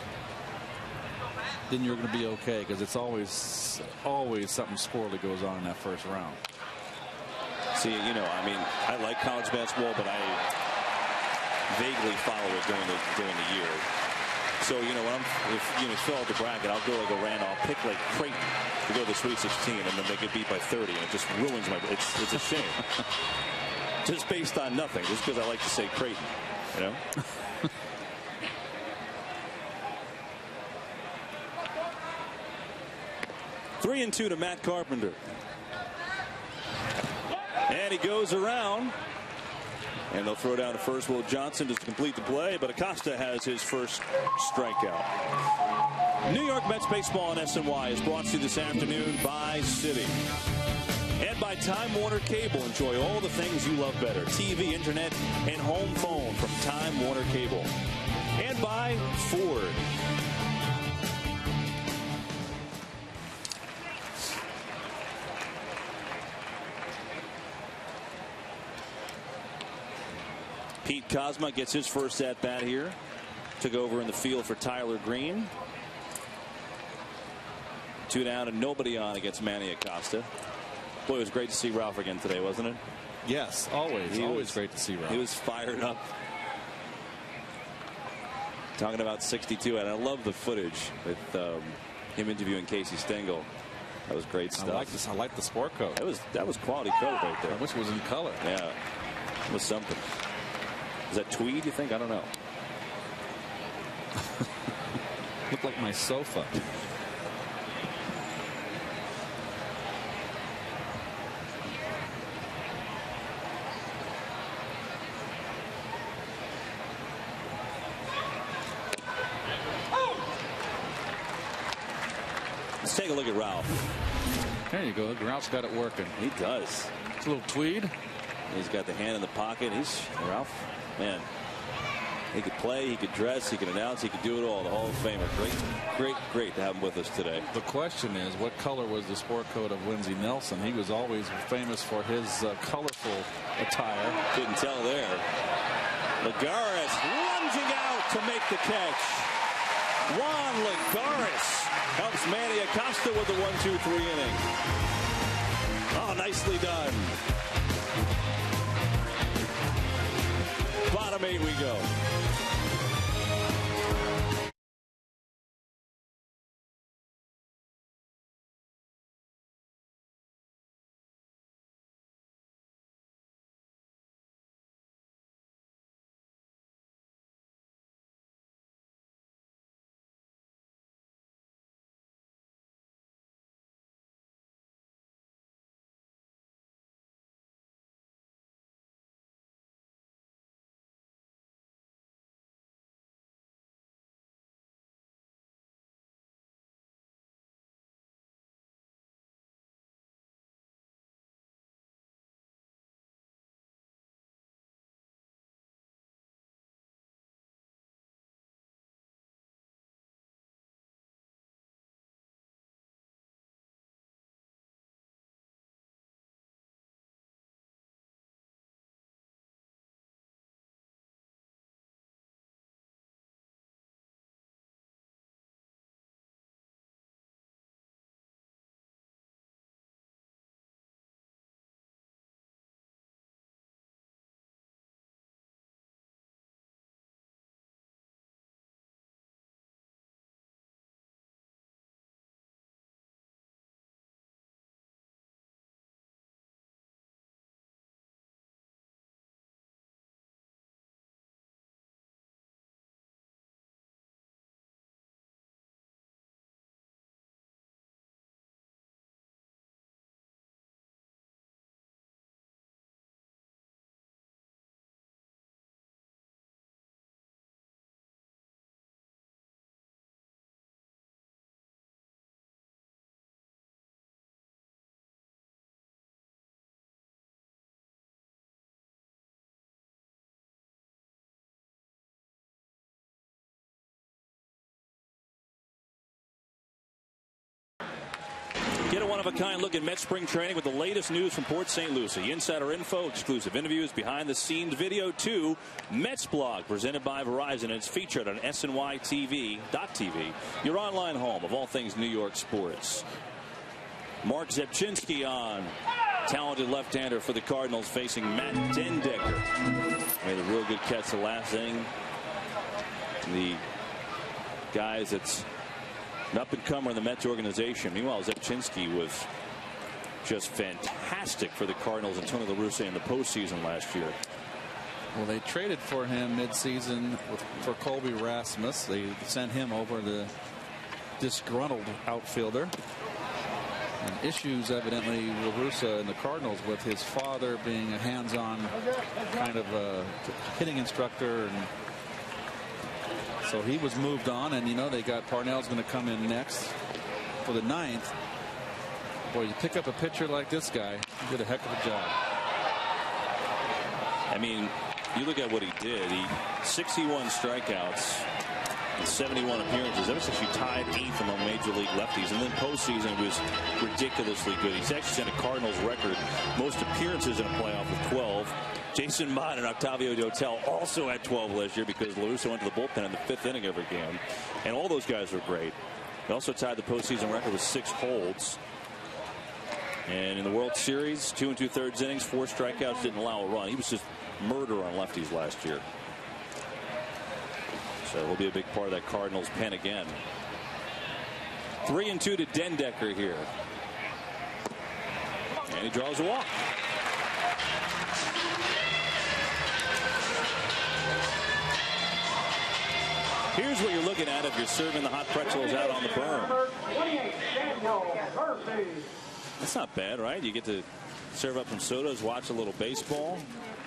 Speaker 4: then you're going to be okay, because it's always something squirrely goes on in that first round.
Speaker 1: See, you know, I mean, I like college basketball, but I vaguely follow it during the year. So, you know, if you know, fill out the bracket, I'll go like a random. I'll pick like Creighton to go to the Sweet 16, and then they get beat by 30, and it just ruins my. It's a shame. Just based on nothing, just because I like to say Creighton, you know. 3-2 to Matt Carpenter. And he goes around. And they'll throw down to first. Will Johnson to complete the play, but Acosta has his first strikeout. New York Mets baseball on SNY is brought to you this afternoon by Citi. And by Time Warner Cable. Enjoy all the things you love better. TV, internet, and home phone from Time Warner Cable. And by Ford. Pete Kozma gets his first at-bat here. Took over in the field for Tyler Green. 2 down and nobody on against Manny Acosta. Boy, it was great to see Ralph again today, wasn't it?
Speaker 4: Yes, always great to see Ralph.
Speaker 1: He was fired up. Talking about 62, and I love the footage with him interviewing Casey Stengel. That was great stuff.
Speaker 4: I like the sport coat.
Speaker 1: That was quality coat right there.
Speaker 4: I wish it was in color.
Speaker 1: Yeah, it was something. Is that tweed, you think? I don't know.
Speaker 4: Looked like my sofa.
Speaker 1: Let's take a look at Ralph.
Speaker 4: There you go. Ralph's got it working.
Speaker 1: He does.
Speaker 4: It's a little tweed.
Speaker 1: He's got the hand in the pocket. Ralph, man, he could play, he could dress, he could announce, he could do it all. The Hall of Famer. Great to have him with us today.
Speaker 4: The question is, what color was the sport coat of Lindsey Nelson? He was always famous for his colorful attire.
Speaker 1: Couldn't tell there. Lagares lunging out to make the catch. Juan Lagares helps Manny Acosta with the 1-2-3 inning. Oh, nicely done. Bottom 8 we go. Get a one-of-a-kind look at Met spring training with the latest news from Port St. Lucie. Insider info, exclusive interviews, behind-the-scenes video, too. Mets blog presented by Verizon, and it's featured on SNYTV.TV, your online home of all things New York sports. Mark Zepchinski on. Talented left-hander for the Cardinals facing Matt Dendecker. Made a real good catch the last inning. The guys that's an up-and-comer in the Mets organization. Meanwhile, Zepchinski was just fantastic for the Cardinals and Tony La Russa in the postseason last year.
Speaker 4: Well, they traded for him midseason for Colby Rasmus. They sent him over, the disgruntled outfielder. And issues, evidently, La Russa and the Cardinals with his father being a hands-on kind of hitting instructor, and so he was moved on, and they got Parnell's going to come in next for the 9th. Boy, you pick up a pitcher like this guy, he did a heck of a job.
Speaker 1: I mean, you look at what he did. He 61 strikeouts in 71 appearances. Ever since he tied 8th among major league lefties, and then postseason was ridiculously good. He's actually set a Cardinals record most appearances in a playoff with 12. Jason Mott and Octavio Dotel also had 12 last year because La Russa went to the bullpen in the 5th inning of a game. And all those guys were great. They also tied the postseason record with 6 holds. And in the World Series, 2 2/3 innings, 4 strikeouts, didn't allow a run. He was just murder on lefties last year. So he'll be a big part of that Cardinals pen again. 3-2 to Dendecker here. And he draws a walk. Here's what you're looking at if you're serving the hot pretzels out on the berm. That's not bad, right? You get to serve up some sodas, watch a little baseball,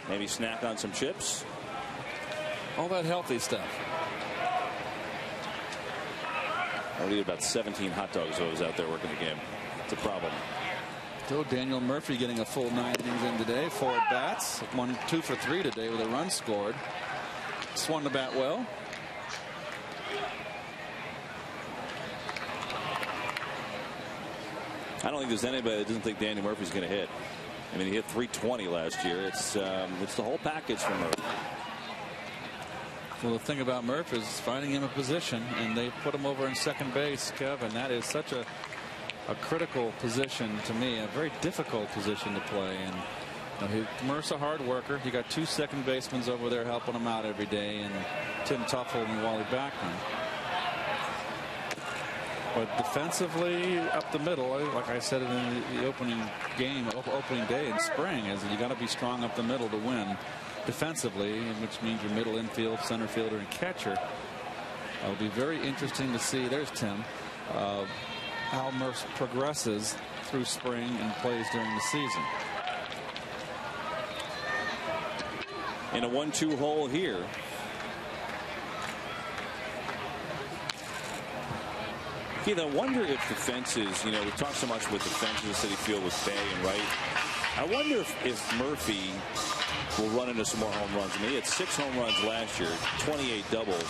Speaker 1: maybe snack on some chips.
Speaker 4: All that healthy stuff.
Speaker 1: I would eat about 17 hot dogs while I was out there working the game. It's a problem.
Speaker 4: So Daniel Murphy getting a full 9 innings in today. 4 at bats. 1 2 for 3 today with a run scored. Swung the bat well.
Speaker 1: I don't think there's anybody that doesn't think Daniel Murphy's going to hit. I mean, he hit 320 last year. It's the whole package from Murphy.
Speaker 4: Well, the thing about Murph is finding him a position, and they put him over in second base, Kevin. That is such a critical position to me, a very difficult position to play. And Murph's a hard worker. You got 2 second basemen over there helping him out every day, and Tim Tuffle and Wally Backman. But defensively, up the middle, like I said in the opening day in spring, is you got to be strong up the middle to win defensively, which means your middle infield, center fielder, and catcher. It'll be very interesting to see. There's Tim. How Murph progresses through spring and plays during the season.
Speaker 1: In a 1-2 hole here. Keith, I wonder if the fences, we talk so much with the fences at Citi Field with Bay and Wright. I wonder if Murphy will run into some more home runs. I mean, he had 6 home runs last year, 28 doubles.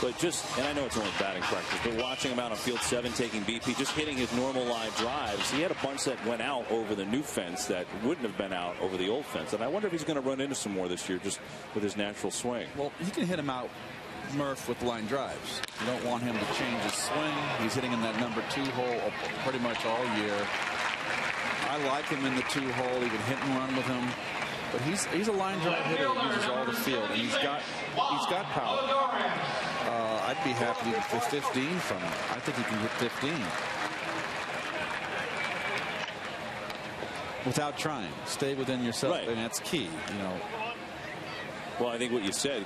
Speaker 1: But and I know it's only batting practice, but watching him out on field 7 taking BP, just hitting his normal line drives, he had a bunch that went out over the new fence that wouldn't have been out over the old fence. And I wonder if he's going to run into some more this year just with his natural swing.
Speaker 4: Well, he can hit him out, Murph, with line drives. You don't want him to change his swing. He's hitting in that number 2 hole pretty much all year. I like him in the 2 hole. You can hit and run with him. But he's a line drive hitter that uses all the field, and he's got power. I'd be happy with 15 from him. I think he can hit 15 without trying. Stay within yourself, right. And that's key.
Speaker 1: Well, I think what you said,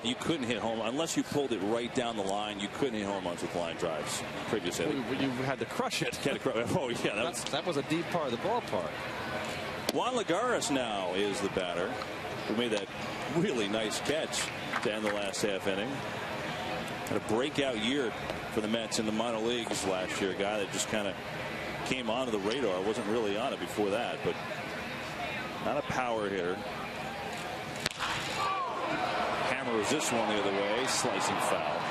Speaker 1: you couldn't hit home unless you pulled it right down the line. You couldn't hit home runs with line drives previously.
Speaker 4: You had to crush it.
Speaker 1: Oh yeah,
Speaker 4: that was a deep part of the ballpark.
Speaker 1: Juan Lagares now is the batter who made that really nice catch to end the last half inning. Had a breakout year for the Mets in the minor leagues last year. A guy that just kind of came onto the radar. Wasn't really on it before that, but not a power hitter. Hammers this one the other way, slicing foul.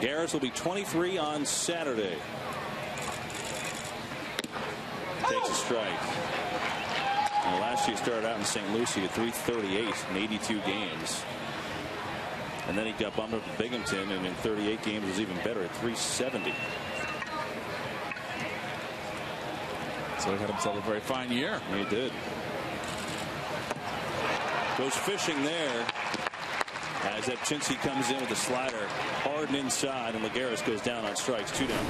Speaker 1: Garris will be 23 on Saturday. Takes a strike. And last year he started out in St. Lucie at 338 in 82 games. And then he got bumped up to Binghamton, and in 38 games was even better at 370.
Speaker 4: So he had himself a very fine year.
Speaker 1: He did. Goes fishing there. As that Chintzy comes in with the slider hard and inside, and Lagares goes down on strikes, 2 down.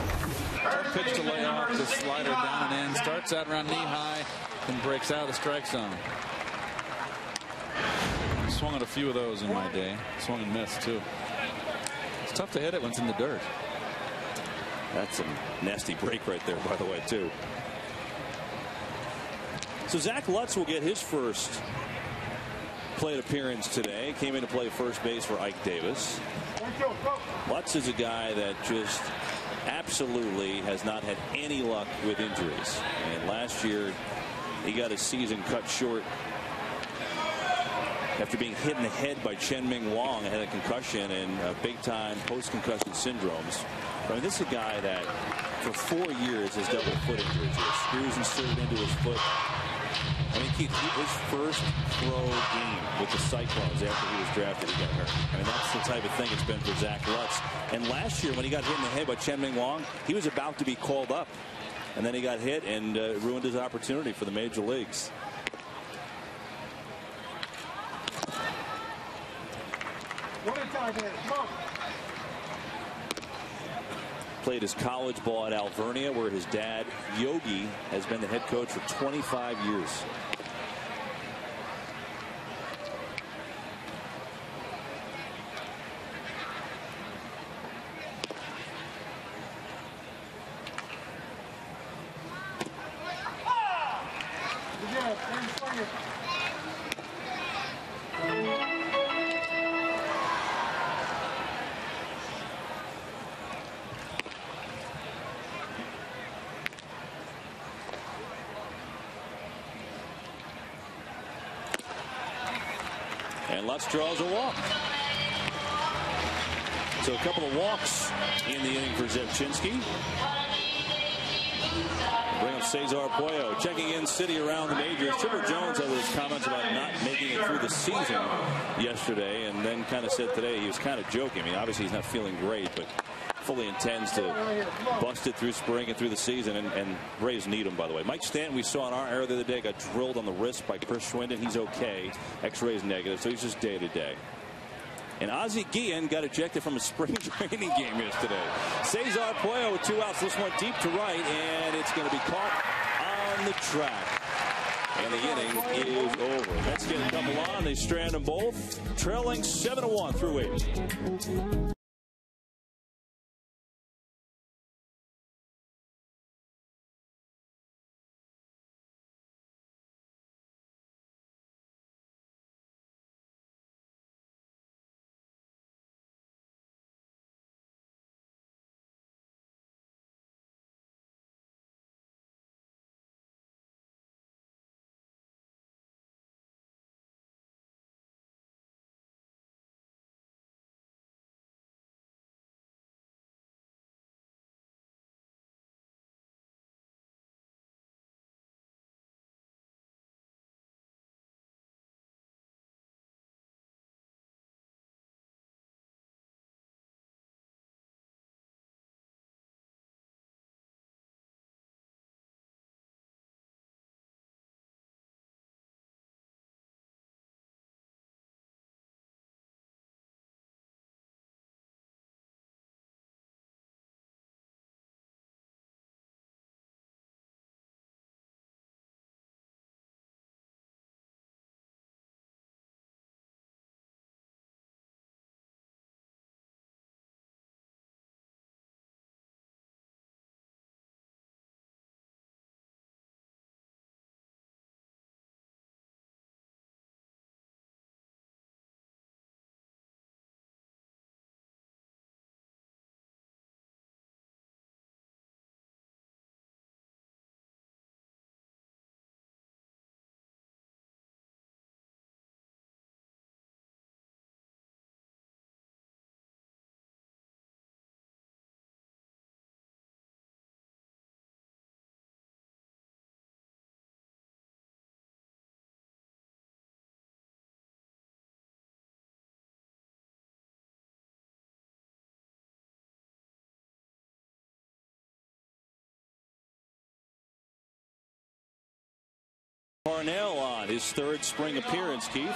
Speaker 4: Tough pitch to lay off the slider down and in. Starts out around knee high and breaks out of the strike zone. Swung at a few of those in my day. Swung and missed too. It's tough to hit it when it's in the dirt.
Speaker 1: That's a nasty break right there, by the way, too. So Zach Lutz will get his first plate appearance today. Came in to play first base for Ike Davis. Lutz is a guy that just absolutely has not had any luck with injuries. And last year he got his season cut short after being hit in the head by Chen-Ming Wang, had a concussion and big-time post-concussion syndromes. I mean, this is a guy that for 4 years has dealt with foot injuries. He has screws inserted into his foot. I mean, Keith, his first pro game with the Cyclones after he was drafted, he got hurt. I mean, that's the type of thing it's been for Zach Lutz. And last year, when he got hit in the head by Chen-Ming Wang, he was about to be called up. And then he got hit and ruined his opportunity for the major leagues. Played his college ball at Alvernia, where his dad, Yogi, has been the head coach for 25 years. And Lutz draws a walk. So a couple of walks in the inning for Zebchinski. Bring up Cesar Puello. Checking in City around the majors. Chipper Jones had those comments about not making it through the season yesterday, and then kind of said today he was kind of joking. I mean, obviously he's not feeling great, but fully intends to bust it through spring and through the season, and Rays need him, by the way. Mike Stanton, we saw in our air the other day, got drilled on the wrist by Chris Schwindon. He's okay. X-rays negative, so he's just day to day. And Ozzie Guillen got ejected from a spring training game yesterday. Cesar Puello with 2 outs. This one deep to right, and it's going to be caught on the track. And the inning is over. Mets get a couple on. They strand them both. Trailing 7-1 through 8. Parnell on his 3rd spring appearance, Keith.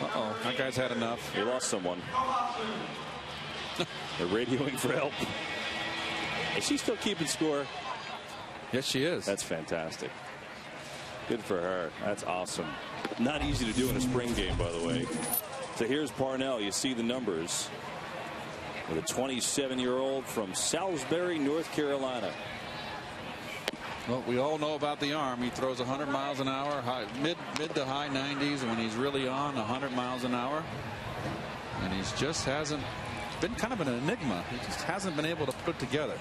Speaker 4: Uh-oh, that guy's had enough.
Speaker 1: He lost someone. They're radioing for help. Is she still keeping score?
Speaker 4: Yes, she is.
Speaker 1: That's fantastic. Good for her. That's awesome. Not easy to do in a spring game, by the way. So here's Parnell. You see the numbers. With a 27-year-old from Salisbury, North Carolina.
Speaker 4: Well, we all know about the arm. He throws 100 miles an hour, mid to high 90s when he's really on 100 miles an hour. And he's just hasn't been kind of an enigma. He just hasn't been able to put it together.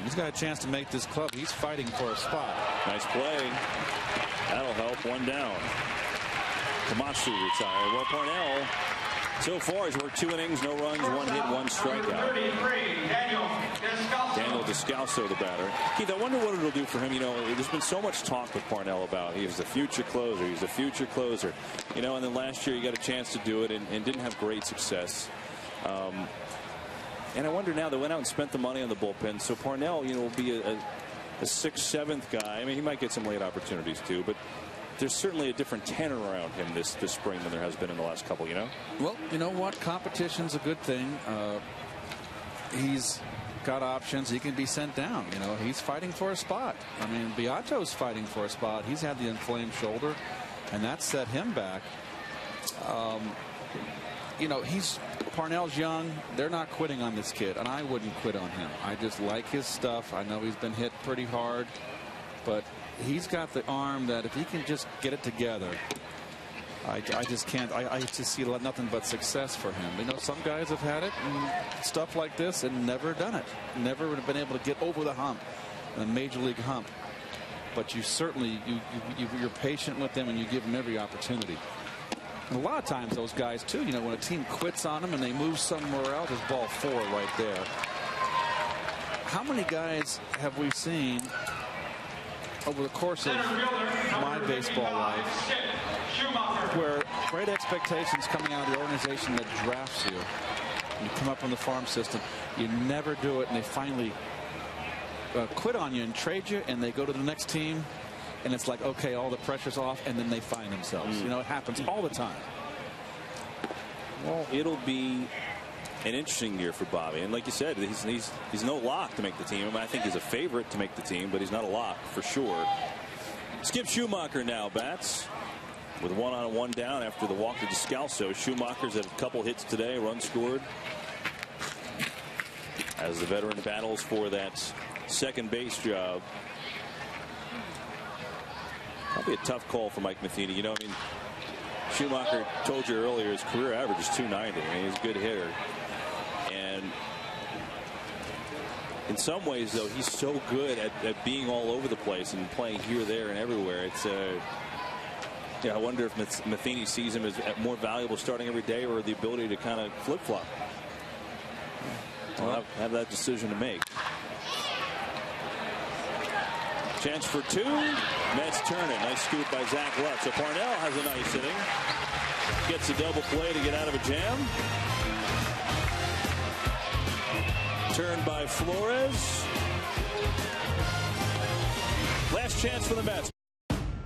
Speaker 4: He's got a chance to make this club. He's fighting for a spot.
Speaker 1: Nice play. That'll help. One down. Komatsu retired. Well, Parnell, so far, he's worked 2 innings, no runs, 1 hit, 1 strikeout. Daniel Descalso, the batter. Keith, I wonder what it'll do for him. You know, there's been so much talk with Parnell about he's the future closer. He's the future closer. You know, and then last year he got a chance to do it and didn't have great success. And I wonder now they went out and spent the money on the bullpen. So Parnell, you know, will be a 6th, 7th guy. I mean, he might get some late opportunities too, but there's certainly a different tenor around him this spring than there has been in the last couple, you know?
Speaker 4: Well, you know what? Competition's a good thing. He's got options. He can be sent down. You know, he's fighting for a spot. I mean, Beato's fighting for a spot. He's had the inflamed shoulder, and that set him back. You know, Parnell's young. They're not quitting on this kid, and I wouldn't quit on him. I just like his stuff. I know he's been hit pretty hard, but he's got the arm that if he can just get it together, I just can't. I just see nothing but success for him. You know, some guys have had it and stuff like this and never done it. Never been able to get over the hump, the major league hump. But you certainly you're patient with them and you give them every opportunity. And a lot of times those guys, too, you know, when a team quits on them and they move somewhere else, there's ball 4 right there. How many guys have we seen over the course of my baseball life where great expectations coming out of the organization that drafts you? You come up on the farm system, you never do it, and they finally quit on you and trade you, and they go to the next team, and it's like, okay, all the pressure's off, and then they find themselves. You know, it happens all the time.
Speaker 1: Well, it'll be an interesting year for Bobby, and like you said, he's no lock to make the team. I mean, I think he's a favorite to make the team, but he's not a lock for sure. Skip Schumacher now bats with 1-on-1 down after the walk to Descalso. Schumacher's had a couple hits today, run scored, as the veteran battles for that second base job. Probably a tough call for Mike Matheny. You know, I mean, Schumacher, told you earlier, his career average is 290. I mean, he's a good hitter. And in some ways, though, he's so good at being all over the place and playing here, there, and everywhere. It's yeah, I wonder if Matheny sees him as more valuable starting every day, or the ability to kind of flip-flop. Well, have that decision to make. Chance for 2. Mets turn it. Nice scoop by Zach Lutz. So Parnell has a nice inning. Gets a double play to get out of a jam. Turned by Flores. Last chance for the Mets.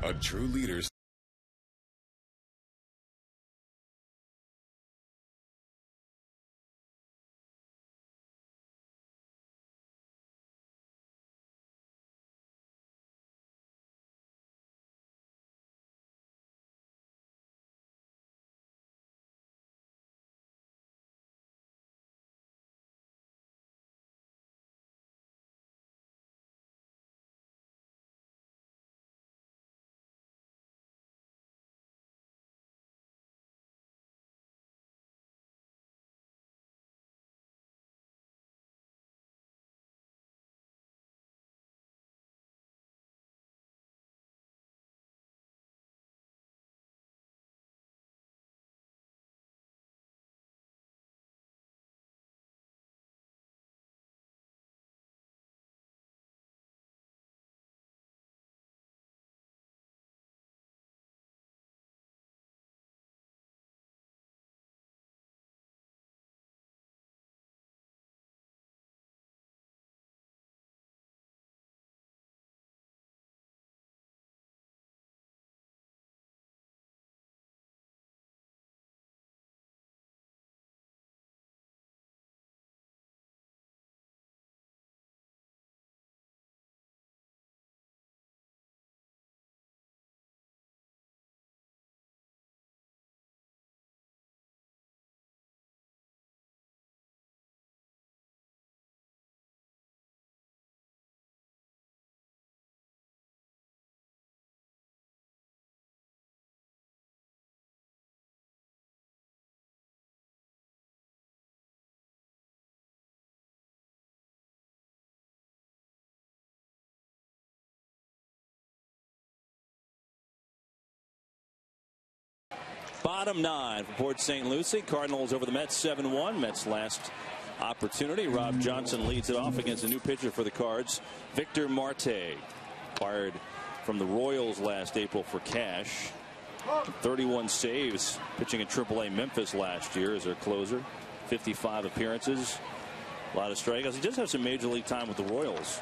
Speaker 13: A true leader.
Speaker 1: Bottom 9 for Port St. Lucie. Cardinals over the Mets 7-1. Mets last opportunity. Rob Johnson leads it off against a new pitcher for the Cards, Victor Marte, acquired from the Royals last April for cash. 31 saves, pitching in AAA Memphis last year as their closer. 55 appearances, a lot of strikeouts. He does have some major league time with the Royals.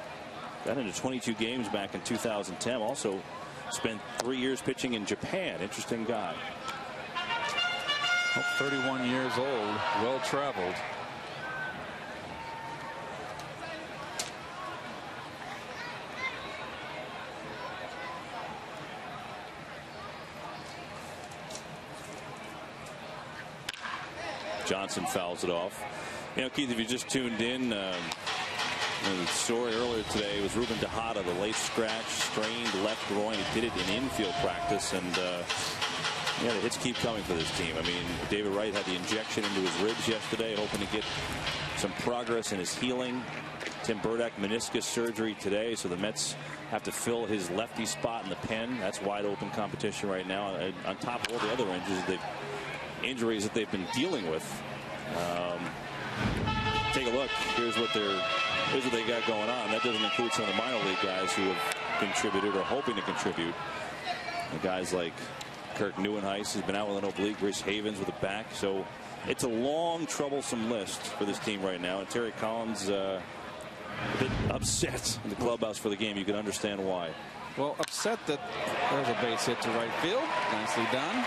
Speaker 1: Got into 22 games back in 2010. Also spent 3 years pitching in Japan. Interesting guy.
Speaker 4: 31 years old, well traveled.
Speaker 1: Johnson fouls it off. You know, Keith, if you just tuned in, the story earlier today was Ruben Tejada, the late scratch, strained left groin. He did it in infield practice, and Yeah, the hits keep coming for this team. I mean, David Wright had the injection into his ribs yesterday, hoping to get some progress in his healing. Tim Burdick meniscus surgery today, so the Mets have to fill his lefty spot in the pen. That's wide open competition right now, on top of all the other injuries that they've been dealing with. Take a look. Here's what they got going on. That doesn't include some of the minor league guys who have contributed or hoping to contribute. The guys like Kirk Neuenhuis has been out with an oblique, Rich Havens with a back. So it's a long, troublesome list for this team right now. And Terry Collins a bit upset in the clubhouse for the game. You can understand why.
Speaker 4: Well, upset that there's a base hit to right field. Nicely done.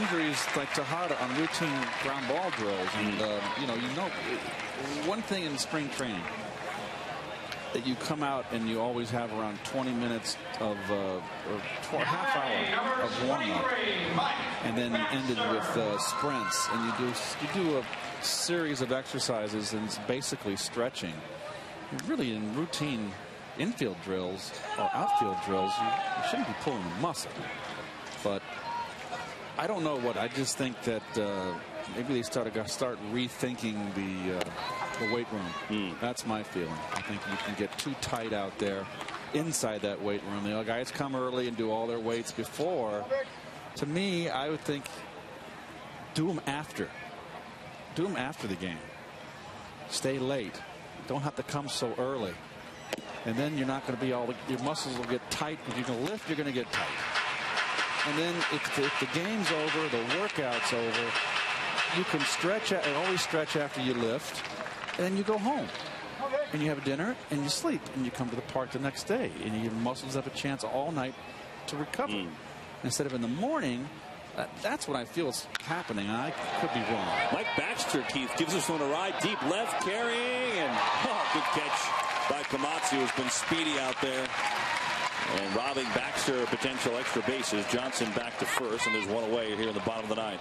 Speaker 4: Injuries like Tejada on routine ground ball drills, and you know, one thing in spring training that you come out and you always have around 20 minutes of or half hour of warm up, and then ended with sprints, and you do a series of exercises, and it's basically stretching. Really, in routine infield drills or outfield drills, you shouldn't be pulling muscle, but I don't know what. I just think that maybe they start rethinking the weight room. That's my feeling. I think you can get too tight out there inside that weight room. The guys come early and do all their weights before. To me, I would think do them after. Do them after the game. Stay late. Don't have to come so early. And then you're not going to be your muscles will get tight. If you're going to lift, you're going to get tight. And then if the game's over, the workout's over, you can stretch and always stretch after you lift, and then you go home and you have dinner and you sleep and you come to the park the next day and your muscles have a chance all night to recover. Instead of in the morning, that's what I feel is happening. And I could be wrong.
Speaker 1: Mike Baxter, Keith, gives us one a ride deep left, carrying, and good catch by Komatsu, who's been speedy out there. And robbing Baxter potential extra bases. Johnson back to first, and there's one away here in the bottom of the ninth.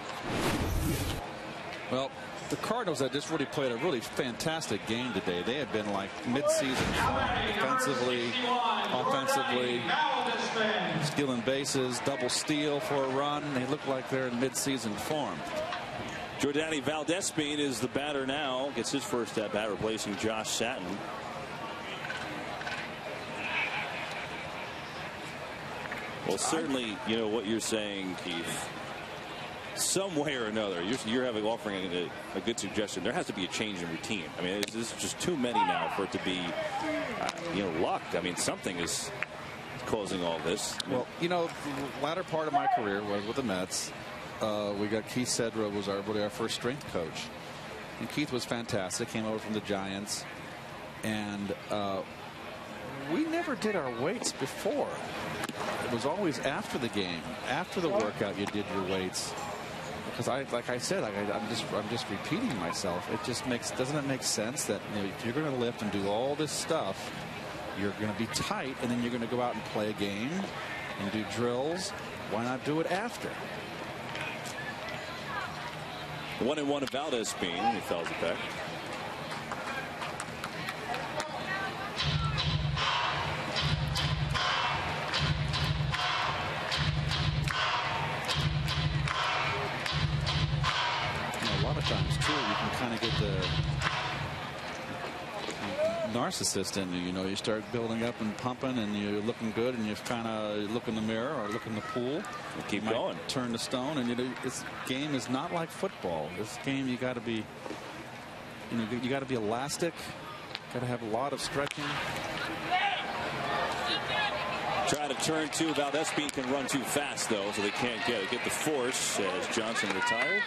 Speaker 4: Well, the Cardinals had just really played a really fantastic game today. They have been like mid-season defensively, offensively, stealing bases, double steal for a run. They look like they're in mid-season form.
Speaker 1: Jordany Valdespin is the batter now. Gets his first at bat, replacing Josh Satin. Well, certainly, you know what you're saying, Keith. Some way or another, you're offering a good suggestion. There has to be a change in routine. I mean, this is just too many now for it to be, luck. I mean, something is causing all this.
Speaker 4: Well, the latter part of my career was with the Mets. We got Keith Cedra was our first strength coach, and Keith was fantastic. Came over from the Giants, and we never did our weights before. It was always after the game, after the workout, you did your weights. Because like I said, I'm just repeating myself. It just doesn't it make sense that if you're going to lift and do all this stuff, you're going to be tight, and then you're going to go out and play a game and do drills. Why not do it after?
Speaker 1: 1-1 of Valdespin. He fouls it back.
Speaker 4: Times too, you can kind of get the narcissist in you. You start building up and pumping, and you're looking good, and you kind of look in the mirror or look in the pool.
Speaker 1: Keep going.
Speaker 4: Turn to stone, and this game is not like football. This game, you got to be, you got to be elastic. Got to have a lot of stretching.
Speaker 1: Try to turn two. Valdespin can run too fast though, so they can't get it. Get the force as Johnson retired.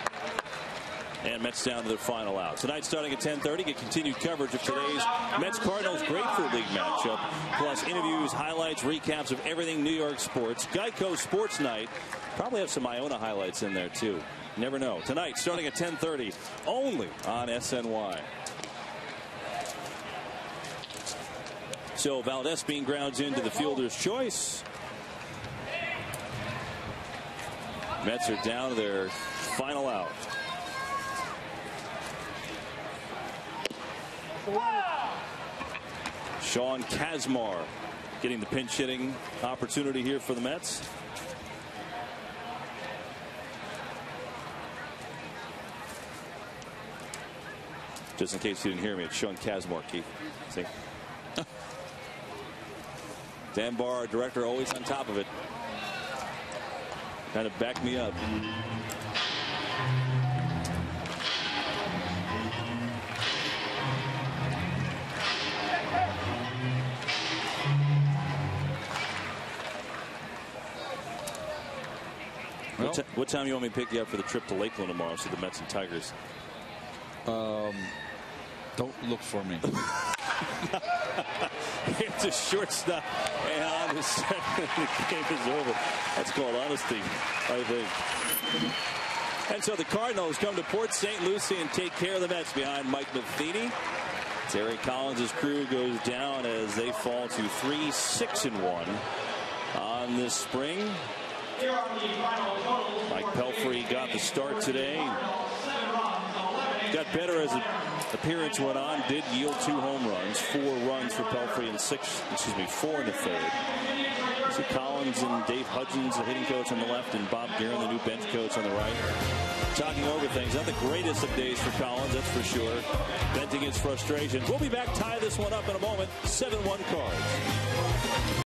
Speaker 1: And Mets down to their final out. Tonight starting at 10:30, get continued coverage of today's Mets-Cardinals Grapefruit League matchup, plus interviews, highlights, recaps of everything New York sports. Geico Sports Night. Probably have some Iona highlights in there, too. Never know. Tonight starting at 10:30, only on SNY. So Valdespin grounds into the fielder's choice. Mets are down to their final out. Sean Kazmar getting the pinch hitting opportunity here for the Mets. Just in case you didn't hear me, it's Sean Kazmar, Keith. See? Dan Barr, our director, always on top of it. Kind of back me up. What time do you want me to pick you up for the trip to Lakeland tomorrow? See the Mets and Tigers.
Speaker 4: Don't look for me.
Speaker 1: It's a shortstop, and on the second, the game is over. That's called honesty, I think. And so the Cardinals come to Port St. Lucie and take care of the Mets behind Mike Matheny. Terry Collins' crew goes down as they fall to 3-6-1 on this spring. Mike Pelfrey got the start today. Got better as the appearance went on. Did yield 2 home runs, 4 runs for Pelfrey, and 4 in the third. So Collins and Dave Hudgens, the hitting coach on the left, and Bob Guerin, the new bench coach on the right. Talking over things. Not the greatest of days for Collins, that's for sure. Venting his frustrations. We'll be back, tie this one up in a moment. 7-1 Cards.